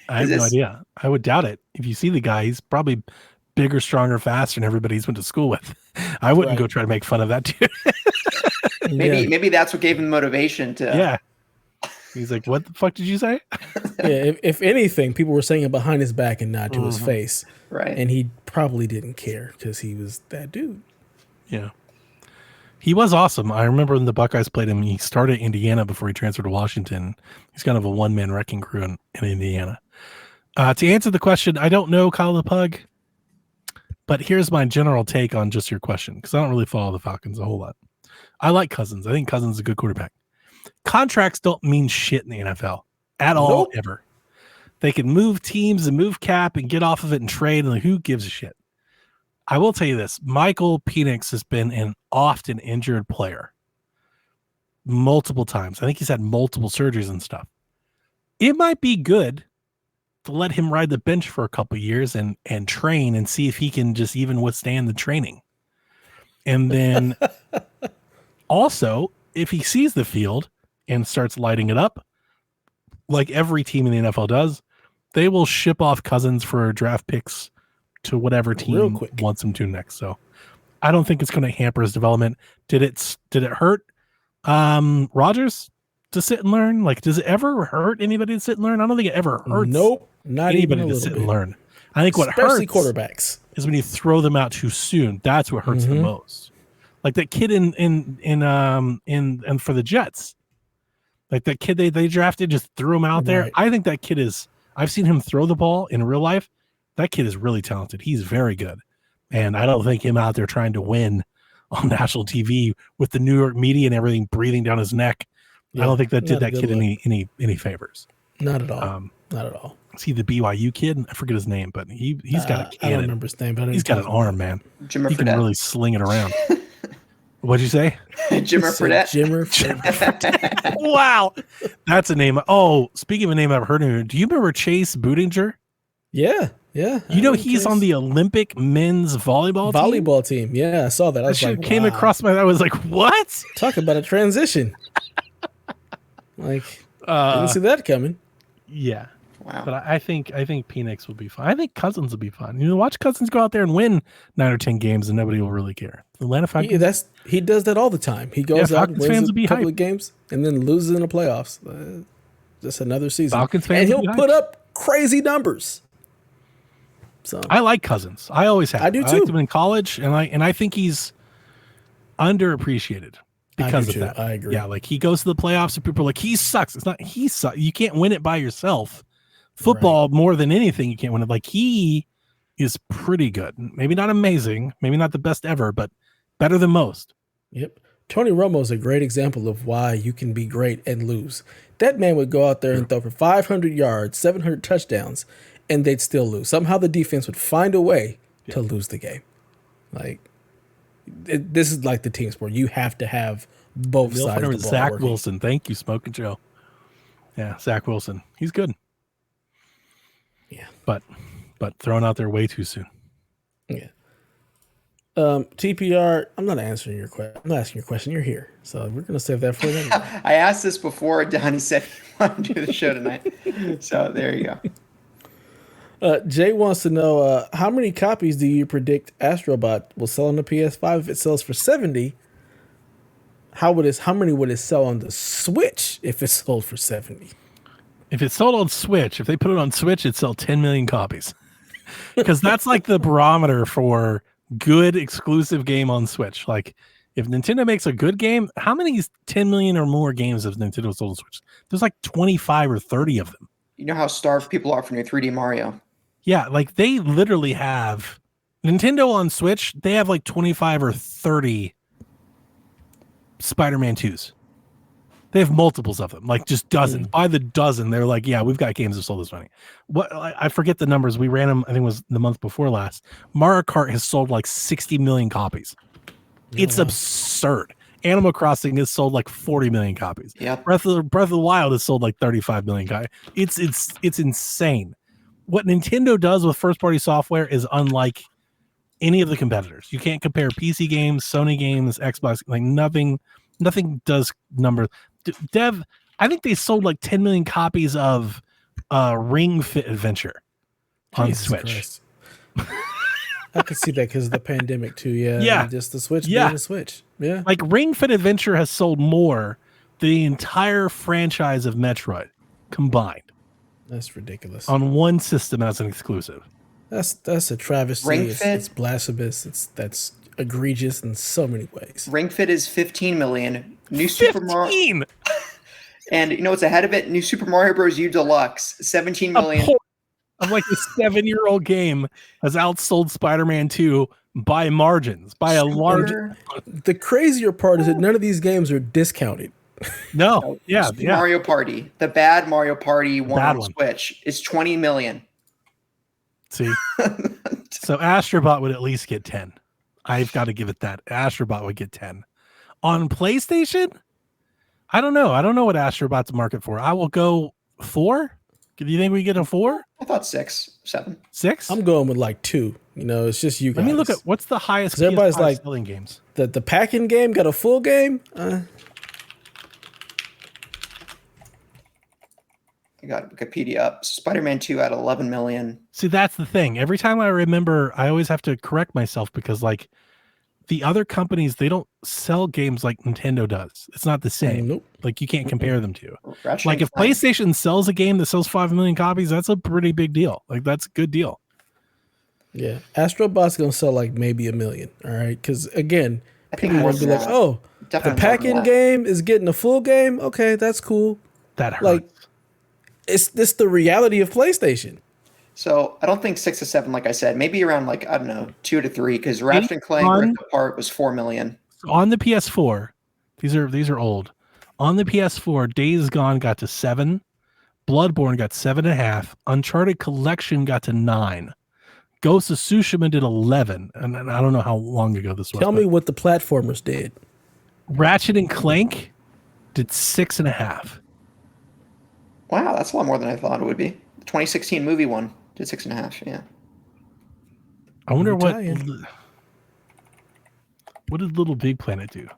I have no idea. I would doubt it. If you see the guy, he's probably bigger, stronger, faster than everybody he's went to school with. I wouldn't go try to make fun of that dude. Maybe that's what gave him motivation to. Yeah. He's like, what the fuck did you say? Yeah. If anything, people were saying it behind his back and not to his face. Right. And he probably didn't care because he was that dude. Yeah. He was awesome. I remember when the Buckeyes played him, he started at Indiana before he transferred to Washington. He's kind of a one-man wrecking crew in Indiana. To answer the question, I don't know Kyle the Pug, but here's my general take on just your question, because I don't really follow the Falcons a whole lot. I like Cousins. I think Cousins is a good quarterback. Contracts don't mean shit in the NFL at all, ever. They can move teams and move cap and get off of it and trade, and who gives a shit? I will tell you this. Michael Penix has been an often injured player multiple times. I think he's had multiple surgeries and stuff. It might be good to let him ride the bench for a couple of years and train and see if he can just even withstand the training. And then also, if he sees the field and starts lighting it up, like every team in the NFL does, they will ship off Cousins for draft picks to whatever team wants him to next. So I don't think it's going to hamper his development. Did it hurt Rodgers to sit and learn? Like, does it ever hurt anybody to sit and learn? I don't think it ever hurts. Nope, not anybody even a to sit little and bit. learn. I think what especially hurts quarterbacks is when you throw them out too soon. That's what hurts the most. Like that kid in for the Jets. Like that kid they drafted, just threw him out there. I think that kid is. I've seen him throw the ball in real life. That kid is really talented. He's very good. And I don't think him out there trying to win on national TV with the New York media and everything breathing down his neck. Yeah, I don't think that did that kid any favors. Not at all. Not at all. See the BYU kid? I forget his name, but he's got a cannon. I don't remember his name, but he's got an arm, man. Jimmer he can Fredette. really sling it around. What'd you say? Jimmer Fredette. Jimmer Fredette. Wow. That's a name. Oh, speaking of a name I've heard of, do you remember Chase Budinger? Yeah. You know he's on the Olympic men's volleyball team? Yeah, I saw that. I was came across I was like, what? Talk about a transition. Like, didn't see that coming. Yeah. Wow. But I think Penix will be fine. I think Cousins will be fine. You know, watch Cousins go out there and win 9 or 10 games, and nobody will really care. The Atlanta Falcons. He does that all the time. He goes out and wins a couple of games, and then loses in the playoffs. Just another season. Falcons fans, and he'll put up crazy numbers. So I like Cousins. I always have. I do too. I liked him in college, and I think he's underappreciated because of that. I agree. Yeah, like he goes to the playoffs, and people are like, he sucks. It's not he sucks. You can't win it by yourself. Football, more than anything, you can't win it. Like he is pretty good. Maybe not amazing. Maybe not the best ever, but better than most. Yep. Tony Romo is a great example of why you can be great and lose. That man would go out there and throw for 500 yards, 700 touchdowns, and they'd still lose. Somehow the defense would find a way to lose the game. Like, this is like the team sport. You have to have both sides of the ball Zach working. Wilson. Thank you, Smoking Joe. Yeah, Zach Wilson. He's good. Yeah. But thrown out there way too soon. Yeah. TPR, I'm not answering your question. I'm not asking your question. You're here. So we're going to save that for another time. I asked this before Donnie said he wanted to do the show tonight. So there you go. Jay wants to know, how many copies do you predict Astrobot will sell on the PS5? If it sells for 70, how many would it sell on the Switch if it sold for 70? If it's sold on Switch, if they put it on Switch, it'd sell 10 million copies. Because that's like the barometer for good exclusive game on Switch. Like, if Nintendo makes a good game, how many 10 million or more games have Nintendo sold on Switch? There's like 25 or 30 of them. You know how starved people are for new 3D Mario. Yeah, like they literally have Nintendo on Switch. They have like 25 or 30 Spider-Man 2s. They have multiples of them, like just dozens. By the dozen, they're like, yeah, we've got games that sold this money. What I forget the numbers. We ran them, I think it was the month before last. Mario Kart has sold like 60 million copies. It's absurd. Animal Crossing has sold like 40 million copies. Yep. Breath of the Wild has sold like 35 million copies. It's insane. What Nintendo does with first party software is unlike any of the competitors. You can't compare PC games, Sony games, Xbox, like nothing does number. Dev, I think they sold like 10 million copies of Ring Fit Adventure on Jesus Switch. Christ. I could see that because of the pandemic too. Yeah. Yeah. And just the Switch Yeah. being a Switch. Yeah. Like Ring Fit Adventure has sold more than the entire franchise of Metroid combined That's ridiculous. on one system as an exclusive. That's a travesty. Ring It's, Fit? it's blasphemous. That's egregious in so many ways. Ring Fit is 15 million. New Super Mario, 15! and you know what's ahead of it? New Super Mario Bros. U Deluxe, 17 million. Of like a 7-year-old game has outsold Spider-Man 2 by margins, by a large. The crazier part is that none of these games are discounted. No, yeah, Super yeah. Mario Party, the bad Mario Party one Bad on one. Switch is 20 million. See, so Astrobot would at least get 10. I've got to give it that. Astrobot would get 10 on PlayStation. I don't know. I don't know what Astrobot's market for. I will go 4. Do you think we get a 4? I thought 6, 7. 6? I'm going with like 2. You know, it's just you guys. Let me look at what's the highest. 'Cause everybody's PS5 like- selling games. the packing game got a full game. I got Wikipedia up. Spider-Man 2 at 11 million. See, that's the thing. Every time I remember, I always have to correct myself because, like, the other companies, they don't sell games like Nintendo does. It's not the same. Nope. Like, you can't compare them to. Ratchet Like, and if Clank. PlayStation sells a game that sells 5 million copies, that's a pretty big deal. Like, that's a good deal. Yeah, Astrobot's gonna sell like maybe 1 million. All right, because again, I think people more will be than like, that. "Oh, Definitely the more than packing that. game is getting a full game. Okay, that's cool." That hurts. Like, it's this the reality of PlayStation. So I don't think 6 to 7, like I said, maybe around like, I don't know, 2 to 3, because Ratchet and Clank on- Rift Apart was 4 million. So on the PS4, these are old. On the PS4, Days Gone got to 7, Bloodborne got 7.5, Uncharted Collection got to 9, Ghost of Tsushima did 11, and I don't know how long ago this was. Tell but me what the platformers did. Ratchet and Clank did 6.5. Wow, that's a lot more than I thought it would be. The 2016 movie one did 6.5. Yeah. I wonder what Italian. did Little Big Planet do?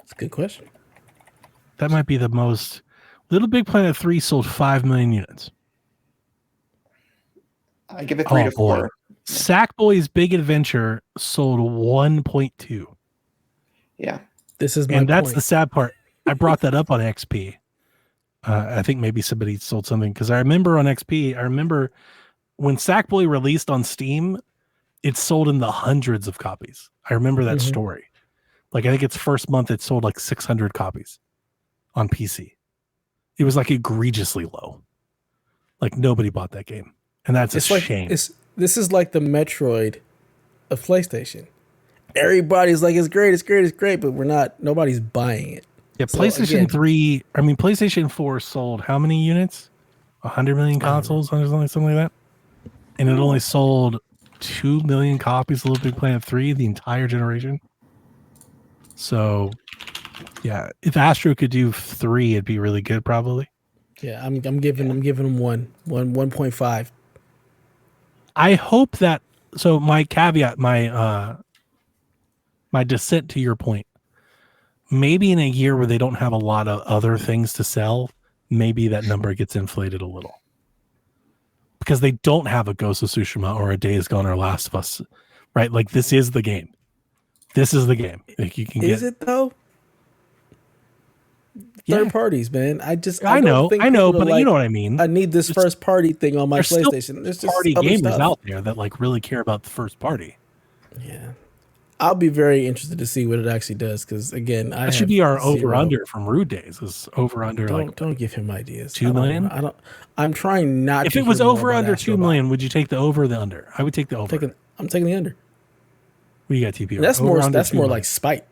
It's a good question. That might be the most. Little Big Planet 3 sold 5 million units. I give it 3 to 4. Sackboy's Big Adventure sold 1.2. Yeah. This is my And that's point. the sad part. I brought that up on XP. I think maybe somebody sold something because I remember on XP, I remember when Sackboy released on Steam, it sold in the hundreds of copies. I remember that Mhm. story. Like, I think its first month, it sold like 600 copies on PC. It was like egregiously low. Like, nobody bought that game. And that's It's a like shame. this is like the Metroid of PlayStation. Everybody's like, it's great, but nobody's buying it. Yeah, So, PlayStation again- 3, I mean, PlayStation 4 sold how many units? 100 million consoles, something like that. And it only sold 2 million copies of Little Big Planet 3 the entire generation. So, yeah, if Astro could do 3, it'd be really good, probably. Yeah, I'm giving them 1.5. I hope that. So my caveat, my dissent to your point. Maybe in a year where they don't have a lot of other things to sell, maybe that number gets inflated a little. Because they don't have a Ghost of Tsushima or a Days Gone or Last of Us, right? Like, this is the game. This is the game. Like, you can Is get. it though? Yeah. Third parties, man. I I know, don't think but people are you like, know what I mean. I need this There's- first party thing on my there's still PlayStation. There's just Party other gamers stuff. out there that like really care about the first party. Yeah, I'll be very interested to see what it actually does because again, That should be our over under from Rude Days. Is over under like Don't give him ideas. 2 million? I don't. I'm trying not. if to it was hear more over about under Astrobot. 2 million, would you take the over or the under? I would take the over. I'm taking the under. What do you got, TPR? That's Over, more. under, That's 2 more million? like spite.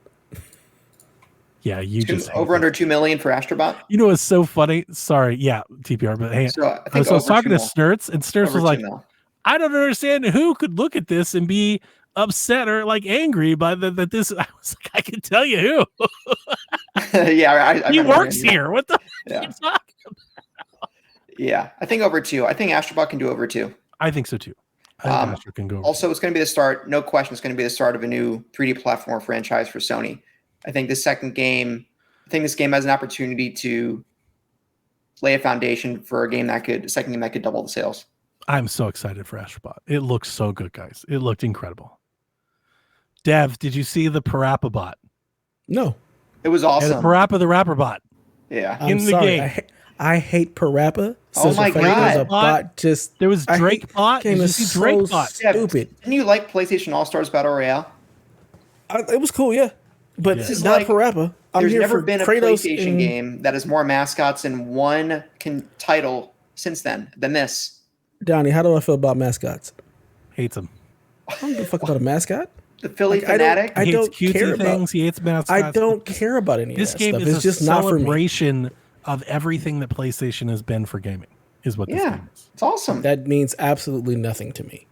Yeah, you just hate Over that. under 2 million for Astrobot. You know what's so funny? Sorry, yeah, TPR, but hey, So I I think was talking to over 2 Sturts, and Sturts over was 2 like, mil. I don't understand who could look at this and be upset or like angry by that this. I was like, I can tell you who. Yeah, I He remember works hearing here. What the Yeah. you talking about? Yeah, I think over 2. I think Astrobot can do over 2. I think so too. I think Astro can go. Also, it's going to be the start. No question, it's going to be the start of a new 3D platformer franchise for Sony. I think this game has an opportunity to lay a foundation for a second game that could double the sales. I'm so excited for Astrobot. It looks so good, guys. It looked incredible. Dev, did you see the Parappa bot? No. It was awesome. Yeah, the Parappa the Rapper bot. Yeah. I'm sorry. I hate Parappa. Oh my God. There's a bot just... There was Drake bot. Game is so Drake bot. stupid. Didn't you like PlayStation All-Stars Battle Royale? It was cool, yeah. But This is not like- Parappa. There's here never for been a Kratos PlayStation and- game that has more mascots in one title since then than this. Donnie, how do I feel about mascots? Hates them. I don't give a fuck about a mascot. The Philly Like, I don't- fanatic. I He hates don't cutesy care about- things. He hates mascots. I don't care about any of This that game stuff. is It's a just not for me. celebration of everything that PlayStation has been for gaming. Is what this Yeah, game is. it's awesome. That means absolutely nothing to me.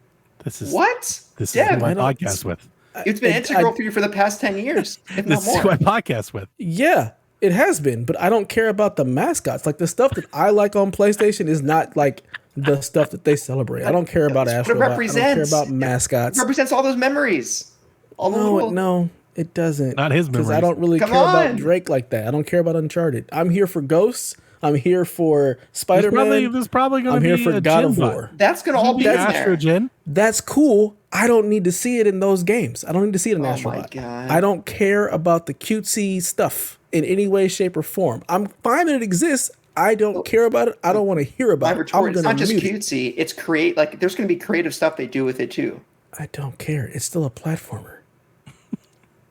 This is What? This Dev, is who I I don't- podcast with. It's been I- integral I- for you for the past 10 years, if not This is who I more. podcast with. Yeah, it has been, but I don't care about the mascots. Like the stuff that I like on PlayStation is not like the stuff that they celebrate. I don't care about That's what it Astro. I don't care represents. about It mascots. represents all those memories. All the little- No, it doesn't. Not his Because I memories. don't really Come care about on. Drake like that. I don't care about Uncharted. I'm here for Ghosts. I'm here for Spider-Man. There's probably going I'm to here be for a God Gen of bot. War. That's going to all be in Astro there. Gen. That's cool. I don't need to see it in those games. I don't need to see it in Oh Astro my Bot. God. I don't care about the cutesy stuff in any way, shape, or form. I'm fine that it exists. I don't care about it. I don't want to hear My about it. retort, it's gonna not just mute it. cutesy. It's there's going to be creative stuff they do with it too. I don't care. It's still a platformer.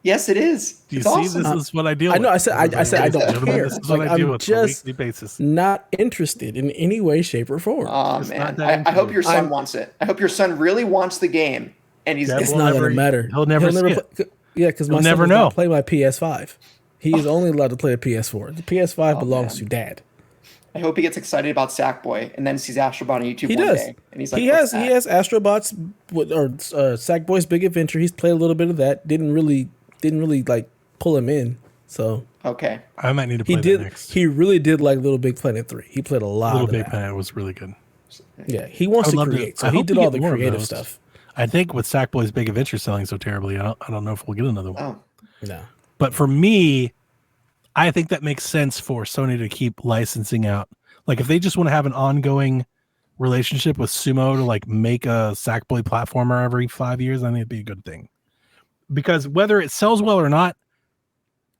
Yes, it is. Do you It's see? awesome. This is what I deal I with. know. I said I don't Gentlemen, care. This is what Like, I deal I'm with on a just weekly basis. not interested in any way, shape, or form. Oh It's man, not that I hope your son I'm- wants it. I hope your son really wants the game, and he's. Yeah, It's we'll not never- gonna matter. he'll never see it. Yeah, because my He'll son never does not know. play my PS5. He is only allowed to play a PS4. The PS5 belongs man. to Dad. I hope he gets excited about Sackboy and then sees Astrobot on YouTube He one does. day, and he's like, he "What's has that?" Astrobots or Sackboy's Big Adventure. He's played a little bit of that. Didn't really like pull him in. So Okay, I might need to he play did. that next. He really did like Little Big Planet 3. He played a lot Little of Big that. Planet was really good. Yeah, he wants I to would love to- create. I So he hope did we all get the more of creative those. stuff. I think with Sackboy's Big Adventure selling so terribly, I don't know if we'll get another one. oh, No. But for me, I think that makes sense for Sony to keep licensing out. Like if they just want to have an ongoing relationship with Sumo to like make a Sackboy platformer every 5 years, I think it'd be a good thing. Because whether it sells well or not,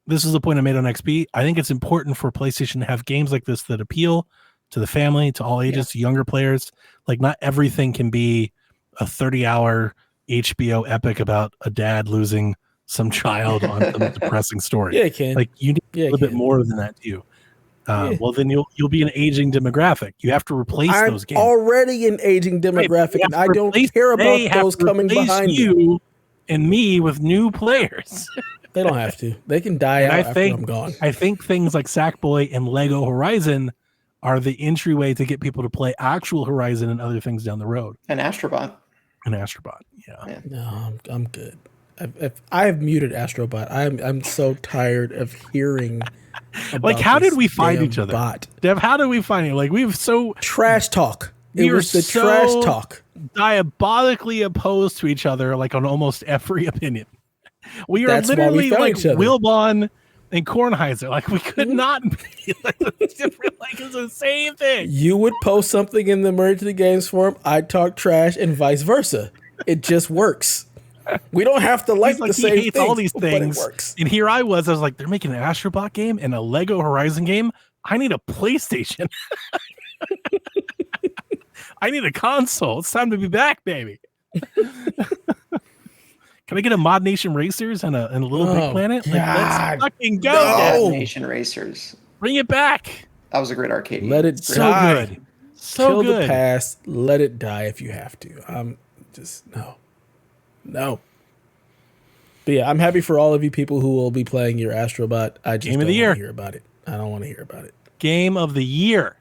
this is the point I made on XP. I think it's important for PlayStation to have games like this that appeal to the family, to all ages, to younger players. Like not everything can be a 30-hour HBO epic about a dad losing some child on some depressing story. Yeah, it can. Like you need Yeah, a it little bit can. more than that too. Yeah. Well, then you'll be an aging demographic. You have to replace I'm those games. already an aging demographic, and I don't care They about have those to coming replace behind me. you and me with new players. They don't have to. They can die And out I after think I'm gone. I think things like Sackboy and Lego Horizon are the entryway to get people to play actual Horizon and other things down the road. and Astrobot. And Astrobot, yeah. No, I'm good. I've muted Astrobot. I'm so tired of hearing. Like, about how did this we find damn each other? Bot. Dev, how did we find you? Like, we've so Trash talk. It We are was the so- trash talk. diabolically opposed to each other, like on almost every opinion. We are That's why we literally found like each other. Wilbon and Kornheiser. Like we could Mm-hmm. not be like different. Like it's the same thing. You would post something in the Merge to the Games forum. I'd talk trash, and vice versa. It just works. We don't have to like He's like the same he hates things, all these but it things. works. And here I was like, they're making an Astrobot game and a Lego Horizon game. I need a PlayStation. I need a console. It's time to be back, baby. Can I get a Mod Nation Racers and a Little Big Oh, Planet? Like, God. let's fucking go. No. Nation Racers. Bring it back. That was a great arcade game. Let it So die. good. So Kill good. the past. Let it die if you have to. I'm just no. But yeah, I'm happy for all of you people who will be playing your Astrobot. I just Game of don't the want year. to hear about it. I don't want to hear about it. Game of the year.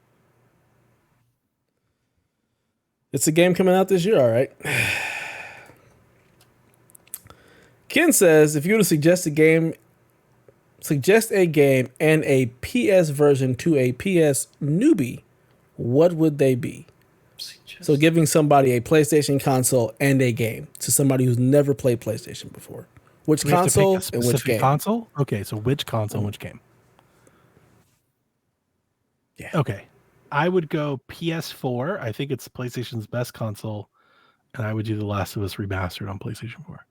It's a game coming out this year, all right. Ken says, if you were to suggest a game and a PS version to a PS newbie, what would they be? So giving somebody a PlayStation console and a game to somebody who's never played PlayStation before. Which We have to pick console a and which specific game? console? Okay, so which console and which game? Yeah. Okay. I would go PS4. I think it's PlayStation's best console, and I would do The Last of Us remastered on PlayStation 4.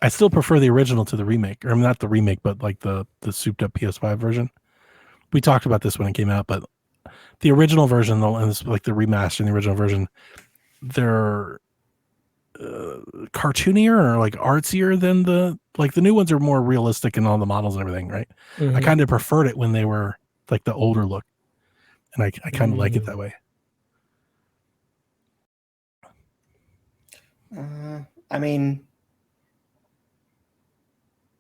I still prefer the original to the remake, or not the remake, but like the souped up PS5 version. We talked about this when it came out, but the original version, though, and it's like the remaster and the original version, they're cartoonier or like artsier than the new ones are more realistic in all the models and everything, right? Mm-hmm. I kind of preferred it when they were like the older look, and I kind of like it that way. I mean,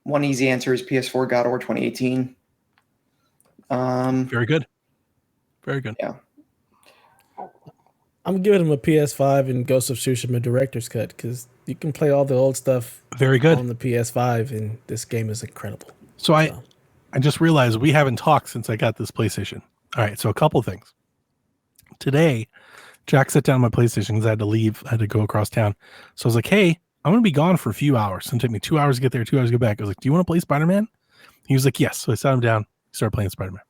one easy answer is PS4 God of War 2018. Very good. Very good. Yeah. I'm giving him a PS5 and Ghost of Tsushima Director's Cut because you can play all the old stuff Very good on the PS5, and this game is incredible. So I just realized we haven't talked since I got this PlayStation. All right, so a couple things. Today, Jack sat down on my PlayStation because I had to leave. I had to go across town. So I was like, hey, I'm going to be gone for a few hours. It's going to take me 2 hours to get there, 2 hours to get back. I was like, do you want to play Spider-Man? He was like, yes. So I sat him down, started playing Spider-Man.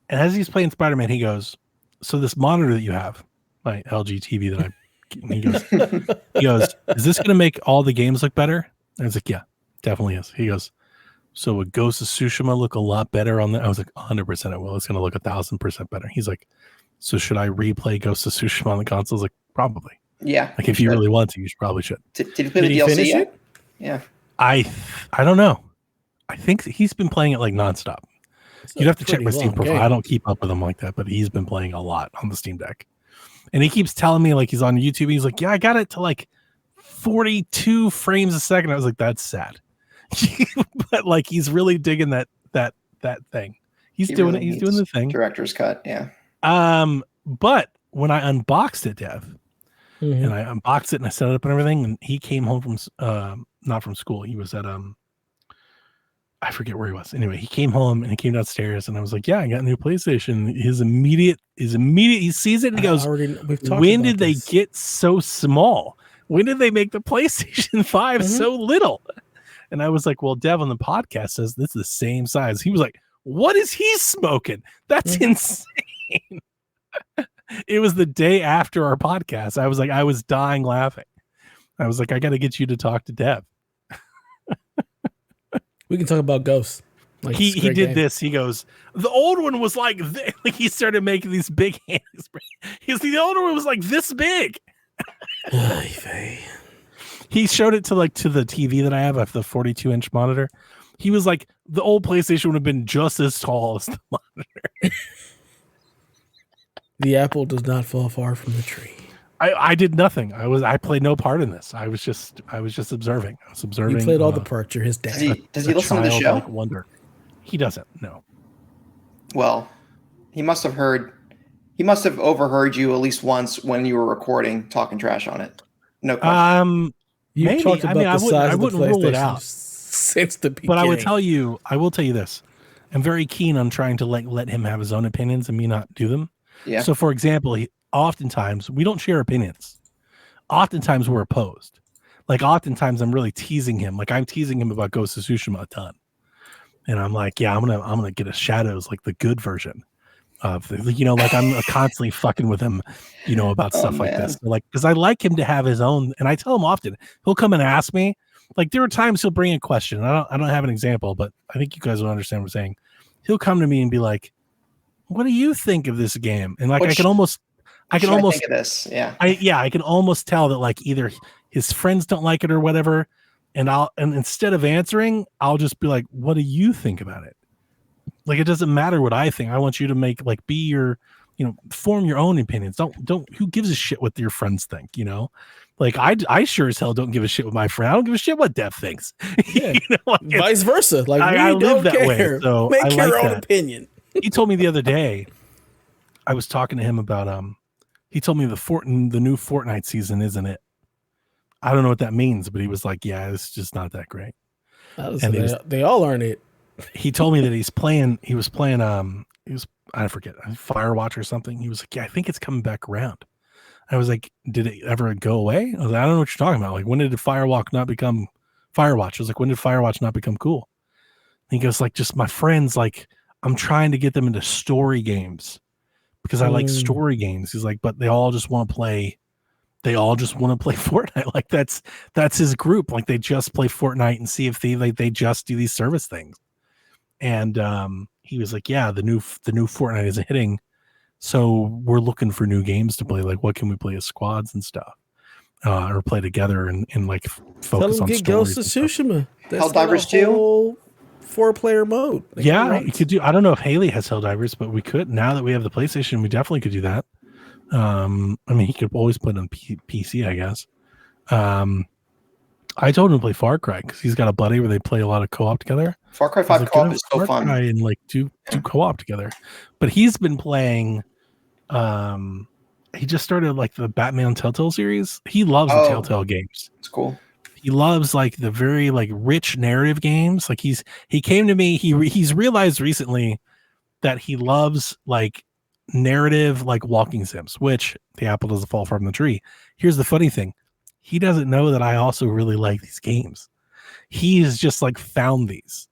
And as he's playing Spider-Man, he goes, so this monitor that you have, my LG TV that he goes, is this going to make all the games look better? And I was like, yeah, definitely is. He goes, so would Ghost of Tsushima look a lot better on that? I was like, 100% it will. It's going to look 1,000% better. He's like, so should I replay Ghost of Tsushima on the console? I was like, probably. Yeah. Like if you really want to, you probably should. Did you play the DLC yet? Yeah. I don't know. I think he's been playing it like nonstop. You'd have to check my Steam profile. I don't keep up with him like that, but he's been playing a lot on the Steam Deck. And he keeps telling me like he's on YouTube. He's like, yeah, I got it to like 42 frames a second. I was like, that's sad. But like he's really digging that thing. He's doing it. He's doing the thing. Director's cut, yeah. But when I unboxed it, Dev, and I unboxed it and I set it up and everything, and he came home from not from school. He was at I forget where he was. Anyway, he came home and he came downstairs and I was like, yeah, I got a new PlayStation. His immediate, he sees it and he goes, when did they get so small? When did they make the PlayStation 5 so little? And I was like, well, Dev on the podcast says this is the same size. He was like, what is he smoking? That's insane. It was the day after our podcast. I was like, I was dying laughing. I was like, I got to get you to talk to Dev. We can talk about Ghosts. Like, he did game. This. He goes, the old one was like this. Like he started making these big hands. The older one was like this big. He showed it to the TV that I have the 42-inch monitor. He was like, the old PlayStation would have been just as tall as the monitor. The apple does not fall far from the tree. I did nothing. I played no part in this. I was just observing. I was observing. You played all the parts. You're his dad. Does he listen to the show? Wonder. He doesn't. No. Well, he must have overheard you at least once when you were recording, talking trash on it. No question. You've talked about the size of the PlayStation rule it out since the beginning. But I will tell you this. I'm very keen on trying to let him have his own opinions and me not do them. Yeah. So, for example, oftentimes we don't share opinions. Oftentimes we're opposed. Like oftentimes I'm really teasing him. Like I'm teasing him about Ghost of Tsushima a ton. And I'm like, yeah, I'm gonna get a Shadows, like the good version of like I'm constantly fucking with him, about stuff like this. Like, because I like him to have his own, and I tell him often, he'll come and ask me. Like there are times he'll bring a question. I don't have an example, but I think you guys will understand what I'm saying. He'll come to me and be like, what do you think of this game? And like I can almost think of this. Yeah. I can almost tell that like either his friends don't like it or whatever. And instead of answering, I'll just be like, what do you think about it? Like, it doesn't matter what I think. I want you to be your, form your own opinions. Don't, who gives a shit what your friends think, Like I sure as hell don't give a shit what my friend. I don't give a shit what Dev thinks. Yeah. Vice versa. Like I live that way. So make I your own opinion. He told me the other day, I was talking to him about he told me the new Fortnite season isn't it. I don't know what that means, but he was like, yeah, it's just not that great. They all aren't it. he told me that he was playing I forget, Firewatch or something. He was like, yeah, I think it's coming back around. I was like, did it ever go away? I was like, I don't know what you're talking about. Like, when did Firewatch not become Firewatch? I was like, when did Firewatch not become cool? And he goes, like, just my friends, like, I'm trying to get them into story games because I like story games. He's like, but they all just want to play Fortnite. Like, that's his group. Like, they just play Fortnite and Sea of Thieves. Like, they just do these service things. And he was like, yeah, the new Fortnite is hitting. So we're looking for new games to play. Like, what can we play as squads and stuff, or play together and like focus on get stories. Ghost of Tsushima. That's Helldivers 2? 4-player mode. Yeah, you could do. I don't know if Haley has Helldivers, but we could. Now that we have the PlayStation, we definitely could do that. I mean, he could always put it on PC, I guess. I told him to play Far Cry because he's got a buddy where they play a lot of co-op together. Far Cry 5 co-op is so fun. And like do co-op together. But he's been playing. He just started like the Batman Telltale series. He loves the Telltale games. It's cool. He loves like the very like rich narrative games. Like he came to me. He's realized recently that he loves like narrative, like walking sims, which the apple doesn't fall far from the tree. Here's the funny thing. He doesn't know that I also really like these games. He's just like found these.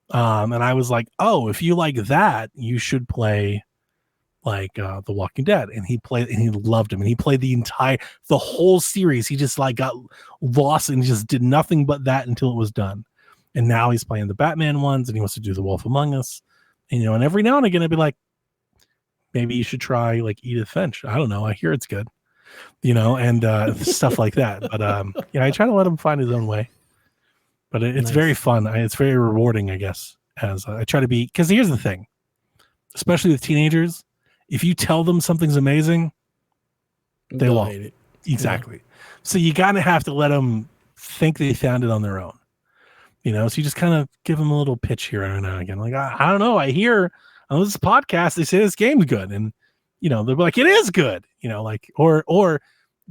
And I was like, oh, if you like that, you should play like The Walking Dead. And he played and he loved him. And he played the whole series. He just like got lost and just did nothing but that until it was done. And now he's playing the Batman ones and he wants to do The Wolf Among Us. And, and every now and again, I'd be like, maybe you should try like Edith Finch. I don't know. I hear it's good, and stuff like that. But, I try to let him find his own way. But it's nice. Very fun. It's very rewarding, I guess, as I try to be. Because here's the thing, especially with teenagers, if you tell them something's amazing, they won't. Hate it. Exactly. Yeah. So you kind of have to let them think they found it on their own. So you just kind of give them a little pitch here and again. Like, I don't know. I hear on this podcast, they say this game's good. And, they'll be like, it is good. Like, or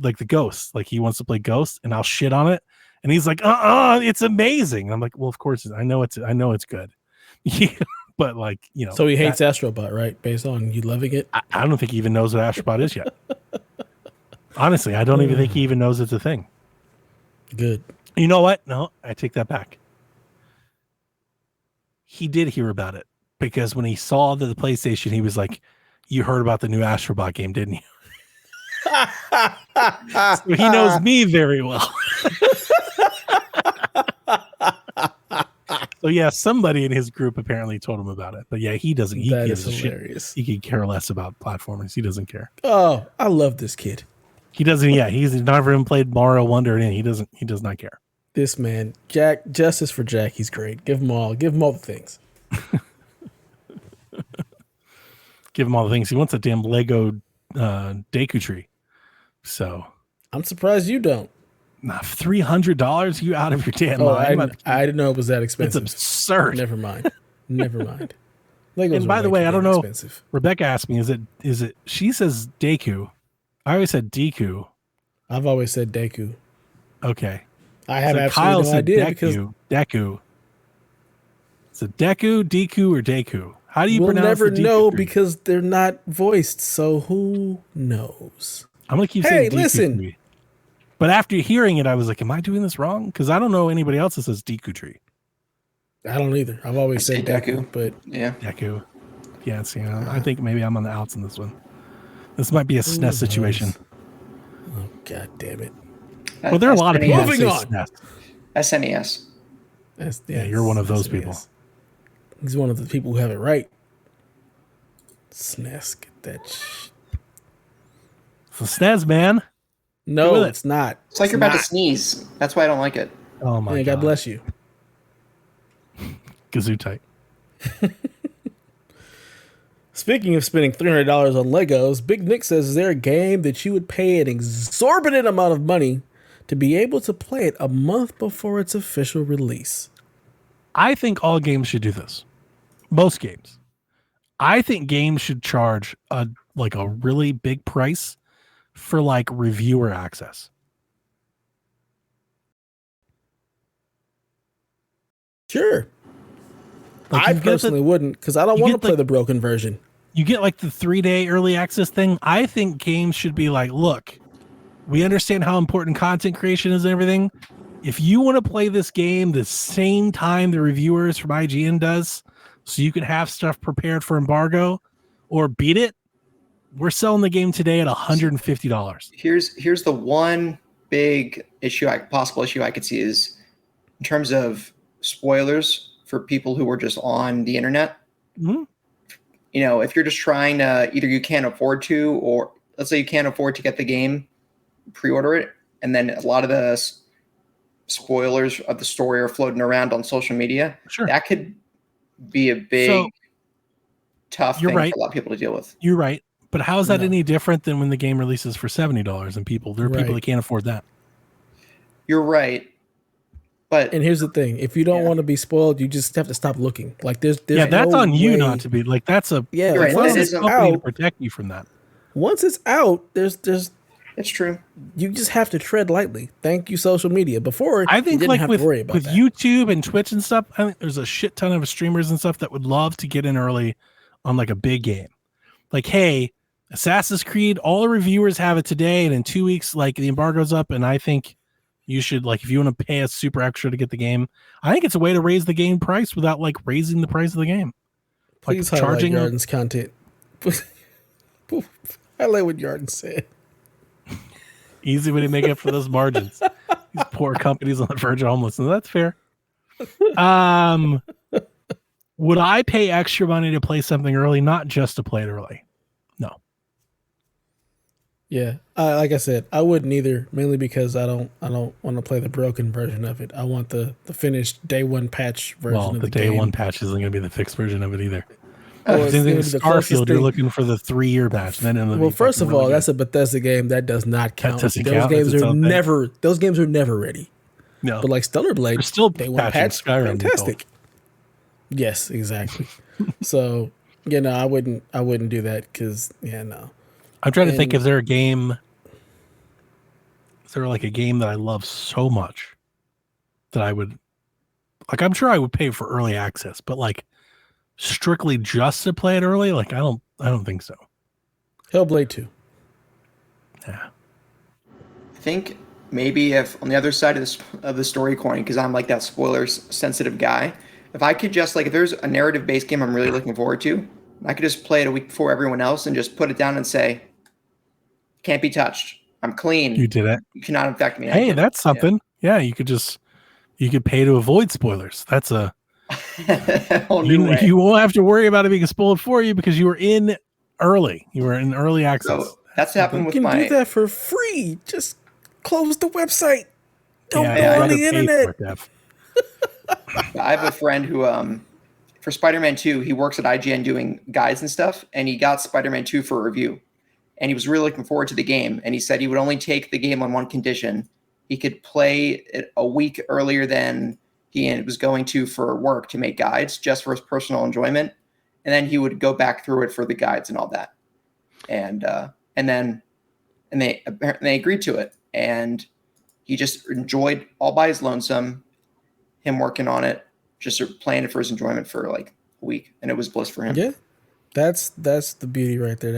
like the Ghost. Like he wants to play Ghost and I'll shit on it. And he's like, it's amazing. And I'm like, well, of course, I know it's good. But like, So he hates Astrobot, right? Based on you loving it? I don't think he even knows what Astrobot is yet. Honestly, I don't even think he even knows it's a thing. Good. You know what? No, I take that back. He did hear about it because when he saw the PlayStation, he was like, you heard about the new Astrobot game, didn't you? So he knows me very well. So yeah, somebody in his group apparently told him about it. But yeah, he doesn't. He gives a shit. He could care less about platformers. He doesn't care. Oh, I love this kid. He doesn't. Yeah, he's never even played Mario Wonder, and he does not care. This man, Jack, justice for Jack. He's great. Give him all the things. Give him all the things. He wants a damn Lego Deku tree. So I'm surprised you don't. $300? You out of your damn mind? I didn't know it was that expensive. It's absurd. Never mind. Legos. And by the way, I don't know. Expensive. Rebecca asked me, is it? She says Deku. I always said Deku. I've always said Deku. Okay. I have absolutely no idea because Deku. Is it Deku, or Deku? How do you pronounce it? We'll never know because they're not voiced. So who knows? I'm gonna keep saying Deku. Hey, listen. But after hearing it, I was like, am I doing this wrong? Because I don't know anybody else that says Deku tree. I don't either. I've always said Deku, but yeah. Deku. Yeah, I think maybe I'm on the outs in this one. This might be a SNES situation. Oh, God damn it. Well, there are a lot of people moving on. SNES. Yeah, you're one of those people. He's one of the people who have it right. SNES, get that shit. It's a SNES, man. No, it's not. It's like you're about to sneeze. That's why I don't like it. Oh my God. God bless you. Kazoo tight. Speaking of spending $300 on Legos, Big Nick says, is there a game that you would pay an exorbitant amount of money to be able to play it a month before its official release? I think all games should do this. Most games. I think games should charge a really big price for like reviewer access. Sure. I personally wouldn't, because I don't want to play the broken version. You get like the 3-day early access thing. I think games should be like, look, we understand how important content creation is and everything. If you want to play this game the same time the reviewers from IGN does, so you can have stuff prepared for embargo or beat it, we're selling the game today at $150. Here's the one big possible issue I could see is in terms of spoilers for people who were just on the internet. Mm-hmm. You know, if you're just trying to, either you can't afford to, or let's say you can't afford to get the game, pre-order it, and then a lot of the spoilers of the story are floating around on social media. Sure. That could be a big, tough thing for a lot of people to deal with. You're right. But how is that any different than when the game releases for $70 and there are people that can't afford that? You're right. And here's the thing: if you don't want to be spoiled, you just have to stop looking. Like there's that's on you not to be like that's a right. That is out to protect you from that. Once it's out, there's it's true. You just have to tread lightly. Thank you, social media. Before I think you didn't have to worry about that. YouTube and Twitch and stuff, I think there's a shit ton of streamers and stuff that would love to get in early on like a big game. Like, hey, Assassin's Creed, all the reviewers have it today, and in 2 weeks, like the embargo's up, and I think you should, like, if you want to pay a super extra to get the game, I think it's a way to raise the game price without like raising the price of the game. Please like charging Yarden's content. I like what Yarden said. Easy way to make up for those margins. These poor companies on the verge of homelessness. That's fair. Would I pay extra money to play something early, not just to play it early? No. Yeah, like I said, I wouldn't either. Mainly because I don't want to play the broken version of it. I want the finished day one patch version. Well, of the day one patch isn't going to be the fixed version of it either. Oh, same thing with Starfield. You're looking for the 3-year patch. Then first of all, that's a Bethesda game that does not count. Those games are never ready. No, but like Stellar Blade, still day one patch, Skyrim, fantastic. Yes, exactly. So I wouldn't do that because no. I'm trying to think, is there a game that I love so much that I would like? I'm sure I would pay for early access, but like strictly just to play it early, like I don't think so. Hellblade 2. Yeah. I think maybe if on the other side of the story coin, because I'm like that spoilers sensitive guy, if I could just like if there's a narrative based game I'm really looking forward to, I could just play it a week before everyone else and just put it down and say, can't be touched. I'm clean. You did it. You cannot infect me. Hey, that's something. Yeah, you could pay to avoid spoilers. That's a whole new way. You won't have to worry about it being spoiled for you because you were in early. You were in early access. So that's happened with my. You can do that for free. Just close the website. Don't go on the internet. I have a friend who, for Spider-Man 2, he works at IGN doing guides and stuff, and he got Spider-Man 2 for a review. And he was really looking forward to the game. And he said he would only take the game on one condition. He could play it a week earlier than he was going to for work to make guides, just for his personal enjoyment. And then he would go back through it for the guides and all that. And they agreed to it. And he just enjoyed all by his lonesome, him working on it, just playing it for his enjoyment for like a week. And it was bliss for him. Yeah. That's the beauty right there.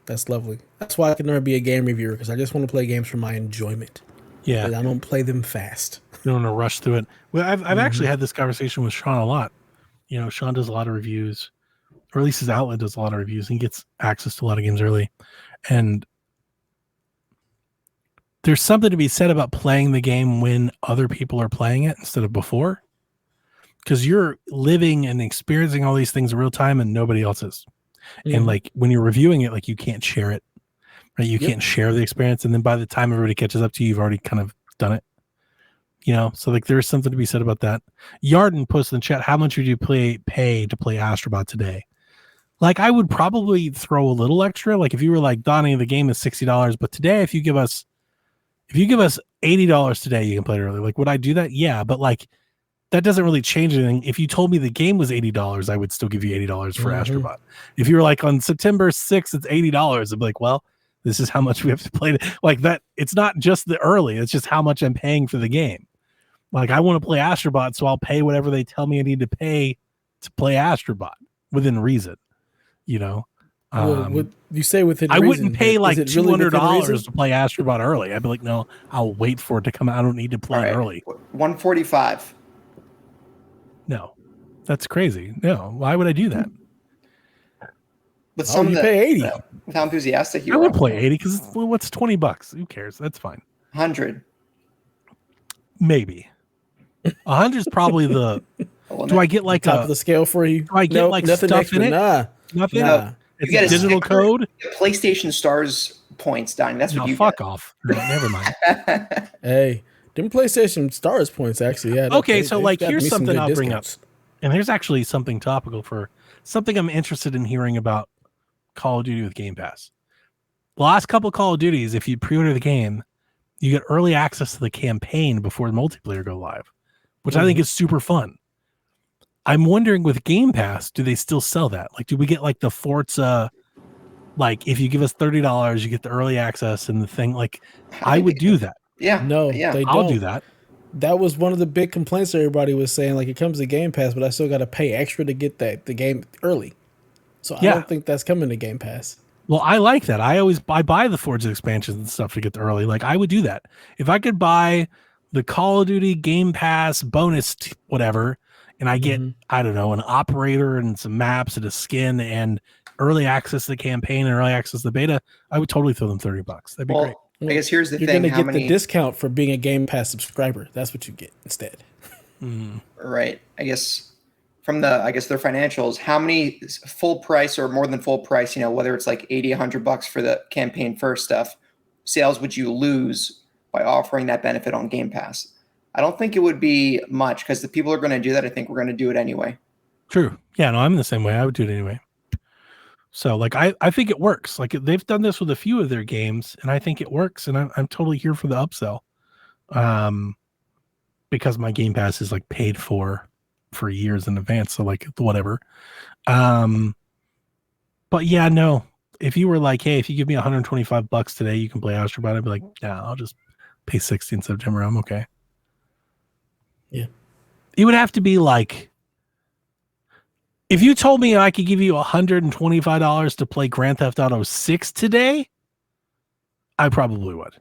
That's lovely. That's why I can never be a game reviewer, because I just want to play games for my enjoyment. Yeah. I don't play them fast. You don't want to rush through it. Well, I've actually had this conversation with Sean a lot. Sean does a lot of reviews, or at least his outlet does a lot of reviews, and he gets access to a lot of games early. And there's something to be said about playing the game when other people are playing it instead of before. Because you're living and experiencing all these things in real time and nobody else is. Mm-hmm. And like when you're reviewing it, like you can't share it, right? You can't share the experience. And then by the time everybody catches up to you, you've already kind of done it, so like there's something to be said about that. Yarden posted in the chat, how much would you pay to play Astrobot today? Like I would probably throw a little extra. Like if you were like, Donnie, the game is $60, but today, if you give us $80 today, you can play it early. Like, would I do that? Yeah. But like, that doesn't really change anything. If you told me the game was $80, I would still give you $80 for Astrobot. If you were like on September 6th, it's $80. I'd be like, well, this is how much we have to play it. Like that. It's not just the early. It's just how much I'm paying for the game. Like I want to play Astrobot, so I'll pay whatever they tell me I need to pay to play Astrobot within reason. You know, What you say within I reason, wouldn't pay but like is it really within $200 reason? to play Astrobot early. I'd be like, no, I'll wait for it to come out. I don't need to play All it right, early. 145. No, that's crazy. No, why would I do that? With Oh, some of you the pay 80. with how enthusiastic you I are. would play 80 because what's $20? Who cares? That's fine. 100. Maybe 100 is probably the. Do I get like Top of the scale for you? Do I get Nope, like nothing stuff extra. in it? Nah. Nothing. Nah. It's You get a a digital sticker. code. PlayStation Stars points, Donnie. That's what No, you fuck off. No, never mind. get. Hey, them PlayStation Stars points actually. Yeah. Okay, so they've like got here's me some something good I'll bring up, discounts. and here's actually something topical for something I'm interested in hearing about Call of Duty with Game Pass. The last couple Call of Duties, if you pre-order the game, you get early access to the campaign before the multiplayer go live, which I think is super fun. I'm wondering with Game Pass, do they still sell that? Like, do we get like the Forza? Like, if you give us $30, you get the early access and the thing. Like, I would do that. Yeah. No, Yeah. they I'll don't. do that. That was one of the big complaints everybody was saying. Like, it comes to Game Pass, but I still got to pay extra to get the game early. So I Yeah. don't think that's coming to Game Pass. Well, I like that. I buy the Forza expansions and stuff to get the early. Like, I would do that if I could buy the Call of Duty Game Pass bonus whatever, and I get I don't know, an operator and some maps and a skin and early access to the campaign and early access to the beta. I would totally throw them $30. That'd be great. Well, I guess here's the You're thing. going to How get many? the discount for being a Game Pass subscriber. That's what you get instead. Right. I guess from their financials, how many full price or more than full price, whether it's like 80, $100 for the campaign first stuff, sales would you lose by offering that benefit on Game Pass? I don't think it would be much because the people are going to do that. I think we're going to do it anyway. True. Yeah, no, I'm the same way. I would do it anyway. So like I think it works. Like they've done this with a few of their games, and I think it works, and I'm totally here for the upsell. Because my Game Pass is like paid for years in advance, so like whatever. But yeah, no. If you were like, hey, if you give me $125 today, you can play Astrobot, I'd be like, nah, I'll just pay 60 in September. I'm okay. Yeah. It would have to be like, if you told me I could give you $125 to play Grand Theft Auto 6 today, I probably would.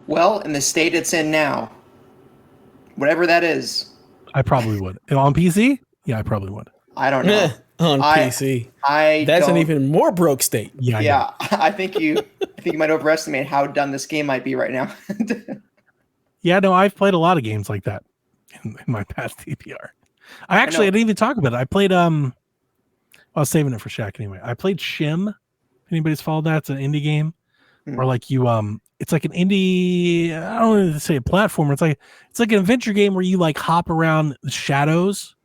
Well, in the state it's in now, whatever that is, I probably would. And on PC? Yeah, I probably would. I don't know. On PC. That's an even more broke state. Yeah. I think you might overestimate how done this game might be right now. Yeah, no, I've played a lot of games like that in my past TPR. I didn't even talk about it. I played I was saving it for Shaq anyway. I played Shim. If anybody's followed that, it's an indie game where like you it's like an indie, I don't know to say a platformer. It's like an adventure game where you like hop around the shadows.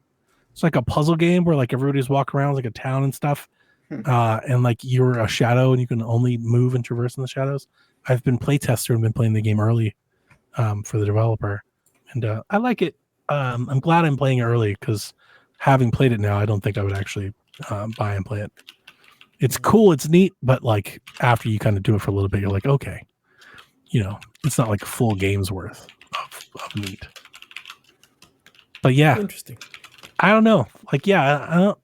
It's like a puzzle game where like everybody's walking around like a town and stuff. And like you're a shadow and you can only move and traverse in the shadows. I've been playtester and been playing the game early for the developer. And I like it. I'm glad I'm playing it early because having played it now, I don't think I would actually buy and play it. It's cool, it's neat, but like after you kind of do it for a little bit, you're like, okay, it's not like a full game's worth of neat. But yeah, Interesting. I don't know. Like, yeah, I don't.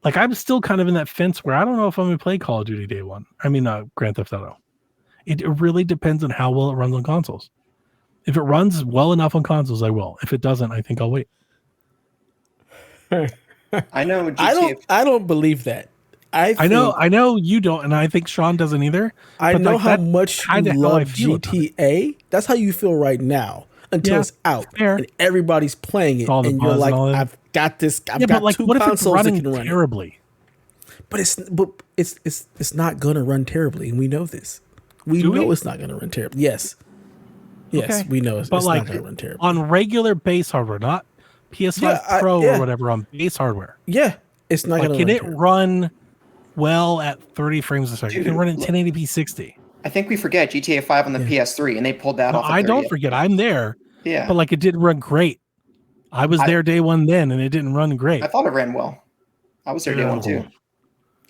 Like, I'm still kind of in that fence where I don't know if I'm going to play Call of Duty day one. I mean, Grand Theft Auto. It really depends on how well it runs on consoles. If it runs well enough on consoles, I will. If it doesn't, I think I'll wait. I know. GTA. I don't believe that. I know you don't, and I think Sean doesn't either. I but know like, how much you love GTA. That's how you feel right now until it's out and everybody's playing it, and you're like, I've got this. I've got like, two what consoles if it's that can run terribly? But it's not gonna run terribly, and we know this. We know it's not gonna run terribly. Yes, Okay. we know it's like, not gonna run terribly on regular base hardware, not PS5 Pro or whatever, on base hardware. Yeah, it's not gonna. Can it run well at 30 frames a second? It can run at 1080p 60. I think we forget GTA 5 on the PS3, and they pulled that off. I don't forget. I'm there. Yeah, but like it didn't run great. I was there day one then, and it didn't run great. I thought it ran well. I was there day one too.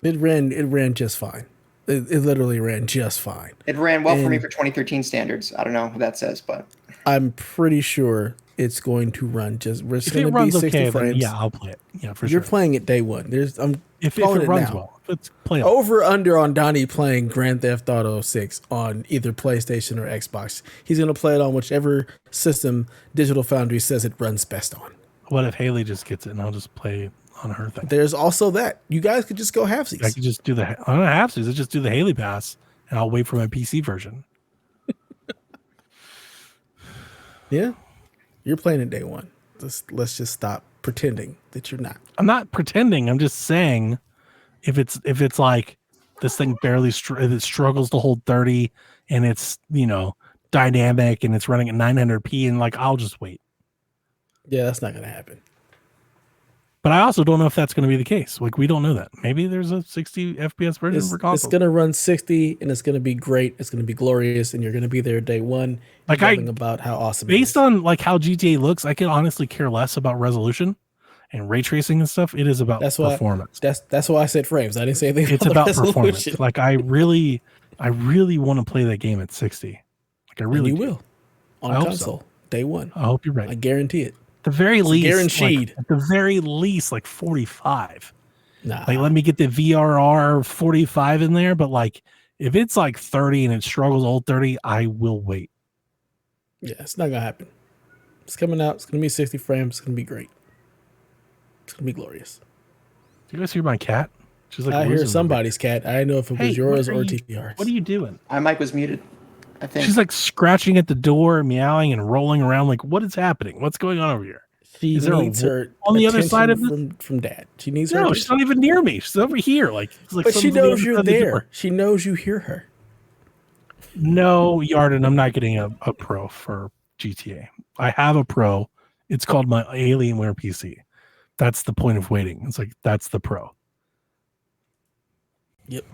It ran just fine. It literally ran just fine. It ran well for me for 2013 standards. I don't know what that says, but I'm pretty sure it's going to run just. It's If going it to be runs 60 okay, then frames. yeah, I'll play it. Yeah, for You're sure. playing it day one. I'm If calling it runs now. well, it's playable. Over under on Donnie playing Grand Theft Auto 6 on either PlayStation or Xbox. He's going to play it on whichever system Digital Foundry says it runs best on. What if Haley just gets it and I'll just play on her thing? There's also that. You guys could just go I halfsies. could just do the. I don't have to. Just do the Haley pass, and I'll wait for my PC version. Yeah. You're playing it day one. Let's just stop pretending that you're not. I'm not pretending. I'm just saying, if it's like this thing barely it struggles to hold 30, and it's dynamic and it's running at 900p, and like I'll just wait. Yeah, that's not going to happen. But I also don't know if that's going to be the case. Like, we don't know that. Maybe there's a 60 FPS version for consoles. It's going to run 60, and it's going to be great. It's going to be glorious, and you're going to be there day one. Like, about how awesome. Based on like how GTA looks, I can honestly care less about resolution and ray tracing and stuff. It is about performance. That's why I said frames. I didn't say anything. It's about performance. Like, I really want to play that game at 60. Like, I really will on console day one. I hope you're right. I guarantee it. The very least, guaranteed. At the very least, like 45. Nah. Like, let me get the VRR 45 in there. But like, if it's like 30 and it struggles old 30, I will wait. Yeah, it's not gonna happen. It's coming out. It's gonna be 60 frames. It's gonna be great. It's gonna be glorious. Do you guys hear my cat? She's like, I hear somebody's cat. I didn't know if it was yours or TPR's. What are you doing? My mic was muted, I think. She's like scratching at the door, meowing and rolling around. Like, what is happening? What's going on over here? She needs her on the other side of from Dad. She needs her. No, she's not even near me. She's over here. Like but she knows you're there. She knows you hear her. No, Yarden, I'm not getting a Pro for GTA. I have a Pro. It's called my Alienware PC. That's the point of waiting. It's like, that's the Pro. Yep.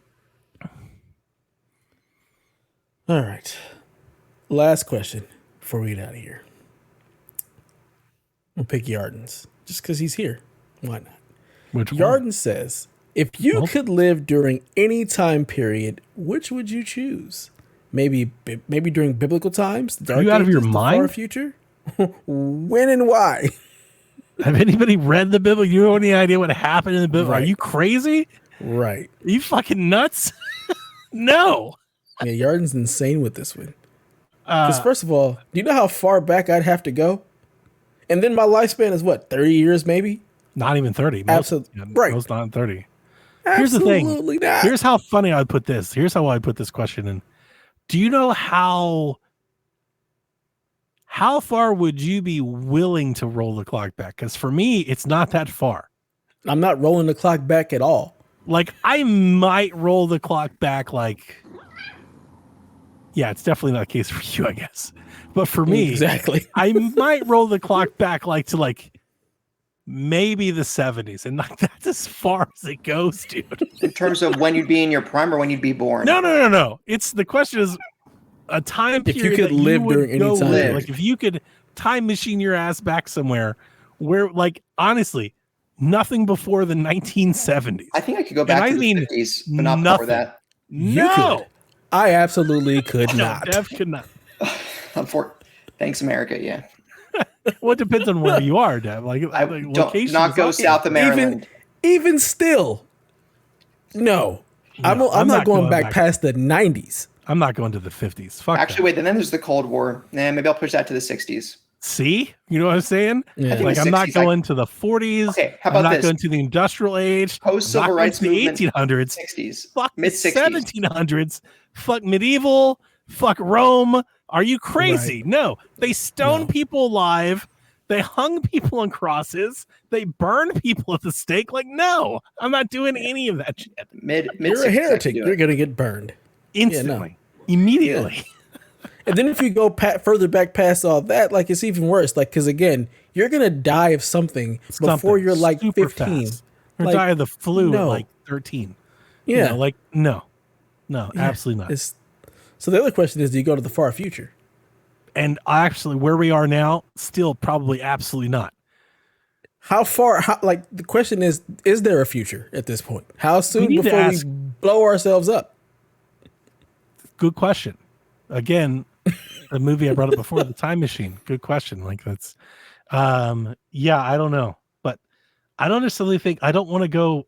All right. Last question before we get out of here. I'll pick Yarden's just because he's here. Why not? Which Yarden one? says, if you could live during any time period, which would you choose? Maybe during biblical times? The Dark Are you out of your Ages, mind? The far future? When and why? Have anybody read the Bible? You have any idea what happened in the Bible? Right. Are you crazy? Right. Are you fucking nuts? No. Yeah, Yarden's insane with this one. Because first of all, do you know how far back I'd have to go? And then my lifespan is what, 30 years maybe? Not even 30. Absolutely. Right. Most not 30. Absolutely Here's the thing. not. Here's how funny I would put this. Here's how I put this question in. Do you know how far would you be willing to roll the clock back? Because for me, it's not that far. I'm not rolling the clock back at all. Like, I might roll the clock back like... Yeah, it's definitely not the case for you, I guess. But for me, exactly, I might roll the clock back like to like maybe the 70s, and like that's as far as it goes, dude. In terms of when you'd be in your prime or when you'd be born. No. It's the question is a time period. If you could live during any time, like if you could time machine your ass back somewhere where, like, honestly, nothing before the 1970s. I think I could go back to the 50s, but not before that. No. I absolutely could not. Dev could not. Thanks, America. Yeah. Well, it depends on where you are, Dev. Like, I don't not go south of Maryland. Even still, no. I'm not going back past the 90s. I'm not going to the 50s. Fuck. Actually, wait. Then there's the Cold War. Maybe I'll push that to the 60s. See, you know what I'm saying? Yeah. Like, I'm not going to the 40s. Okay, how about I'm not this? going to the Industrial Age. Post Civil Rights the Movement. 1800s. 60s. Fuck mid 60s. 1700s. Fuck medieval. Fuck Rome. Are you crazy? Right. No, they stoned people alive. They hung people on crosses. They burned people at the stake. Like, no, I'm not doing any of that shit. You're a heretic. You're going to get burned instantly, immediately. Yeah. And then if you go further back past all that, like, it's even worse. Like, because again, you're going to die of something before you're like 15. Or die of the flu at like 13. Yeah. You know, like, no, absolutely not. So the other question is, do you go to the far future? And actually, where we are now, still probably absolutely not. How far, like, the question is there a future at this point? How soon before we blow ourselves up? Good question. Again, the movie I brought up before, The Time Machine. Good question. Like that's, yeah, I don't know, but I don't necessarily think I don't want to go.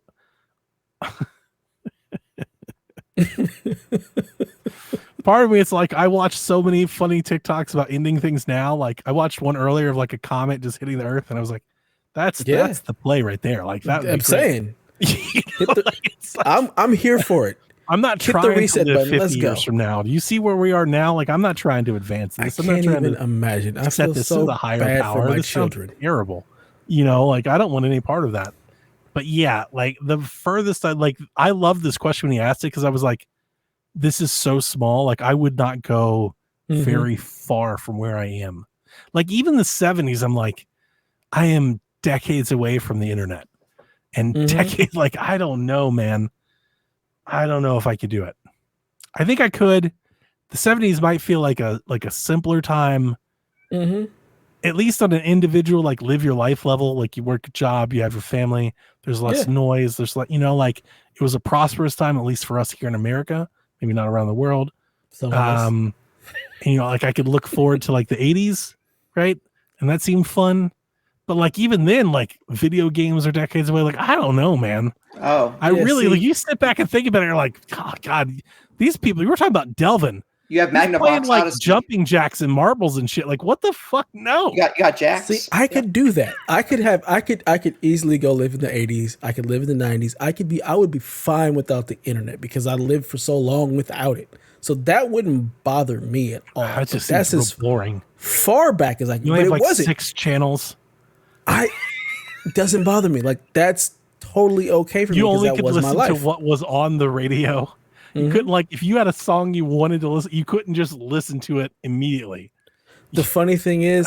Part of me, it's like I watch so many funny TikToks about ending things now. Like I watched one earlier of like a comet just hitting the earth, and I was like, that's the play right there. Like that. I'm saying, like, I'm here for it. I'm not Hit trying the reset to live button. 50 Let's years go. from now. Do you see where we are now? Like I'm not trying to advance I this. I'm not can't trying even to imagine. I set feel this so to the higher bad power. for my This sounds children. terrible. You know, like I don't want any part of that. But yeah, like the furthest I love this question when you asked it because I was like, this is so small. Like I would not go very far from where I am. Like even the 70s, I'm like, I am decades away from the internet. And decades, like, I don't know, man. I don't know if I could do it. I think I could. The 70s might feel like a simpler time. At least on an individual, like live your life level, like you work a job, you have your family, there's less noise, there's like, you know, like it was a prosperous time, at least for us here in America, maybe not around the world. And, you know, like I could look forward to like the 80s, right? And that seemed fun. But like even then, like video games are decades away. Like, I don't know, man. I really like you sit back and think about it, you're like, oh God, these people, you were talking about Delvin. You have He's Magnavox playing like Odyssey. jumping jacks and marbles and shit. Like, what the fuck? No. You got Jacks. See, I could do that. I could easily go live in the 80s. I could live in the 90s. I would be fine without the internet because I lived for so long without it. So that wouldn't bother me at all. That just that's seems as boring. Far back as I can. You But have it like wasn't. 6 channels. It doesn't bother me. Like that's totally okay for me You because only that could was my listen life. to what was on the radio. You couldn't like if you had a song you wanted to listen, you couldn't just listen to it immediately. The funny thing is,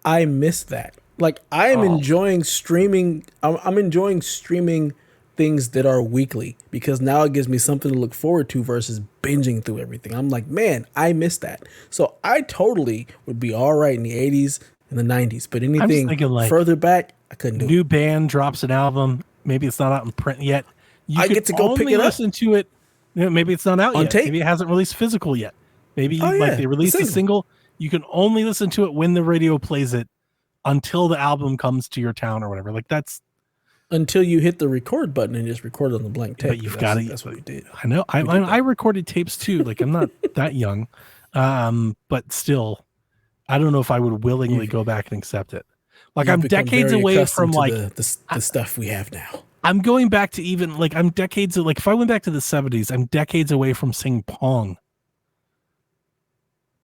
I miss that. Like I am enjoying streaming. I'm enjoying streaming things that are weekly because now it gives me something to look forward to versus binging through everything. I'm like, man, I miss that. So I totally would be all right in the 80s and the 90s, but anything thinking, like, further back, I couldn't do it. New band drops an album. Maybe it's not out in print yet. I get to go pick it up. Listen to it. You know, maybe it's not out On yet. tape. Maybe it hasn't released physical yet. Maybe they released the a single. You can only listen to it when the radio plays it until the album comes to your town or whatever. Like that's Until you hit the record button and just record on the blank tape. But you've got to. That's what we did. I know. I recorded tapes too. Like I'm not that young, but still, I don't know if I would willingly go back and accept it. Like I'm decades away from like the stuff we have now. I'm going back to even like I'm decades like if I went back to the 70s, I'm decades away from saying Pong.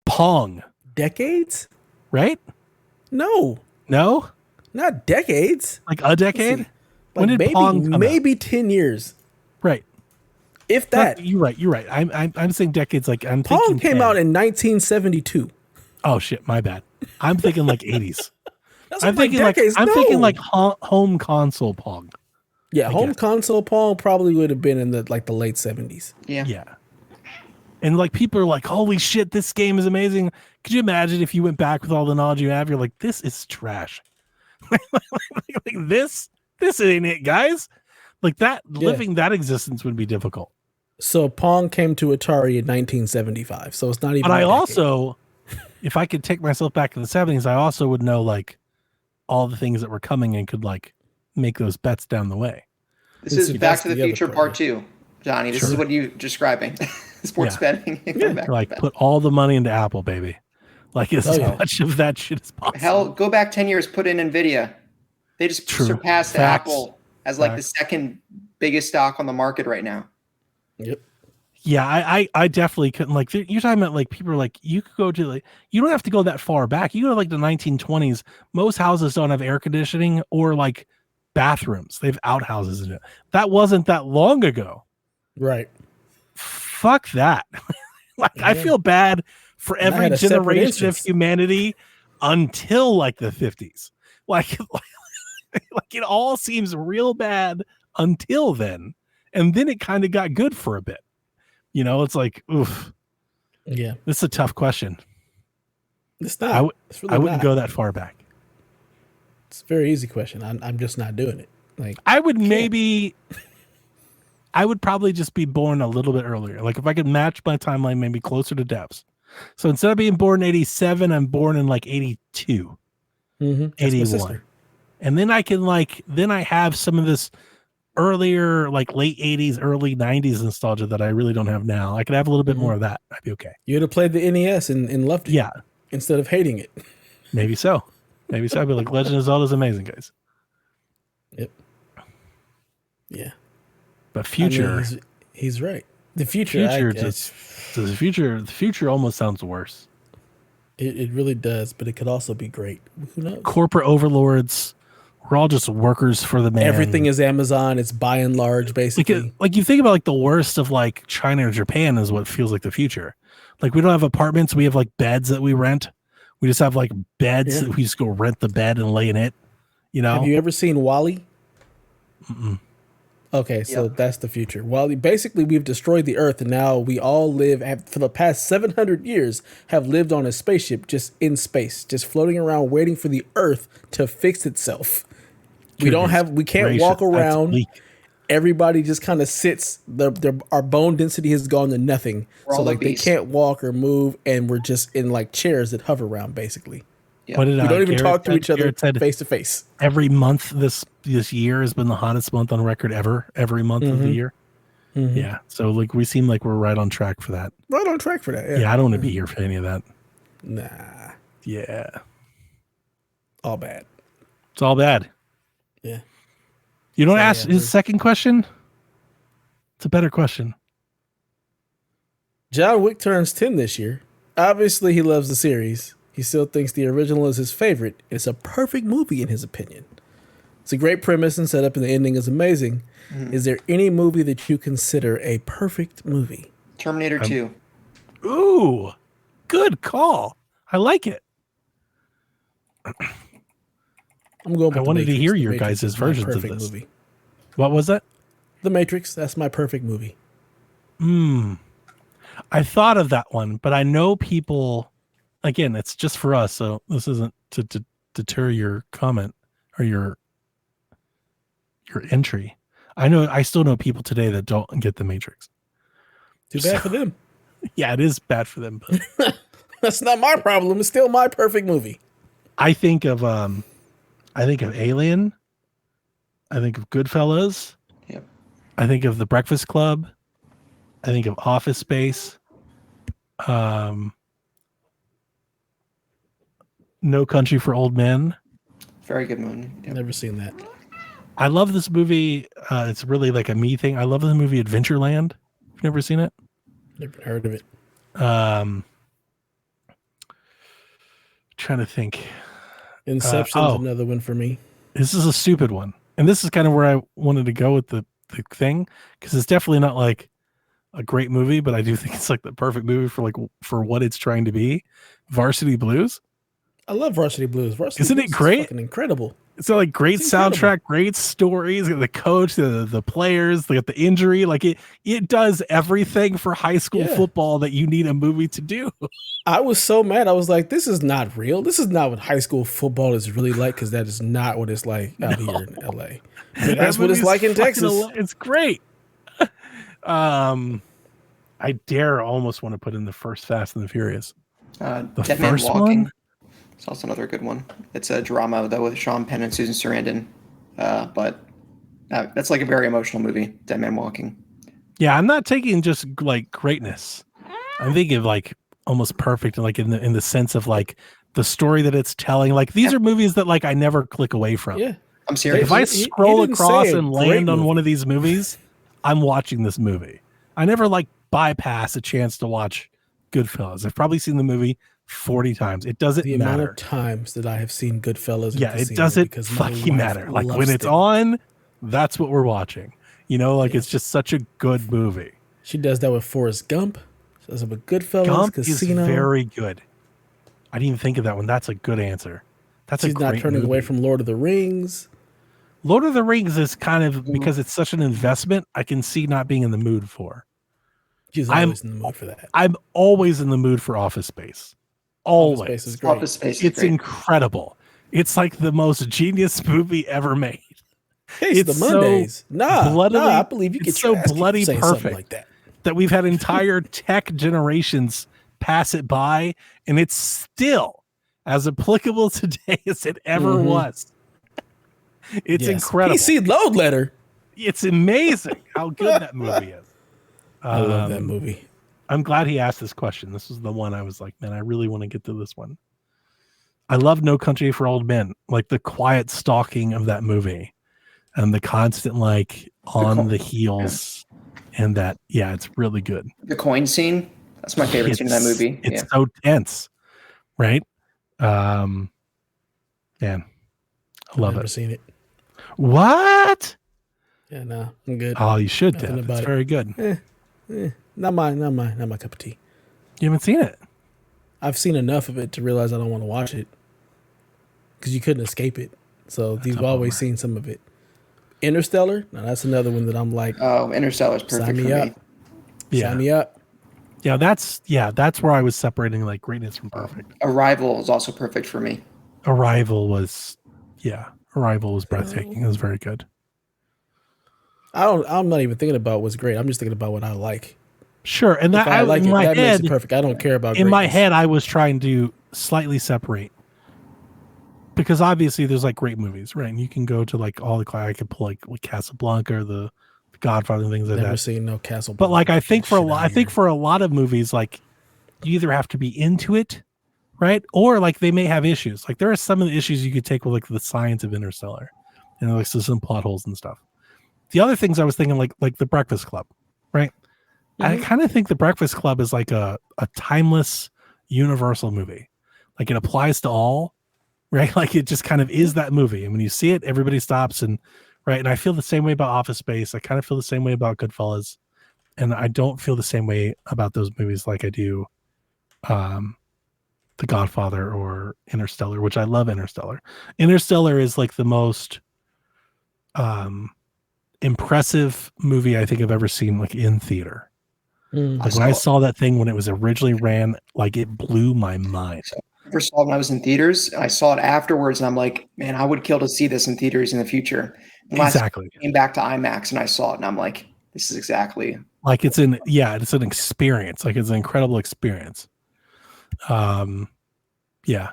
Pong. Decades? Right? No, not decades. Like a decade? Like When did maybe, Pong come maybe 10 years, Right. if that. You're right. I'm saying decades. Like I'm Pong thinking came 10. out in 1972. Oh shit, my bad. I'm thinking like 80s. That's I'm what thinking decades. I'm no. thinking like home console Pong. Yeah, home guess. console Pong probably would have been in the late 70s. Yeah. Yeah. And like people are like, holy shit, this game is amazing. Could you imagine if you went back with all the knowledge you have? You're like, this is trash. like this ain't it, guys. Like that living that existence would be difficult. So Pong came to Atari in 1975. So it's not even. But I a decade. also, if I could take myself back to the 70s, I also would know like all the things that were coming and could like make those bets down the way. This is See, Back that's to the the other Future part, Part 2, Johnny. This is what you're describing. Sports betting. And going back to Like bet. put all the money into Apple, baby. Like as yeah. much of that shit as possible. Hell, go back 10 years, put in NVIDIA. They just surpassed Facts. Apple as like the second biggest stock on the market right now. Yep. Yeah, I definitely couldn't. Like you're talking about like people are like you could go to like you don't have to go that far back. You go to like the 1920s. Most houses don't have air conditioning or like bathrooms. They have outhouses in it. That wasn't that long ago. Right. Fuck that. Like I feel bad for And I every had a separate generation of instance. humanity until like the 50s. Like it all seems real bad until then. And then it kind of got good for a bit. You know, it's like, oof. Yeah. This is a tough question. It's not. It's really I wouldn't not. go that far back. It's a very easy question. I'm just not doing it. Like I would I would probably just be born a little bit earlier. Like if I could match my timeline maybe closer to Dev's. So instead of being born in 87, I'm born in like 82, Mm-hmm. That's my 81. sister. And then I can then I have some of this earlier, like late 80s, early 90s nostalgia that I really don't have now. I could have a little bit more of that. I'd be okay. You would have played the NES and loved it. Yeah. Instead of hating it. Maybe so. Maybe so. I'd be like, Legend of Zelda is amazing, guys. Yep. Yeah. But future. I mean, he's right. The future. The future almost sounds worse. It really does, but it could also be great. Who knows? Corporate overlords. We're all just workers for the man. Everything is Amazon. It's by and large, basically. Like you think about like the worst of like China or Japan is what feels like the future. Like we don't have apartments. We have like beds that we rent. We just have like beds that we just go rent the bed and lay in it. You know? Have you ever seen Wall-E? Mm-mm. Okay, so that's the future. Wall-E, basically, we've destroyed the Earth, and now we all for the past 700 years, have lived on a spaceship just in space, just floating around, waiting for the Earth to fix itself. We can't walk around. Everybody just kind of sits. Our bone density has gone to nothing. So like they can't walk or move, and we're just in like chairs that hover around, basically. Yeah. We don't even talk to each other face to face. Every month this year has been the hottest month on record ever. Every month of the year. Mm-hmm. Yeah. So like we seem like we're right on track for that. Right on track for that. Yeah. I don't want to be here for any of that. Nah. Yeah. All bad. It's all bad. Yeah. You don't ask his second question? It's a better question. John Wick turns 10 this year. Obviously, he loves the series. He still thinks the original is his favorite. It's a perfect movie in his opinion. It's a great premise and setup, and the ending is amazing. Mm-hmm. Is there any movie that you consider a perfect movie? Terminator 2. Ooh, good call. I like it. I'm going. I wanted to hear your guys' versions of this. Movie. What was that? The Matrix. That's my perfect movie. I thought of that one, but I know people. Again, it's just for us, so this isn't to deter your comment or your entry. I still know people today that don't get the Matrix. Too bad for them. Yeah, it is bad for them, but that's not my problem. It's still my perfect movie. I think of Alien. I think of Goodfellas. Yep. I think of The Breakfast Club. I think of Office Space. No Country for Old Men. Very good movie. Yep. Never seen that. I love this movie. It's really like a me thing. I love the movie Adventureland. You've never seen it? Never heard of it. Trying to think. Inception's another one for me. This is a stupid one. And this is kind of where I wanted to go with the thing, because it's definitely not like a great movie, but I do think it's like the perfect movie for what it's trying to be. Varsity Blues. I love Varsity Blues. Isn't it great? Fucking incredible. It's like great soundtrack, great stories. The coach, the players, the injury. Like it does everything for high school football that you need a movie to do. I was so mad. I was like, this is not real. This is not what high school football is really like, because that is not what it's like out here in LA. But that's what it's like in Texas. It's great. I dare almost want to put in the first Fast and the Furious. The first one? It's also another good one. It's a drama, though, with Sean Penn and Susan Sarandon. But that's like a very emotional movie, Dead Man Walking. Yeah, I'm not taking just like greatness. I'm thinking of like almost perfect, like in the sense of like the story that it's telling. Like these are movies that like I never click away from. Yeah, I'm serious. If I scroll across and land on one of these movies, I'm watching this movie. I never like bypass a chance to watch Goodfellas. I've probably seen the movie 40 times. It doesn't matter. The amount of times that I have seen Goodfellas. Yeah, it doesn't fucking matter. Like when it's on, that's what we're watching. You know, like it's just such a good movie. She does that with Forrest Gump. She does it with Goodfellas. Gump Casino. Is very good. I didn't even think of that one. That's a good answer. She's not turning away from Lord of the Rings. Lord of the Rings is kind of, because it's such an investment, I can see not being in the mood for. She's always in the mood for that. I'm always in the mood for Office Space. Always. Office Space is great. Office Space is great. Incredible. It's like the most genius movie ever made. It's the Mondays. I believe you get so bloody perfect like that. That we've had entire tech generations pass it by, and it's still as applicable today as it ever was. It's incredible. PC load letter. It's amazing how good that movie is. I love that movie. I'm glad he asked this question. This was the one I was like, man, I really want to get to this one. I love No Country for Old Men, like the quiet stalking of that movie and the constant like on the heels and that, yeah, it's really good. The coin scene, that's my favorite scene in that movie. It's so tense, right? Man, I love I've never it. seen it. What? Yeah, no, I'm good. Oh, you should, Nothing Dev. about It's it. very good. Not my cup of tea. You haven't seen it? I've seen enough of it to realize I don't want to watch it because you couldn't escape it. So you've always seen some of it. Interstellar, now that's another one that I'm like, Oh, Interstellar's perfect sign for me me. up. Sign me up. Yeah, that's where I was separating like greatness from perfect. Arrival is also perfect for me. Arrival was breathtaking. It was very good. I'm not even thinking about what's great. I'm just thinking about what I like. Sure, and If that I like in it, my that head, makes it perfect. I don't care about in my greatness. head, I was trying to slightly separate because obviously there's like great movies, right? And you can go to like all the I could pull like Casablanca or the Godfather and things like Never that. seen no Castle. But like I think for a lot of movies, like you either have to be into it, right? Or like they may have issues. Like there are some of the issues you could take with like the science of Interstellar and like some plot holes and stuff. The other things I was thinking like The Breakfast Club, right? I kind of think The Breakfast Club is like a timeless, universal movie. Like it applies to all, right? Like it just kind of is that movie. And when you see it, everybody stops and right. And I feel the same way about Office Space. I kind of feel the same way about Goodfellas. And I don't feel the same way about those movies like I do The Godfather or Interstellar, which I love Interstellar. Interstellar is like the most impressive movie I think I've ever seen like in theater. Like when I saw that thing when it was originally ran, like it blew my mind. So I first saw it when I was in theaters, and I saw it afterwards, and I'm like, man, I would kill to see this in theaters in the future. And Exactly. I came back to IMAX and I saw it, and I'm like, this is exactly like it's an experience. Like it's an incredible experience. Yeah.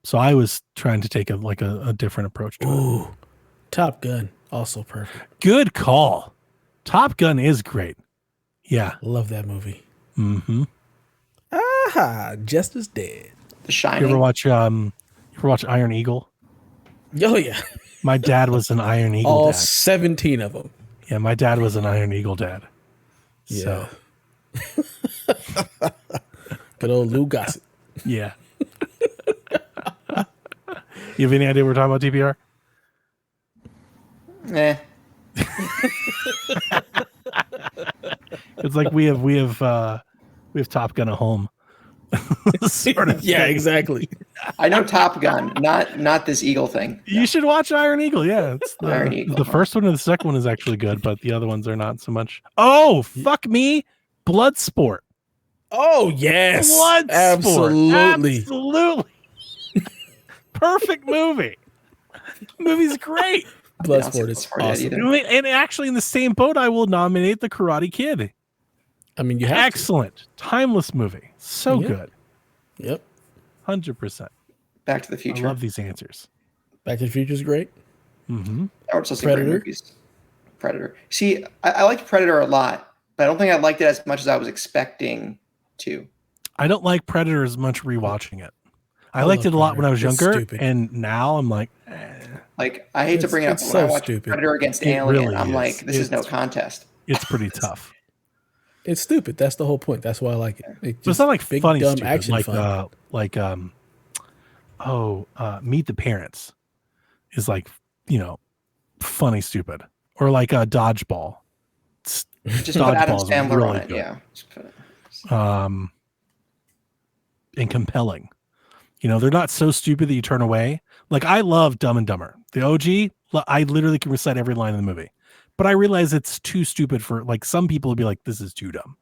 So I was trying to take a different approach to it. Top Gun, also perfect. Good call. Top Gun is great. Yeah. Love that movie. Mm-hmm. Just as dead. The Shining. You ever watch Iron Eagle? Oh yeah. My dad was an Iron Eagle All dad. 17 of them. Yeah, my dad was an Iron Eagle dad. Yeah. So. Good old Lou Gossett. Yeah. You have any idea what we're talking about, TPR? It's like we have Top Gun at home. Sort of yeah, thing. exactly. I know Top Gun, not this Eagle thing. You should watch Iron Eagle. Yeah, it's Iron Eagle. The first one and the second one is actually good, but the other ones are not so much. Oh, fuck me, Bloodsport. Oh yes, Bloodsport. Absolutely. Perfect movie. The movie's great. Bloodsport is awesome. And actually, in the same boat, I will nominate The Karate Kid. I mean, you have excellent, timeless movie. So good. Yep. 100%. Back to the Future. I love these answers. Back to the Future is great. Mm-hmm. Predator. Predator. See, I liked Predator a lot, but I don't think I liked it as much as I was expecting to. I don't like Predator as much rewatching it. I liked it a lot when I was younger, and now I'm like, Like, I hate to bring it up, but when I watch Predator against Alien, I'm like, this is no contest. It's pretty tough. It's stupid. That's the whole point. That's why I like it. It's not like big, funny dumb stupid, action fun. Meet the Parents is like, funny stupid, or like a Dodgeball. Just put Adam Sandler on it, yeah. And compelling. They're not so stupid that you turn away. Like I love Dumb and Dumber, the OG. I literally can recite every line in the movie, but I realize it's too stupid for like some people would be like, this is too dumb,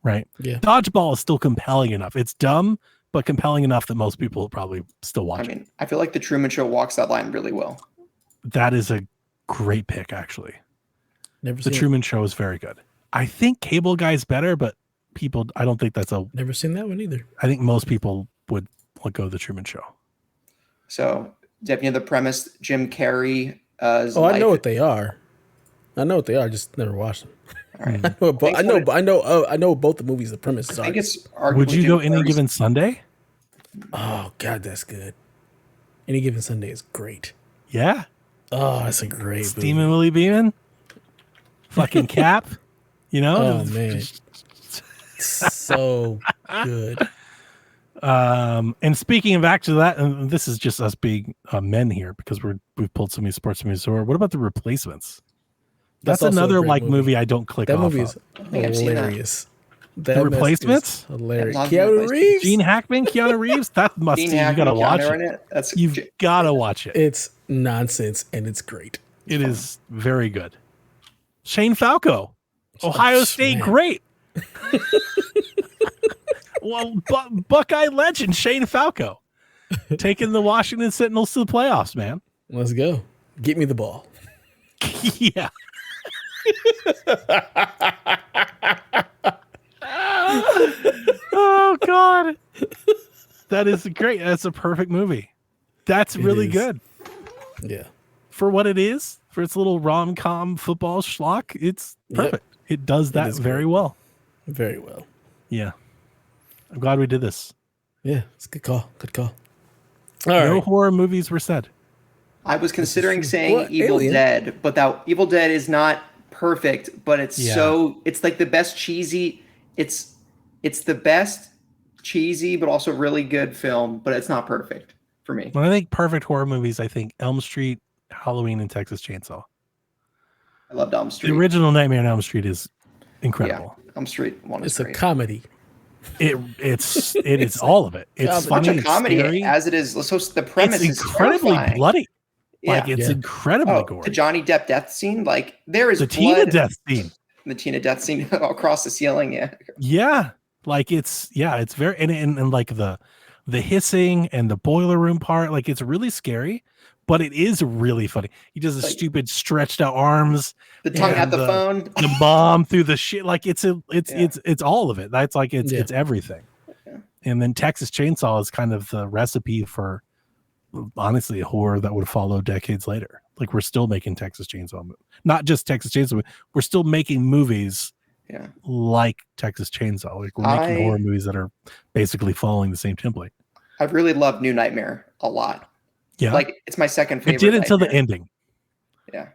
right? Yeah. Dodgeball is still compelling enough. It's dumb, but compelling enough that most people will probably still watch it. I mean, I feel like The Truman Show walks that line really well. That is a great pick, actually. Never The Truman Show is very good. I think Cable Guy's better, but people. I don't think that's a. Never seen that one either. I think most people would go the Truman Show. So, Dev, you know the premise? Jim Carrey. I know what they are. I know what they are. Just never watched them. All right. I know both the movies. The premise. I think it's Would you go Any Given Sunday? Oh God, that's good. Any Given Sunday is great. Yeah. Oh, that's a great Steamin' Willie Beeman. Fucking Cap. You know. Oh man, so good. And speaking of actually that, and this is just us being men here because we've pulled so many sports movies. So what about The Replacements? That's another like movie I don't click that off. Movie is hilarious. The Replacements, hilarious. Keanu Reeves, Gene Hackman, Keanu Reeves. That must you gotta watch it. You've gotta watch it. It's nonsense and it's great. It is very good. Shane Falco, Ohio State great. Well, Buckeye legend Shane Falco taking the Washington Sentinels to the playoffs, man. Let's go. Get me the ball. Yeah. Oh God, that is great. That's a perfect movie. That's really good. Yeah, for what it is, for its little rom-com football schlock, it's perfect. It does that very well. Very well. Yeah, I'm glad we did this. Yeah, it's a good call. Good call. No horror movies were said. I was considering saying Evil Dead, but that Evil Dead is not perfect, but it's it's like the best cheesy. It's the best cheesy, but also really good film, but it's not perfect for me. When I think perfect horror movies, I think Elm Street, Halloween, and Texas Chainsaw. I loved Elm Street. The original Nightmare on Elm Street is incredible. Yeah, Elm Street 1 is great. It's a comedy. It is all of it. It's funny. It's a comedy scary. as it is. So the premise is incredibly bloody. Yeah. Like it's incredibly gory. The Johnny Depp death scene, like there is the blood. Tina death scene. The Tina death scene across the ceiling. Yeah. Yeah. Like it's very and like the hissing and the boiler room part, like it's really scary, but it is really funny. He does the stupid stretched out arms, the tongue at the phone, the bomb through the shit. Like it's all of it. That's like it's everything. Yeah. And then Texas Chainsaw is kind of the recipe for honestly a horror that would follow decades later. Like we're still making Texas Chainsaw, not just Texas Chainsaw. We're still making movies. Yeah, like Texas Chainsaw. Like we're making horror movies that are basically following the same template. I really love New Nightmare a lot. Yeah, like it's my second favorite. It did until the ending. Yeah.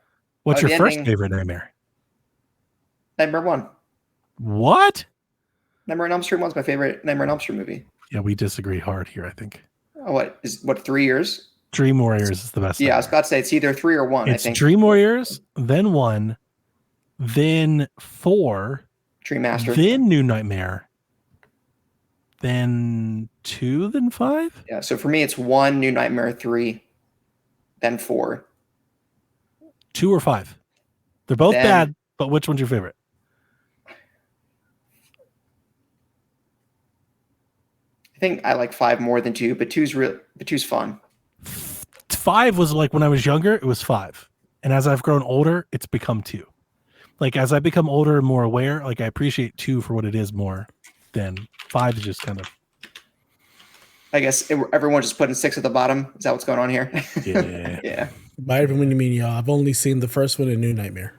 What's your first favorite Nightmare? Nightmare 1. What? Nightmare on Elm Street 1's my favorite Nightmare on Elm Street movie. Yeah, we disagree hard here. I think. Oh, 3 years? Dream Warriors is the best. Yeah, I was about to say it's either 3 or 1. It's I think Dream Warriors, then 1. Then 4, Dream Master, then New Nightmare, then 2, then 5. Yeah, so for me it's 1, New Nightmare, 3, then 4. 2 or 5. They're both bad, but which one's your favorite? I think I like 5 more than 2, but 2's fun. 5 was like when I was younger, it was 5, and as I've grown older, it's become 2. Like as I become older and more aware, like I appreciate 2 for what it is more than 5 is just kind of. I guess everyone's just putting 6 at the bottom. Is that what's going on here? Yeah. Yeah. By everyone you mean, y'all. I've only seen the first one in New Nightmare.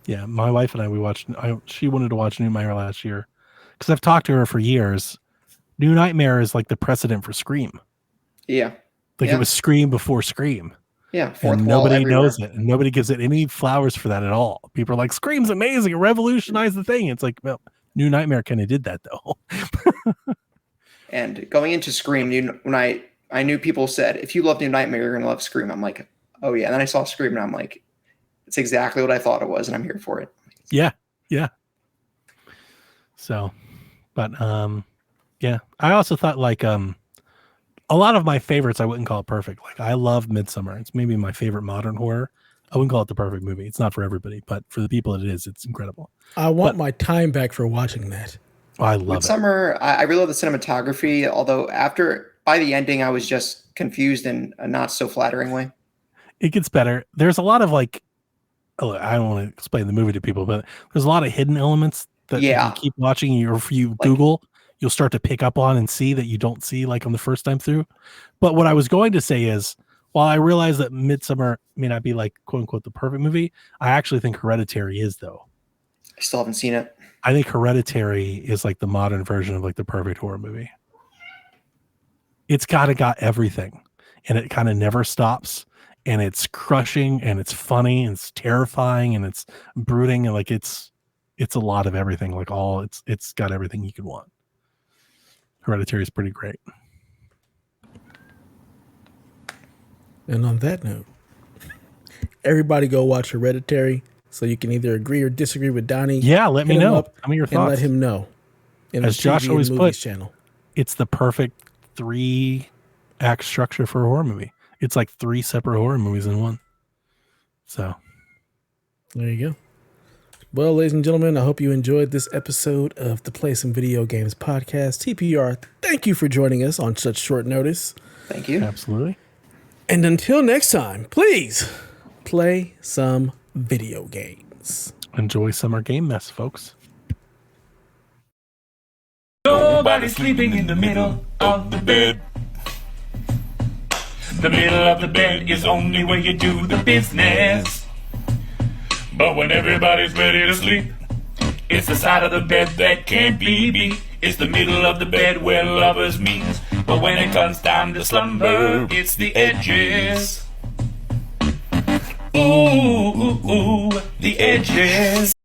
Yeah, my wife and I, we watched. She wanted to watch New Nightmare last year because I've talked to her for years. New Nightmare is like the precedent for Scream. Yeah. Like it was Scream before Scream. Yeah, and nobody knows it, and nobody gives it any flowers for that at all. People are like, "Scream's amazing; it revolutionized the thing." It's like, well, New Nightmare kind of did that though. And going into Scream, when I knew people said, "If you love New Nightmare, you're gonna love Scream," I'm like, "Oh yeah." And then I saw Scream, and I'm like, "It's exactly what I thought it was," and I'm here for it. Yeah. So, but yeah, I also thought like a lot of my favorites, I wouldn't call it perfect. Like I love Midsummer. It's maybe my favorite modern horror. I wouldn't call it the perfect movie. It's not for everybody, but for the people it is, it's incredible. I want my time back for watching that. I love Midsummer. I really love the cinematography, although by the ending, I was just confused in a not so flattering way. It gets better. There's a lot of like, I don't want to explain the movie to people, but there's a lot of hidden elements that Yeah. if you keep watching, or if you Google, you'll start to pick up on and see that you don't see like on the first time through. But what I was going to say is, while I realize that Midsummer may not be like quote unquote the perfect movie, I actually think Hereditary is, though. I still haven't seen it. I think Hereditary is like the modern version of like the perfect horror movie. It's got everything, and it kind of never stops, and it's crushing, and it's funny, and it's terrifying, and it's brooding, and like it's a lot of everything. Like it's got everything you could want. Hereditary is pretty great. And on that note, everybody go watch Hereditary so you can either agree or disagree with Donnie. Yeah, let me Hit him know. up Tell me your and thoughts. let him know. In As the Josh TV always and Movies put, channel. it's the perfect 3-act structure for a horror movie. It's like 3 separate horror movies in one. So there you go. Well, ladies and gentlemen, I hope you enjoyed this episode of the Play Some Video Games podcast. TPR, thank you for joining us on such short notice. Thank you. absolutely. And until next time, please play some video games. Enjoy Summer Game Mess, folks. Nobody's sleeping in the middle of the bed. The middle of the bed is only where you do the business. But when everybody's ready to sleep, it's the side of the bed that can't be beat. It's the middle of the bed where lovers meet. But when it comes time to slumber, it's the edges. Ooh, ooh, ooh, the edges.